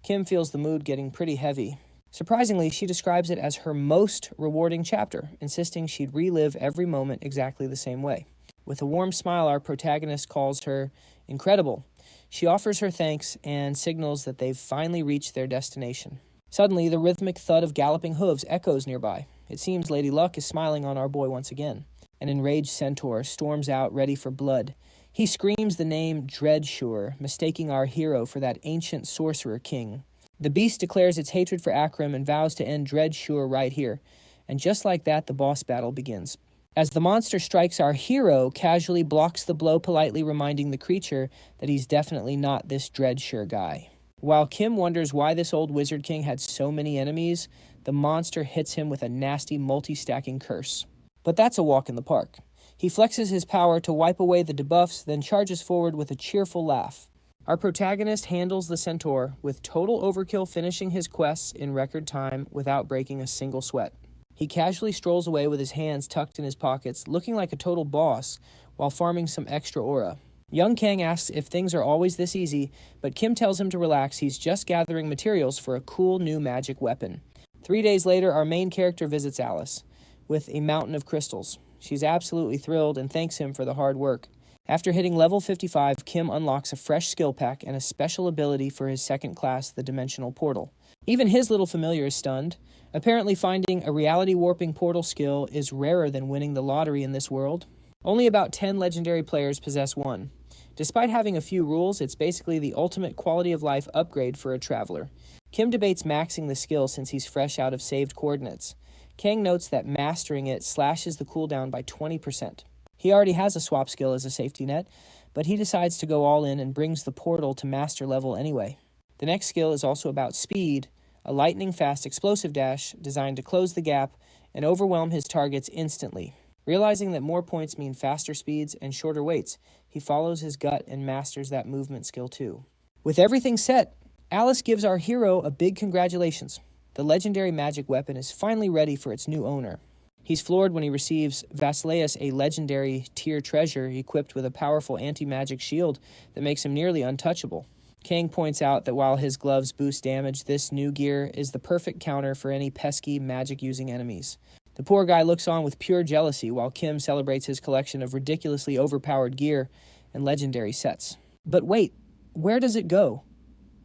Kim feels the mood getting pretty heavy. Surprisingly, she describes it as her most rewarding chapter, insisting she'd relive every moment exactly the same way. With a warm smile, our protagonist calls her incredible. She offers her thanks and signals that they've finally reached their destination. Suddenly, the rhythmic thud of galloping hooves echoes nearby. It seems Lady Luck is smiling on our boy once again. An enraged centaur storms out ready for blood. He screams the name Dreadsure, mistaking our hero for that ancient sorcerer king. The beast declares its hatred for Akram and vows to end Dreadsure right here. And just like that, the boss battle begins. As the monster strikes, our hero casually blocks the blow, politely reminding the creature that he's definitely not this Dreadsure guy. While Kim wonders why this old wizard king had so many enemies, the monster hits him with a nasty multi-stacking curse. But that's a walk in the park. He flexes his power to wipe away the debuffs, then charges forward with a cheerful laugh. Our protagonist handles the centaur, with total overkill, finishing his quests in record time without breaking a single sweat. He casually strolls away with his hands tucked in his pockets, looking like a total boss, while farming some extra aura. Young Kang asks if things are always this easy, but Kim tells him to relax. He's just gathering materials for a cool new magic weapon. 3 days later, our main character visits Alice with a mountain of crystals. She's absolutely thrilled and thanks him for the hard work. After hitting level 55, Kim unlocks a fresh skill pack and a special ability for his second class, the Dimensional Portal. Even his little familiar is stunned. Apparently finding a reality warping portal skill is rarer than winning the lottery in this world. Only about 10 legendary players possess one. Despite having a few rules, it's basically the ultimate quality of life upgrade for a traveler. Kim debates maxing the skill since he's fresh out of saved coordinates. Kang notes that mastering it slashes the cooldown by 20%. He already has a swap skill as a safety net, but he decides to go all in and brings the portal to master level anyway. The next skill is also about speed, a lightning-fast explosive dash designed to close the gap and overwhelm his targets instantly. Realizing that more points mean faster speeds and shorter waits, he follows his gut and masters that movement skill too. With everything set, Alice gives our hero a big congratulations. The legendary magic weapon is finally ready for its new owner. He's floored when he receives Vasileus, a legendary tier treasure equipped with a powerful anti-magic shield that makes him nearly untouchable. Kang points out that while his gloves boost damage, this new gear is the perfect counter for any pesky magic-using enemies. The poor guy looks on with pure jealousy while Kim celebrates his collection of ridiculously overpowered gear and legendary sets. But wait, where does it go?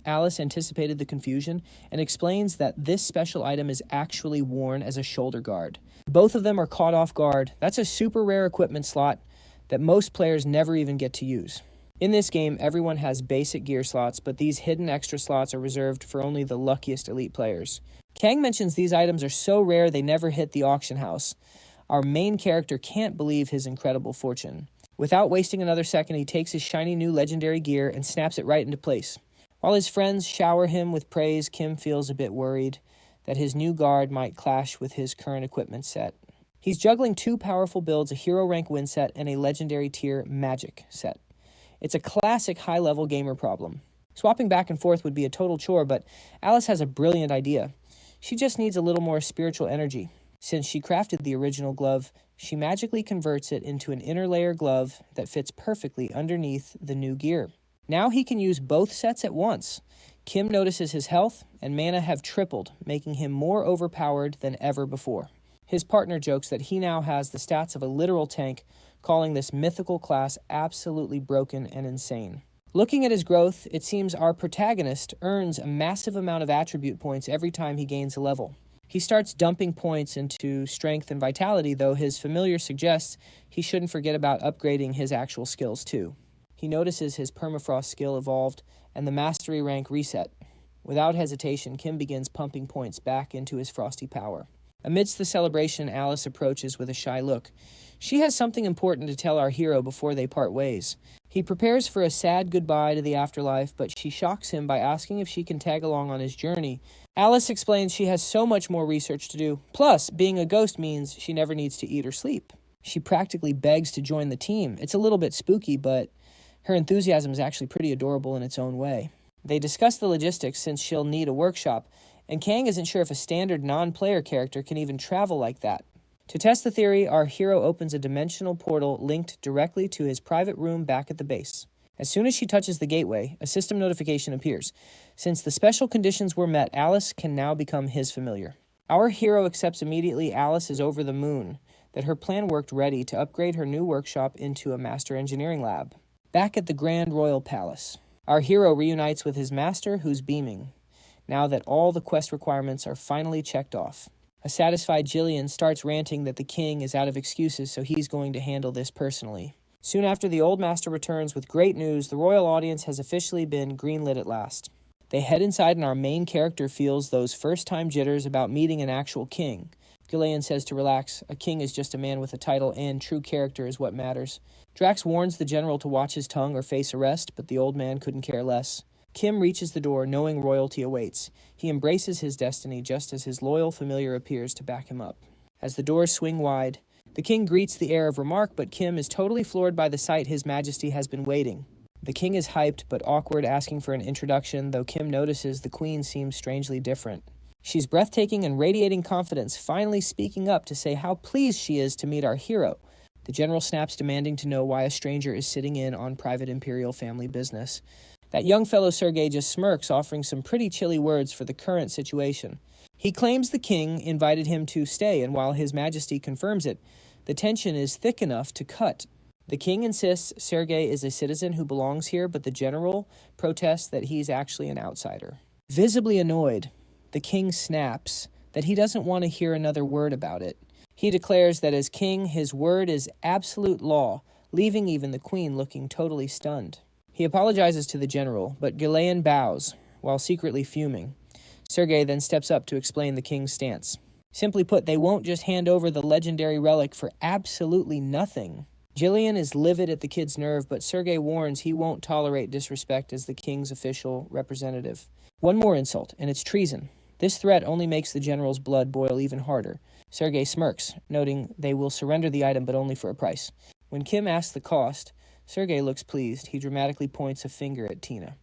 Alice anticipated the confusion and explains that this special item is actually worn as a shoulder guard. Both of them are caught off guard. That's a super rare equipment slot that most players never even get to use. In this game, everyone has basic gear slots, but these hidden extra slots are reserved for only the luckiest elite players. Kang mentions these items are so rare they never hit the auction house. Our main character can't believe his incredible fortune. Without wasting another second, he takes his shiny new legendary gear and snaps it right into place. While his friends shower him with praise, Kim feels a bit worried that his new guard might clash with his current equipment set. He's juggling two powerful builds, a hero rank win set and a legendary tier magic set. It's a classic high-level gamer problem. Swapping back and forth would be a total chore, but Alice has a brilliant idea. She just needs a little more spiritual energy. Since she crafted the original glove, she magically converts it into an inner layer glove that fits perfectly underneath the new gear. Now he can use both sets at once. Kim notices his health and mana have tripled, making him more overpowered than ever before. His partner jokes that he now has the stats of a literal tank, calling this mythical class absolutely broken and insane. Looking at his growth, it seems our protagonist earns a massive amount of attribute points every time he gains a level. He starts dumping points into strength and vitality, though his familiar suggests he shouldn't forget about upgrading his actual skills too. He notices his permafrost skill evolved and the mastery rank reset. Without hesitation, Kim begins pumping points back into his frosty power. Amidst the celebration, Alice approaches with a shy look. She has something important to tell our hero before they part ways. He prepares for a sad goodbye to the afterlife, but she shocks him by asking if she can tag along on his journey. Alice explains she has so much more research to do. Plus, being a ghost means she never needs to eat or sleep. She practically begs to join the team. It's a little bit spooky, but her enthusiasm is actually pretty adorable in its own way. They discuss the logistics since she'll need a workshop, and Kang isn't sure if a standard non-player character can even travel like that. To test the theory, our hero opens a dimensional portal linked directly to his private room back at the base. As soon as she touches the gateway, a system notification appears. Since the special conditions were met, Alice can now become his familiar. Our hero accepts immediately. Alice is over the moon that her plan worked, ready to upgrade her new workshop into a master engineering lab. Back at the Grand Royal Palace, our hero reunites with his master, who's beaming, now that all the quest requirements are finally checked off. A satisfied Jillian starts ranting that the king is out of excuses, so he's going to handle this personally. Soon after, the old master returns with great news. The royal audience has officially been greenlit at last. They head inside and our main character feels those first-time jitters about meeting an actual king. Gillian says to relax. A king is just a man with a title, and true character is what matters. Drax warns the general to watch his tongue or face arrest, but the old man couldn't care less. Kim reaches the door, knowing royalty awaits. He embraces his destiny just as his loyal familiar appears to back him up. As the doors swing wide, the king greets the heir of remark, but Kim is totally floored by the sight his majesty has been waiting. The king is hyped but awkward, asking for an introduction, though Kim notices the queen seems strangely different. She's breathtaking and radiating confidence, finally speaking up to say how pleased she is to meet our hero. The general snaps, demanding to know why a stranger is sitting in on private imperial family business. That young fellow Sergei just smirks, offering some pretty chilly words for the current situation. He claims the king invited him to stay, and while his majesty confirms it, the tension is thick enough to cut. The king insists Sergei is a citizen who belongs here, but the general protests that he's actually an outsider. Visibly annoyed, the king snaps that he doesn't want to hear another word about it. He declares that as king, his word is absolute law, leaving even the queen looking totally stunned. He apologizes to the general, but Ghislaine bows, while secretly fuming. Sergei then steps up to explain the king's stance. Simply put, they won't just hand over the legendary relic for absolutely nothing. Jillian is livid at the kid's nerve, but Sergei warns he won't tolerate disrespect as the king's official representative. One more insult, and it's treason. This threat only makes the general's blood boil even harder. Sergei smirks, noting they will surrender the item but only for a price. When Kim asks the cost, Sergei looks pleased. He dramatically points a finger at Tina.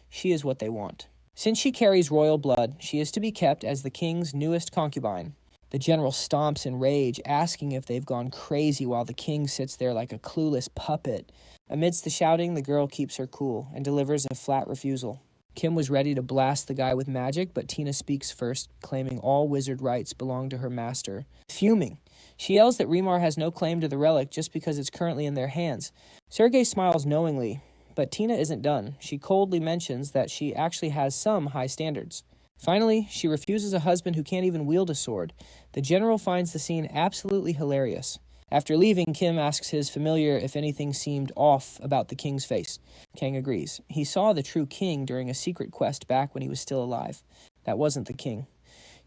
She is what they want. Since she carries royal blood, she is to be kept as the king's newest concubine. The general stomps in rage, asking if they've gone crazy while the king sits there like a clueless puppet. Amidst the shouting, the girl keeps her cool and delivers a flat refusal. Kim was ready to blast the guy with magic, but Tina speaks first, claiming all wizard rights belong to her master. Fuming, she yells that Remar has no claim to the relic just because it's currently in their hands. Sergei smiles knowingly, but Tina isn't done. She coldly mentions that she actually has some high standards. Finally, she refuses a husband who can't even wield a sword. The general finds the scene absolutely hilarious. After leaving, Kim asks his familiar if anything seemed off about the king's face. Kang agrees. He saw the true king during a secret quest back when he was still alive. That wasn't the king.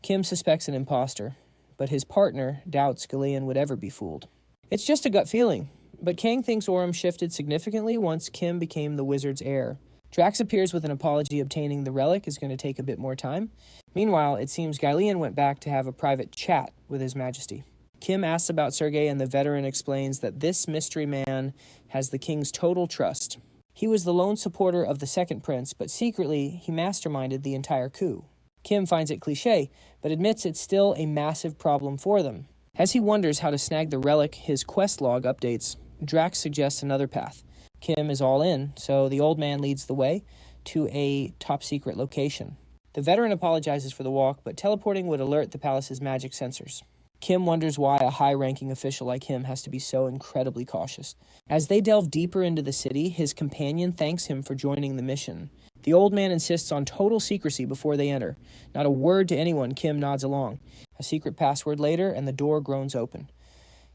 Kim suspects an imposter, but his partner doubts Gillian would ever be fooled. It's just a gut feeling, but Kang thinks Orym shifted significantly once Kim became the wizard's heir. Drax appears with an apology. Obtaining the relic is going to take a bit more time. Meanwhile, it seems Gillian went back to have a private chat with His Majesty. Kim asks about Sergei, and the veteran explains that this mystery man has the king's total trust. He was the lone supporter of the second prince, but secretly he masterminded the entire coup. Kim finds it cliché, but admits it's still a massive problem for them. As he wonders how to snag the relic, his quest log updates. Drax suggests another path. Kim is all in, so the old man leads the way to a top-secret location. The veteran apologizes for the walk, but teleporting would alert the palace's magic sensors. Kim wonders why a high-ranking official like him has to be so incredibly cautious. As they delve deeper into the city, his companion thanks him for joining the mission. The old man insists on total secrecy before they enter. Not a word to anyone. Kim nods along. A secret password later, and the door groans open.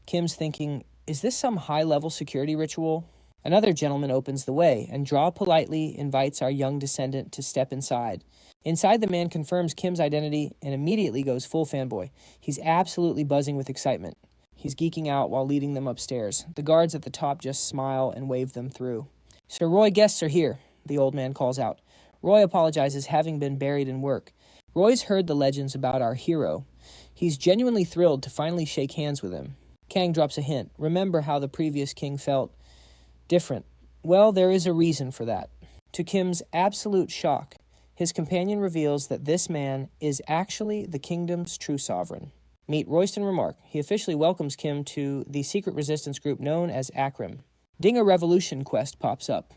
Kim's thinking, is this some high-level security ritual? Another gentleman opens the way, and Draw politely invites our young descendant to step inside. Inside, the man confirms Kim's identity and immediately goes full fanboy. He's absolutely buzzing with excitement. He's geeking out while leading them upstairs. The guards at the top just smile and wave them through. Sir Roy, guests are here, the old man calls out. Roy apologizes, having been buried in work. Roy's heard the legends about our hero. He's genuinely thrilled to finally shake hands with him. Kang drops a hint. Remember how the previous king felt different. Well, there is a reason for that. To Kim's absolute shock, his companion reveals that this man is actually the kingdom's true sovereign. Meet Royston Remark. He officially welcomes Kim to the secret resistance group known as Akrim. Ding, a revolution quest pops up.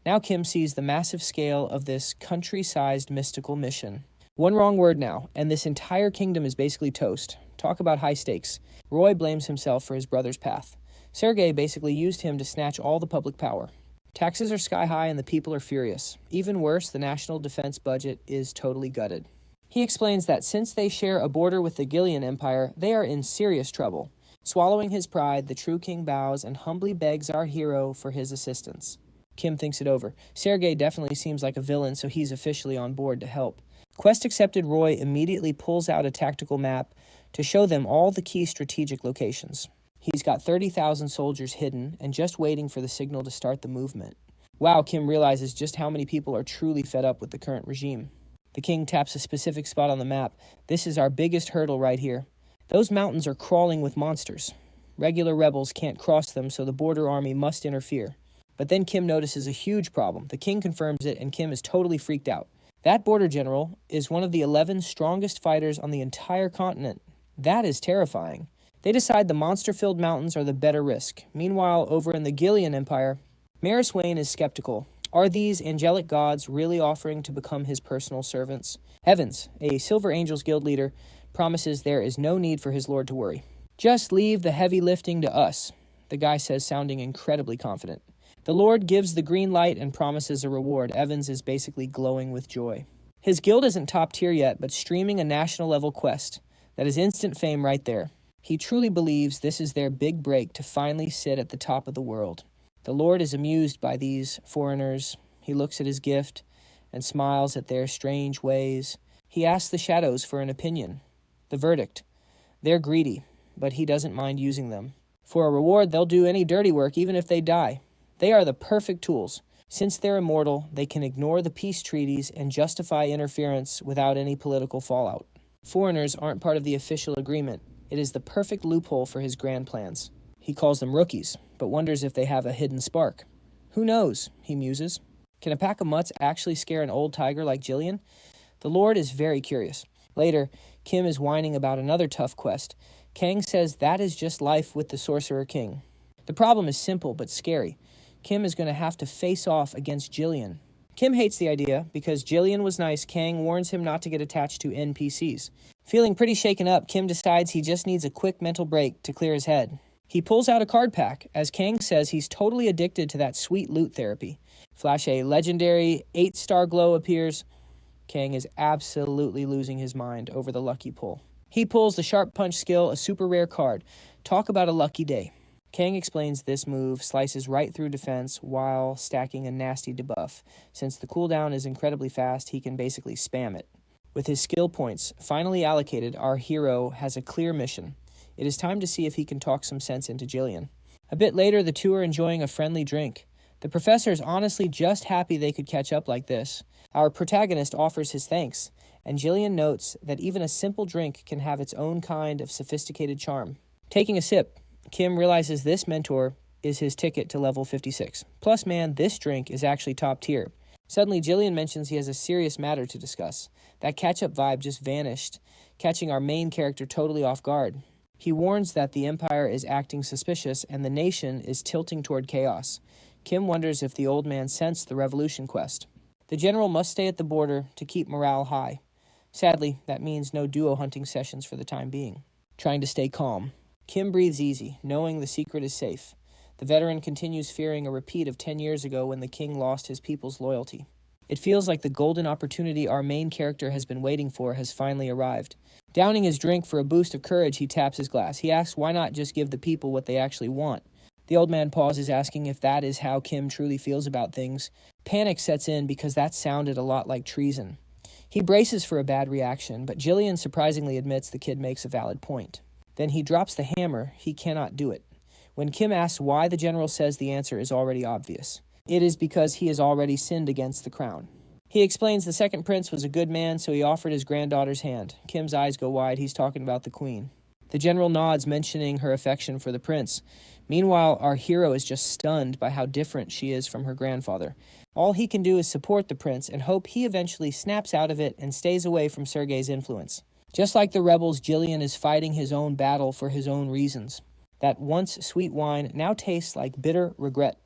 Now Kim sees the massive scale of this country-sized mystical mission. One wrong word now, and this entire kingdom is basically toast. Talk about high stakes. Roy blames himself for his brother's path. Sergei basically used him to snatch all the public power. Taxes are sky high and the people are furious. Even worse, the national defense budget is totally gutted. He explains that since they share a border with the Gillian Empire, they are in serious trouble. Swallowing his pride, the true king bows and humbly begs our hero for his assistance. Kim thinks it over. Sergei definitely seems like a villain, so he's officially on board to help. Quest accepted, Roy immediately pulls out a tactical map to show them all the key strategic locations. He's got 30,000 soldiers hidden and just waiting for the signal to start the movement. Wow, Kim realizes just how many people are truly fed up with the current regime. The king taps a specific spot on the map. This is our biggest hurdle right here. Those mountains are crawling with monsters. Regular rebels can't cross them, so the border army must interfere. But then Kim notices a huge problem. The king confirms it, and Kim is totally freaked out. That border general is one of the 11 strongest fighters on the entire continent. That is terrifying. They decide the monster-filled mountains are the better risk. Meanwhile, over in the Gillian Empire, Maris Wayne is skeptical. Are these angelic gods really offering to become his personal servants? Evans, a Silver Angels Guild leader, promises there is no need for his lord to worry. Just leave the heavy lifting to us, the guy says, sounding incredibly confident. The Lord gives the green light and promises a reward. Evans is basically glowing with joy. His guild isn't top tier yet, but streaming a national-level quest. That is instant fame right there. He truly believes this is their big break to finally sit at the top of the world. The Lord is amused by these foreigners. He looks at his gift and smiles at their strange ways. He asks the shadows for an opinion. The verdict: they're greedy, but he doesn't mind using them. For a reward, they'll do any dirty work, even if they die. They are the perfect tools. Since they're immortal, they can ignore the peace treaties and justify interference without any political fallout. Foreigners aren't part of the official agreement. It is the perfect loophole for his grand plans. He calls them rookies, but wonders if they have a hidden spark. Who knows, he muses. Can a pack of mutts actually scare an old tiger like Jillian? The Lord is very curious. Later, Kim is whining about another tough quest. Kang says that is just life with the Sorcerer King. The problem is simple but scary. Kim is going to have to face off against Jillian. Kim hates the idea. Because Jillian was nice, Kang warns him not to get attached to NPCs. Feeling pretty shaken up, Kim decides he just needs a quick mental break to clear his head. He pulls out a card pack, as Kang says he's totally addicted to that sweet loot therapy. Flash a legendary 8-star glow appears. Kang is absolutely losing his mind over the lucky pull. He pulls the Sharp Punch skill, a super rare card. Talk about a lucky day. Kang explains this move slices right through defense while stacking a nasty debuff. Since the cooldown is incredibly fast, he can basically spam it. With his skill points finally allocated, our hero has a clear mission. It is time to see if he can talk some sense into Jillian. A bit later, the two are enjoying a friendly drink. The professor is honestly just happy they could catch up like this. Our protagonist offers his thanks, and Jillian notes that even a simple drink can have its own kind of sophisticated charm. Taking a sip, Kim realizes this mentor is his ticket to level 56. Plus, man, this drink is actually top tier. Suddenly, Jillian mentions he has a serious matter to discuss. That catch-up vibe just vanished, catching our main character totally off guard. He warns that the Empire is acting suspicious and the nation is tilting toward chaos. Kim wonders if the old man sensed the revolution quest. The general must stay at the border to keep morale high. Sadly, that means no duo hunting sessions for the time being. Trying to stay calm, Kim breathes easy, knowing the secret is safe. The veteran continues fearing a repeat of 10 years ago when the king lost his people's loyalty. It feels like the golden opportunity our main character has been waiting for has finally arrived. Downing his drink for a boost of courage, he taps his glass. He asks why not just give the people what they actually want. The old man pauses, asking if that is how Kim truly feels about things. Panic sets in because that sounded a lot like treason. He braces for a bad reaction, but Jillian surprisingly admits the kid makes a valid point. Then he drops the hammer. He cannot do it. When Kim asks why, the general says the answer is already obvious. It is because he has already sinned against the crown. He explains the second prince was a good man, so he offered his granddaughter's hand. Kim's eyes go wide. He's talking about the queen. The general nods, mentioning her affection for the prince. Meanwhile, our hero is just stunned by how different she is from her grandfather. All he can do is support the prince and hope he eventually snaps out of it and stays away from Sergei's influence. Just like the rebels, Jillian is fighting his own battle for his own reasons. That once sweet wine now tastes like bitter regret.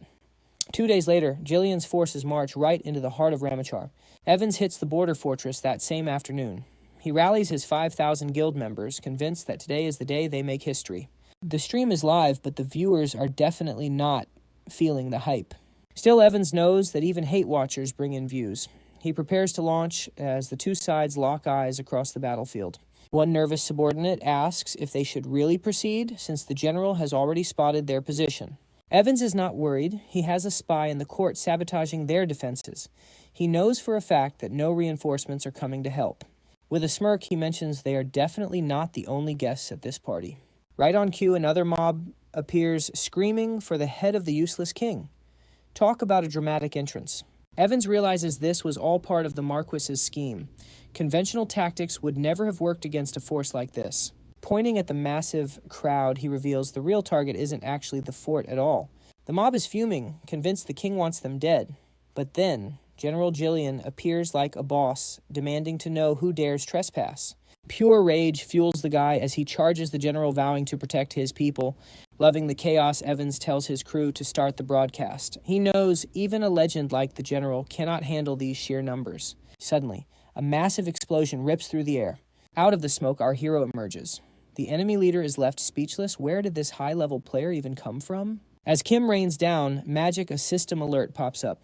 2 days later, Jillian's forces march right into the heart of Ramachar. Evans hits the border fortress that same afternoon. He rallies his 5,000 guild members, convinced that today is the day they make history. The stream is live, but the viewers are definitely not feeling the hype. Still, Evans knows that even hate watchers bring in views. He prepares to launch as the two sides lock eyes across the battlefield. One nervous subordinate asks if they should really proceed, since the general has already spotted their position. Evans is not worried. He has a spy in the court sabotaging their defenses. He knows for a fact that no reinforcements are coming to help. With a smirk, he mentions they are definitely not the only guests at this party. Right on cue, another mob appears, screaming for the head of the useless king. Talk about a dramatic entrance. Evans realizes this was all part of the Marquis's scheme. Conventional tactics would never have worked against a force like this. Pointing at the massive crowd, he reveals the real target isn't actually the fort at all. The mob is fuming, convinced the king wants them dead. But then, General Jillian appears like a boss, demanding to know who dares trespass. Pure rage fuels the guy as he charges the general, vowing to protect his people. Loving the chaos, Evans tells his crew to start the broadcast. He knows even a legend like the general cannot handle these sheer numbers. Suddenly, a massive explosion rips through the air. Out of the smoke, our hero emerges. The enemy leader is left speechless. Where did this high-level player even come from? As Kim rains down, magic, a system alert pops up.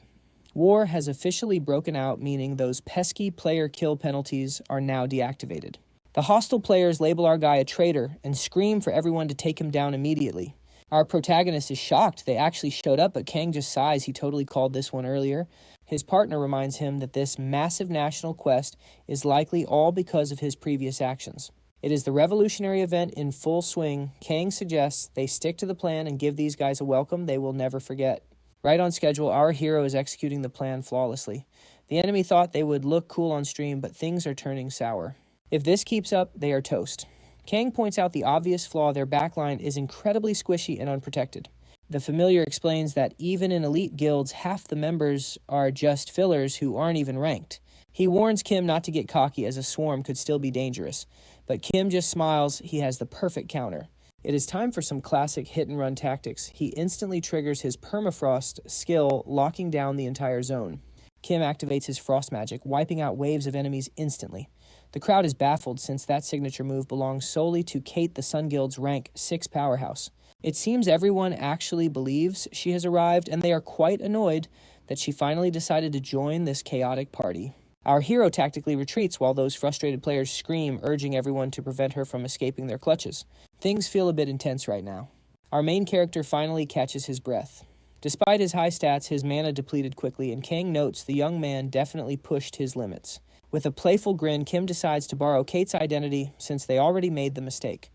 War has officially broken out, meaning those pesky player kill penalties are now deactivated. The hostile players label our guy a traitor and scream for everyone to take him down immediately. Our protagonist is shocked they actually showed up, but Kang just sighs. He totally called this one earlier. His partner reminds him that this massive national quest is likely all because of his previous actions. It is the revolutionary event in full swing. Kang suggests they stick to the plan and give these guys a welcome they will never forget. Right on schedule, our hero is executing the plan flawlessly. The enemy thought they would look cool on stream, but things are turning sour. If this keeps up, they are toast. Kang points out the obvious flaw: their backline is incredibly squishy and unprotected. The familiar explains that even in elite guilds, half the members are just fillers who aren't even ranked. He warns Kim not to get cocky, as a swarm could still be dangerous. But Kim just smiles. He has the perfect counter. It is time for some classic hit-and-run tactics. He instantly triggers his permafrost skill, locking down the entire zone. Kim activates his frost magic, wiping out waves of enemies instantly. The crowd is baffled since that signature move belongs solely to Kate, the Sun Guild's rank 6 powerhouse. It seems everyone actually believes she has arrived, and they are quite annoyed that she finally decided to join this chaotic party. Our hero tactically retreats while those frustrated players scream, urging everyone to prevent her from escaping their clutches. Things feel a bit intense right now. Our main character finally catches his breath. Despite his high stats, his mana depleted quickly, and Kang notes the young man definitely pushed his limits. With a playful grin, Kim decides to borrow Kate's identity since they already made the mistake.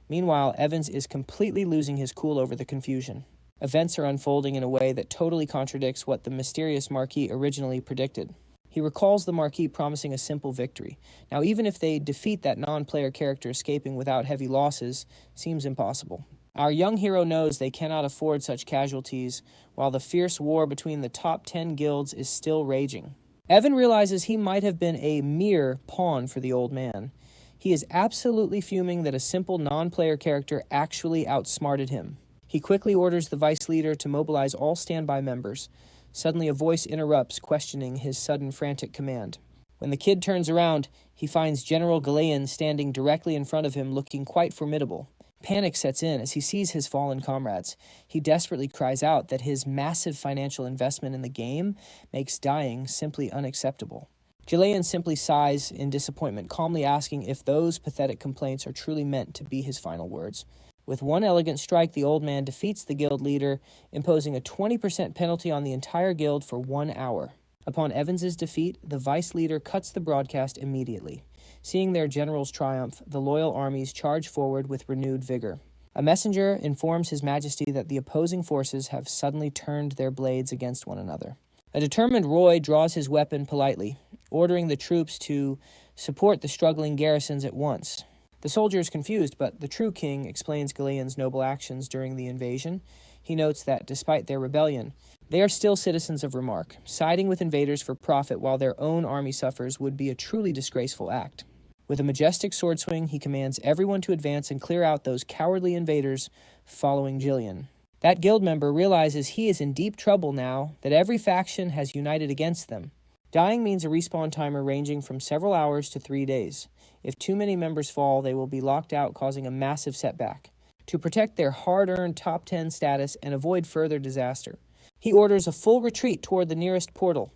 Meanwhile, Evans is completely losing his cool over the confusion. Events are unfolding in a way that totally contradicts what the mysterious Marquis originally predicted. He recalls the Marquis promising a simple victory. Now, even if they defeat that non-player character, escaping without heavy losses seems impossible. Our young hero knows they cannot afford such casualties, while the fierce war between the top 10 guilds is still raging. Evan realizes he might have been a mere pawn for the old man. He is absolutely fuming that a simple non-player character actually outsmarted him. He quickly orders the vice leader to mobilize all standby members. Suddenly a voice interrupts, questioning his sudden frantic command. When the kid turns around, he finds General Galeon standing directly in front of him, looking quite formidable. Panic sets in as he sees his fallen comrades. He desperately cries out that his massive financial investment in the game makes dying simply unacceptable. Galeon simply sighs in disappointment, calmly asking if those pathetic complaints are truly meant to be his final words. With one elegant strike, the old man defeats the guild leader, imposing a 20% penalty on the entire guild for 1 hour. Upon Evans's defeat, the vice leader cuts the broadcast immediately. Seeing their general's triumph, the loyal armies charge forward with renewed vigor. A messenger informs His Majesty that the opposing forces have suddenly turned their blades against one another. A determined Roy draws his weapon politely, ordering the troops to support the struggling garrisons at once. The soldier is confused, but the true king explains Galeon's noble actions during the invasion. He notes that despite their rebellion, they are still citizens of remark. Siding with invaders for profit while their own army suffers would be a truly disgraceful act. With a majestic sword swing, he commands everyone to advance and clear out those cowardly invaders following Jillian. That guild member realizes he is in deep trouble now that every faction has united against them. Dying means a respawn timer ranging from several hours to 3 days. If too many members fall, they will be locked out, causing a massive setback. To protect their hard-earned top 10 status and avoid further disaster, he orders a full retreat toward the nearest portal.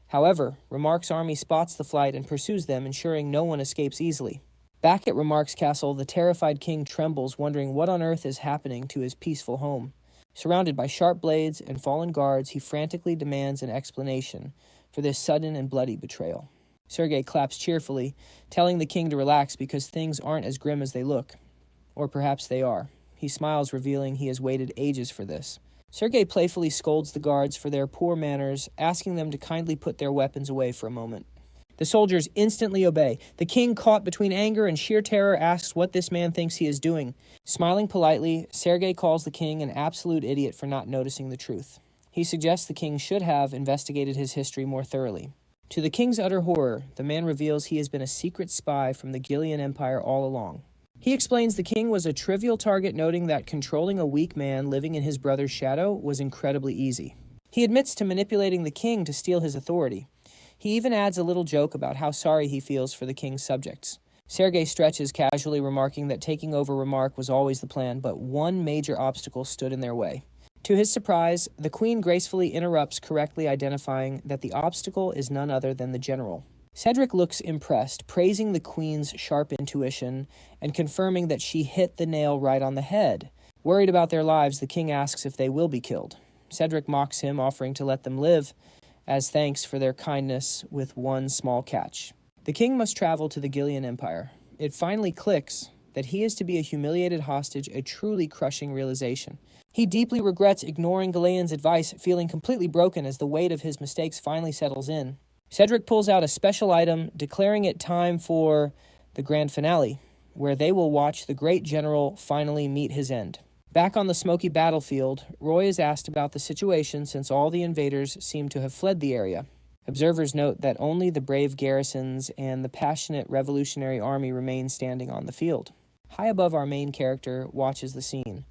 However, Remark's army spots the flight and pursues them, ensuring no one escapes easily. Back at Remark's castle, the terrified king trembles, wondering what on earth is happening to his peaceful home. Surrounded by sharp blades and fallen guards, he frantically demands an explanation for this sudden and bloody betrayal. Sergei claps cheerfully, telling the king to relax because things aren't as grim as they look. Or perhaps they are. He smiles, revealing he has waited ages for this. Sergei playfully scolds the guards for their poor manners, asking them to kindly put their weapons away for a moment. The soldiers instantly obey. The king, caught between anger and sheer terror, asks what this man thinks he is doing. Smiling politely, Sergei calls the king an absolute idiot for not noticing the truth. He suggests the king should have investigated his history more thoroughly. To the king's utter horror, the man reveals he has been a secret spy from the Gilean Empire all along. He explains the king was a trivial target, noting that controlling a weak man living in his brother's shadow was incredibly easy. He admits to manipulating the king to steal his authority. He even adds a little joke about how sorry he feels for the king's subjects. Sergei stretches, casually remarking that taking over Remark was always the plan, but one major obstacle stood in their way. To his surprise, the queen gracefully interrupts, correctly identifying that the obstacle is none other than the general. Cedric looks impressed, praising the queen's sharp intuition and confirming that she hit the nail right on the head. Worried about their lives, the king asks if they will be killed. Cedric mocks him, offering to let them live as thanks for their kindness, with one small catch. The king must travel to the Gilean Empire. It finally clicks that he is to be a humiliated hostage, a truly crushing realization. He deeply regrets ignoring Galeon's advice, feeling completely broken as the weight of his mistakes finally settles in. Cedric pulls out a special item, declaring it time for the grand finale, where they will watch the great general finally meet his end. Back on the smoky battlefield, Roy is asked about the situation since all the invaders seem to have fled the area. Observers note that only the brave garrisons and the passionate revolutionary army remain standing on the field. High above, our main character watches the scene.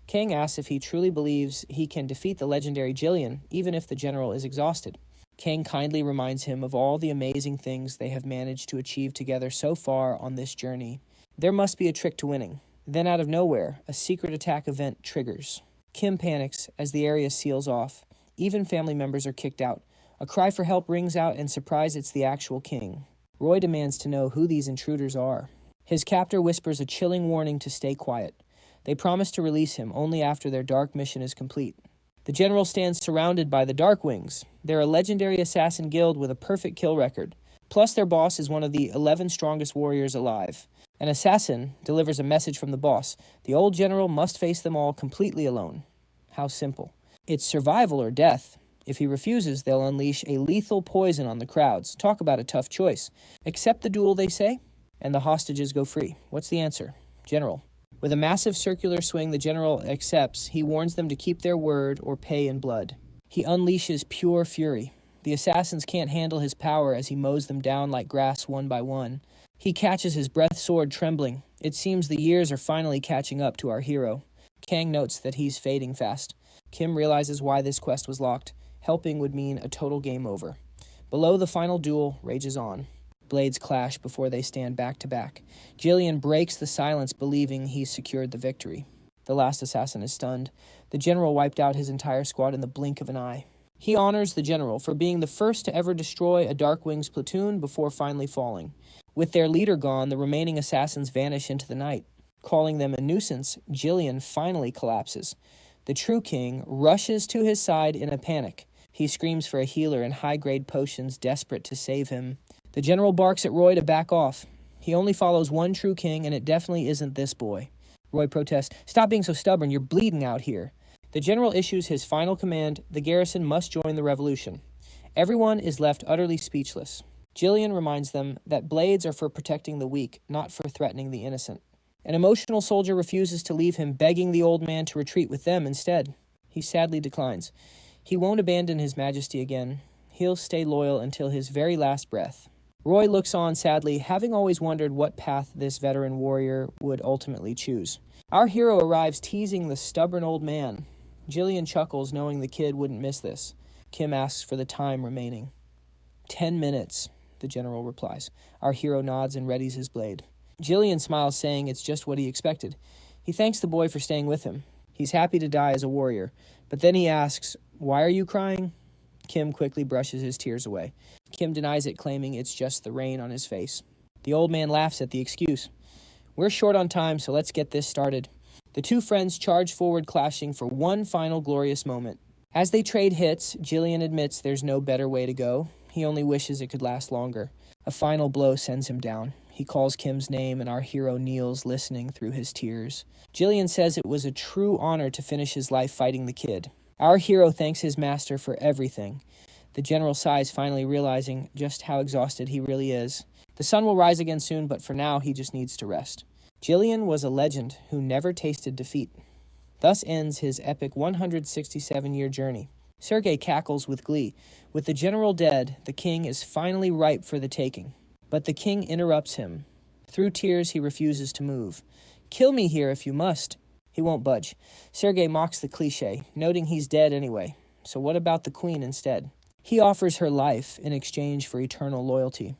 Kang asks if he truly believes he can defeat the legendary Jillian, even if the general is exhausted. Kang kindly reminds him of all the amazing things they have managed to achieve together so far on this journey. There must be a trick to winning. Then out of nowhere, a secret attack event triggers. Kim panics as the area seals off. Even family members are kicked out. A cry for help rings out, and surprise, it's the actual king. Roy demands to know who these intruders are. His captor whispers a chilling warning to stay quiet. They promise to release him only after their dark mission is complete. The general stands surrounded by the Darkwings. They're a legendary assassin guild with a perfect kill record. Plus, their boss is one of the 11 strongest warriors alive. An assassin delivers a message from the boss. The old general must face them all completely alone. How simple. It's survival or death. If he refuses, they'll unleash a lethal poison on the crowds. Talk about a tough choice. Accept the duel, they say, and the hostages go free. What's the answer? General. With a massive circular swing, the general accepts. He warns them to keep their word or pay in blood. He unleashes pure fury. The assassins can't handle his power as he mows them down like grass one by one. He catches his breath sword trembling. It seems the years are finally catching up to our hero. Kang notes that he's fading fast. Kim realizes why this quest was locked. Helping would mean a total game over. Below, the final duel rages on. Blades clash before they stand back to back. Jillian breaks the silence, believing he's secured the victory. The last assassin is stunned. The general wiped out his entire squad in the blink of an eye. He honors the general for being the first to ever destroy a Darkwing's platoon before finally falling. With their leader gone, the remaining assassins vanish into the night. Calling them a nuisance, Jillian finally collapses. The true king rushes to his side in a panic. He screams for a healer and high-grade potions, desperate to save him. The general barks at Roy to back off. He only follows one true king, and it definitely isn't this boy. Roy protests, "Stop being so stubborn, you're bleeding out here." The general issues his final command: the garrison must join the revolution. Everyone is left utterly speechless. Jillian reminds them that blades are for protecting the weak, not for threatening the innocent. An emotional soldier refuses to leave him, begging the old man to retreat with them instead. He sadly declines. He won't abandon his majesty again. He'll stay loyal until his very last breath. Roy looks on sadly, having always wondered what path this veteran warrior would ultimately choose. Our hero arrives teasing the stubborn old man. Jillian chuckles, knowing the kid wouldn't miss this. Kim asks for the time remaining. 10 minutes, the general replies. Our hero nods and readies his blade. Jillian smiles, saying it's just what he expected. He thanks the boy for staying with him. He's happy to die as a warrior. But then he asks, "Why are you crying?" Kim quickly brushes his tears away. Kim denies it, claiming it's just the rain on his face. The old man laughs at the excuse. "We're short on time, so let's get this started." The two friends charge forward, clashing for one final glorious moment. As they trade hits, Jillian admits there's no better way to go. He only wishes it could last longer. A final blow sends him down. He calls Kim's name, and our hero kneels, listening through his tears. Jillian says it was a true honor to finish his life fighting the kid. Our hero thanks his master for everything. The general sighs, finally realizing just how exhausted he really is. The sun will rise again soon, but for now, he just needs to rest. Jillian was a legend who never tasted defeat. Thus ends his epic 167-year journey. Sergei cackles with glee. With the general dead, the king is finally ripe for the taking. But the king interrupts him. Through tears, he refuses to move. "Kill me here if you must." He won't budge. Sergei mocks the cliché, noting he's dead anyway. So what about the queen instead? He offers her life in exchange for eternal loyalty.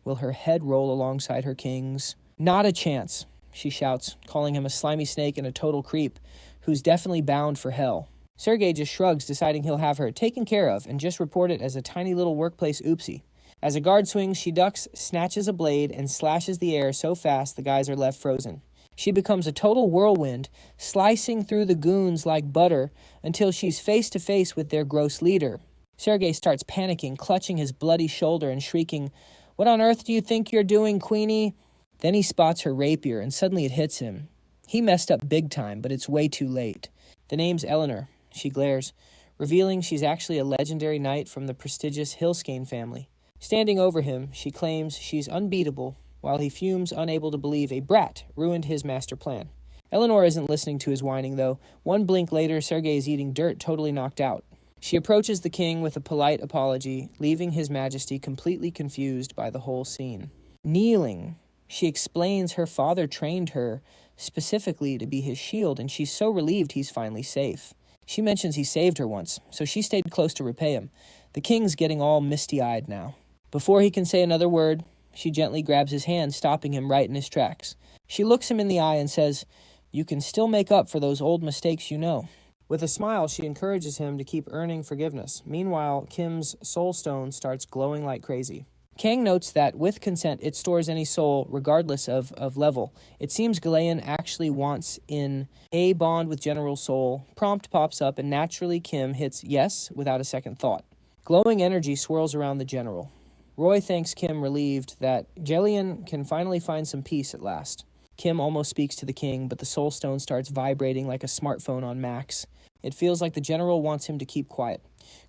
Will her head roll alongside her king's? "Not a chance," she shouts, calling him a slimy snake and a total creep, who's definitely bound for hell. Sergei just shrugs, deciding he'll have her taken care of and just report it as a tiny little workplace oopsie. As a guard swings, she ducks, snatches a blade, and slashes the air so fast the guys are left frozen. She becomes a total whirlwind, slicing through the goons like butter until she's face to face with their gross leader. Sergei starts panicking, clutching his bloody shoulder and shrieking, "What on earth do you think you're doing, Queenie?" Then he spots her rapier, and suddenly it hits him. He messed up big time, but it's way too late. The name's Eleanor. She glares, revealing she's actually a legendary knight from the prestigious Hilskane family. Standing over him, she claims she's unbeatable, while he fumes, unable to believe a brat ruined his master plan. Eleanor isn't listening to his whining, though. One blink later, Sergei is eating dirt, totally knocked out. She approaches the king with a polite apology, leaving his majesty completely confused by the whole scene. Kneeling, she explains her father trained her specifically to be his shield, and she's so relieved he's finally safe. She mentions he saved her once, so she stayed close to repay him. The king's getting all misty-eyed now. Before he can say another word, she gently grabs his hand, stopping him right in his tracks. She looks him in the eye and says, "You can still make up for those old mistakes you know." With a smile, she encourages him to keep earning forgiveness. Meanwhile, Kim's soul stone starts glowing like crazy. Kang notes that, with consent, it stores any soul, regardless of level. It seems Galeon actually wants in a bond with General Soul. Prompt pops up, and naturally Kim hits yes without a second thought. Glowing energy swirls around the general. Roy thanks Kim, relieved that Galeon can finally find some peace at last. Kim almost speaks to the king, but the soul stone starts vibrating like a smartphone on max. It feels like the general wants him to keep quiet.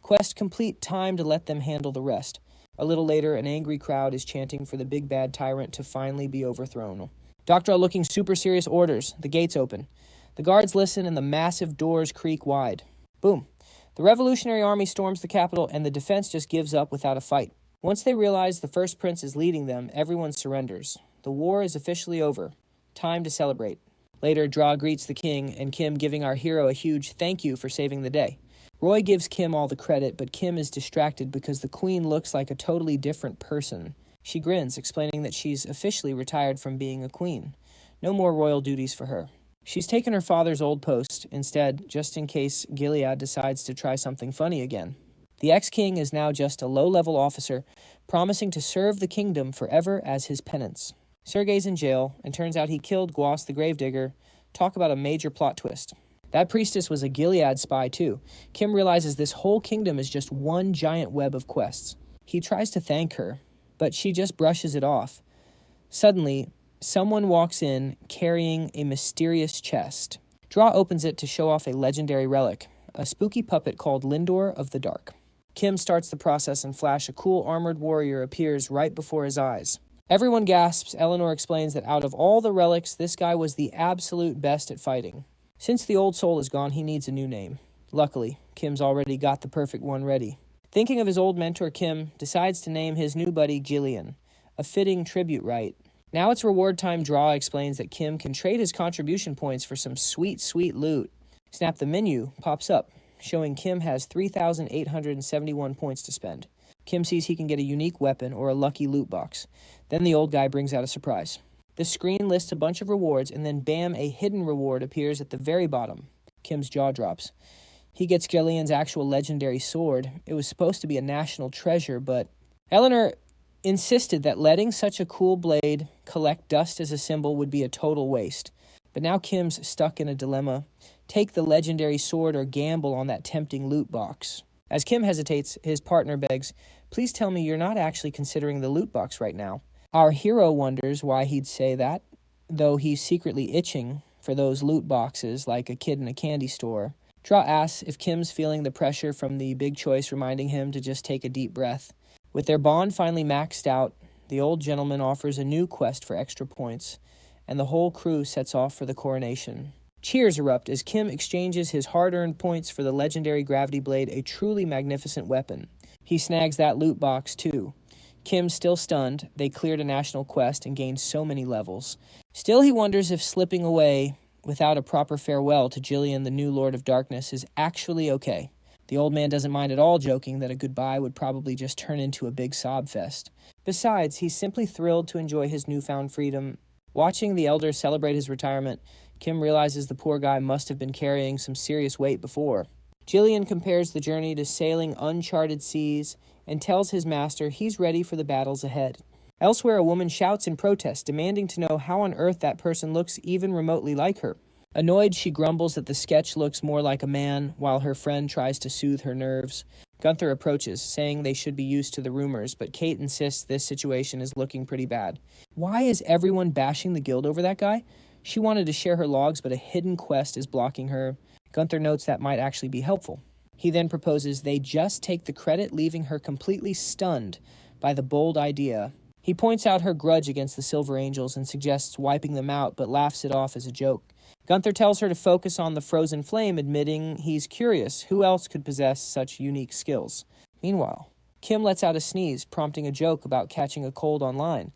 Quest complete, time to let them handle the rest. A little later, an angry crowd is chanting for the big bad tyrant to finally be overthrown. Doctor are looking super serious orders. The gates open. The guards listen and the massive doors creak wide. Boom. The Revolutionary Army storms the capital and the defense just gives up without a fight. Once they realize the first prince is leading them, everyone surrenders. The war is officially over. Time to celebrate. Later, Dra greets the king and Kim, giving our hero a huge thank you for saving the day. Roy gives Kim all the credit, but Kim is distracted because the queen looks like a totally different person. She grins, explaining that she's officially retired from being a queen. No more royal duties for her. She's taken her father's old post instead, just in case Gilead decides to try something funny again. The ex-king is now just a low-level officer, promising to serve the kingdom forever as his penance. Sergei's in jail, and turns out he killed Gwas the Gravedigger. Talk about a major plot twist. That priestess was a Gilead spy, too. Kim realizes this whole kingdom is just one giant web of quests. He tries to thank her, but she just brushes it off. Suddenly, someone walks in carrying a mysterious chest. Dra opens it to show off a legendary relic, a spooky puppet called Lindor of the Dark. Kim starts the process, and flash, a cool armored warrior appears right before his eyes. Everyone gasps. Eleanor explains that out of all the relics, this guy was the absolute best at fighting. Since the old soul is gone, he needs a new name. Luckily, Kim's already got the perfect one ready. Thinking of his old mentor, Kim decides to name his new buddy Jillian, a fitting tribute, right? Now it's reward time. Dra explains that Kim can trade his contribution points for some sweet, sweet loot. Snap, the menu pops up, showing Kim has 3,871 points to spend. Kim sees he can get a unique weapon or a lucky loot box. Then the old guy brings out a surprise. The screen lists a bunch of rewards, and then bam, a hidden reward appears at the very bottom. Kim's jaw drops. He gets Gillian's actual legendary sword. It was supposed to be a national treasure, but Eleanor insisted that letting such a cool blade collect dust as a symbol would be a total waste. But now Kim's stuck in a dilemma. Take the legendary sword or gamble on that tempting loot box. As Kim hesitates, his partner begs, "Please tell me you're not actually considering the loot box right now." Our hero wonders why he'd say that, though he's secretly itching for those loot boxes like a kid in a candy store. Dra asks if Kim's feeling the pressure from the big choice, reminding him to just take a deep breath. With their bond finally maxed out, the old gentleman offers a new quest for extra points, and the whole crew sets off for the coronation. Cheers erupt as Kim exchanges his hard-earned points for the legendary gravity blade, a truly magnificent weapon. He snags that loot box too. Kim's still stunned. They cleared a national quest and gained so many levels. Still, he wonders if slipping away without a proper farewell to Jillian, the new Lord of Darkness, is actually okay. The old man doesn't mind at all, joking that a goodbye would probably just turn into a big sob fest. Besides, he's simply thrilled to enjoy his newfound freedom. Watching the elder celebrate his retirement, Kim realizes the poor guy must have been carrying some serious weight before. Jillian compares the journey to sailing uncharted seas and tells his master he's ready for the battles ahead. Elsewhere, a woman shouts in protest, demanding to know how on earth that person looks even remotely like her. Annoyed, she grumbles that the sketch looks more like a man, while her friend tries to soothe her nerves. Gunther approaches, saying they should be used to the rumors, but Kate insists this situation is looking pretty bad. Why is everyone bashing the guild over that guy? She wanted to share her logs, but a hidden quest is blocking her. Gunther notes that might actually be helpful. He then proposes they just take the credit, leaving her completely stunned by the bold idea. He points out her grudge against the Silver Angels and suggests wiping them out, but laughs it off as a joke. Gunther tells her to focus on the frozen flame, admitting he's curious who else could possess such unique skills. Meanwhile, Kim lets out a sneeze, prompting a joke about catching a cold online,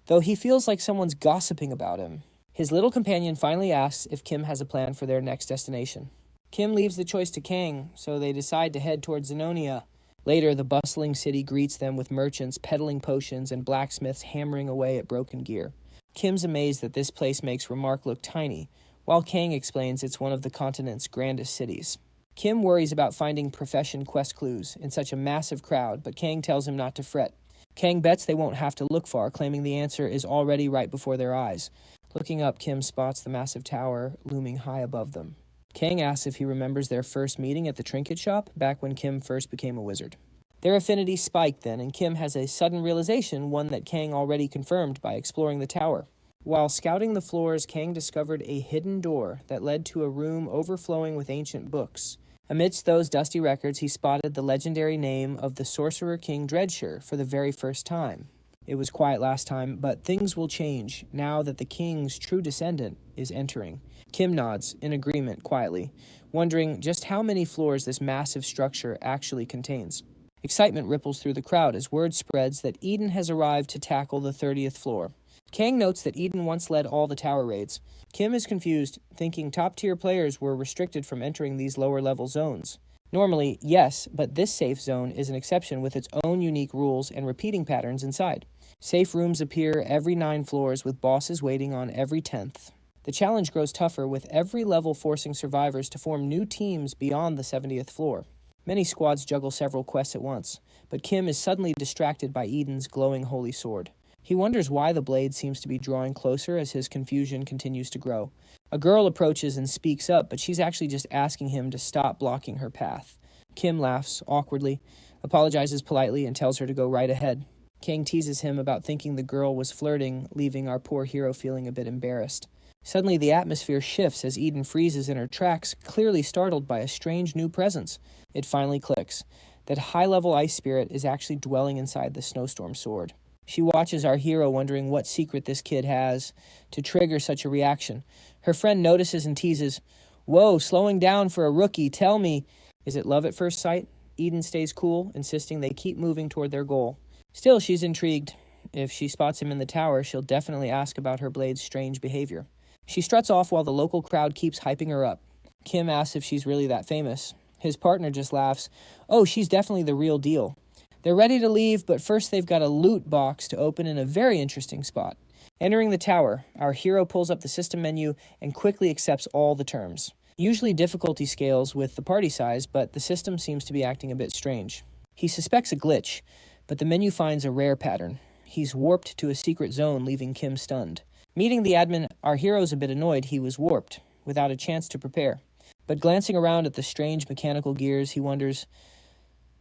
though he feels like someone's gossiping about him. His little companion finally asks if Kim has a plan for their next destination. Kim leaves the choice to Kang, so they decide to head towards Zenonia. Later, the bustling city greets them with merchants peddling potions and blacksmiths hammering away at broken gear. Kim's amazed that this place makes Remark look tiny, while Kang explains it's one of the continent's grandest cities. Kim worries about finding profession quest clues in such a massive crowd, but Kang tells him not to fret. Kang bets they won't have to look far, claiming the answer is already right before their eyes. Looking up, Kim spots the massive tower looming high above them. Kang asks if he remembers their first meeting at the trinket shop, back when Kim first became a wizard. Their affinity spiked then, and Kim has a sudden realization, one that Kang already confirmed by exploring the tower. While scouting the floors, Kang discovered a hidden door that led to a room overflowing with ancient books. Amidst those dusty records, he spotted the legendary name of the Sorcerer King Dreadshire for the very first time. It was quiet last time, but things will change now that the king's true descendant is entering. Kim nods, in agreement, quietly, wondering just how many floors this massive structure actually contains. Excitement ripples through the crowd as word spreads that Eden has arrived to tackle the 30th floor. Kang notes that Eden once led all the tower raids. Kim is confused, thinking top-tier players were restricted from entering these lower-level zones. Normally, yes, but this safe zone is an exception with its own unique rules and repeating patterns inside. Safe rooms appear every 9 floors with bosses waiting on every 10th. The challenge grows tougher with every level forcing survivors to form new teams beyond the 70th floor. Many squads juggle several quests at once, but Kim is suddenly distracted by Eden's glowing holy sword. He wonders why the blade seems to be drawing closer as his confusion continues to grow. A girl approaches and speaks up, but she's actually just asking him to stop blocking her path. Kim laughs awkwardly, apologizes politely, and tells her to go right ahead. Kang teases him about thinking the girl was flirting, leaving our poor hero feeling a bit embarrassed. Suddenly, the atmosphere shifts as Eden freezes in her tracks, clearly startled by a strange new presence. It finally clicks. That high-level ice spirit is actually dwelling inside the snowstorm sword. She watches our hero, wondering what secret this kid has to trigger such a reaction. Her friend notices and teases, "Whoa, slowing down for a rookie, tell me." Is it love at first sight? Eden stays cool, insisting they keep moving toward their goal. Still, she's intrigued. If she spots him in the tower, she'll definitely ask about her blade's strange behavior. She struts off while the local crowd keeps hyping her up. Kim asks if she's really that famous. His partner just laughs. "Oh, she's definitely the real deal." They're ready to leave, but first they've got a loot box to open in a very interesting spot. Entering the tower, our hero pulls up the system menu and quickly accepts all the terms. Usually difficulty scales with the party size, but the system seems to be acting a bit strange. He suspects a glitch, but the menu finds a rare pattern. He's warped to a secret zone, leaving Kim stunned. Meeting the admin, our hero's a bit annoyed he was warped, without a chance to prepare. But glancing around at the strange mechanical gears, he wonders,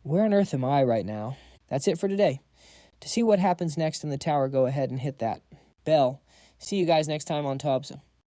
where on earth am I right now? That's it for today. To see what happens next in the tower, go ahead and hit that bell. See you guys next time on Tobs.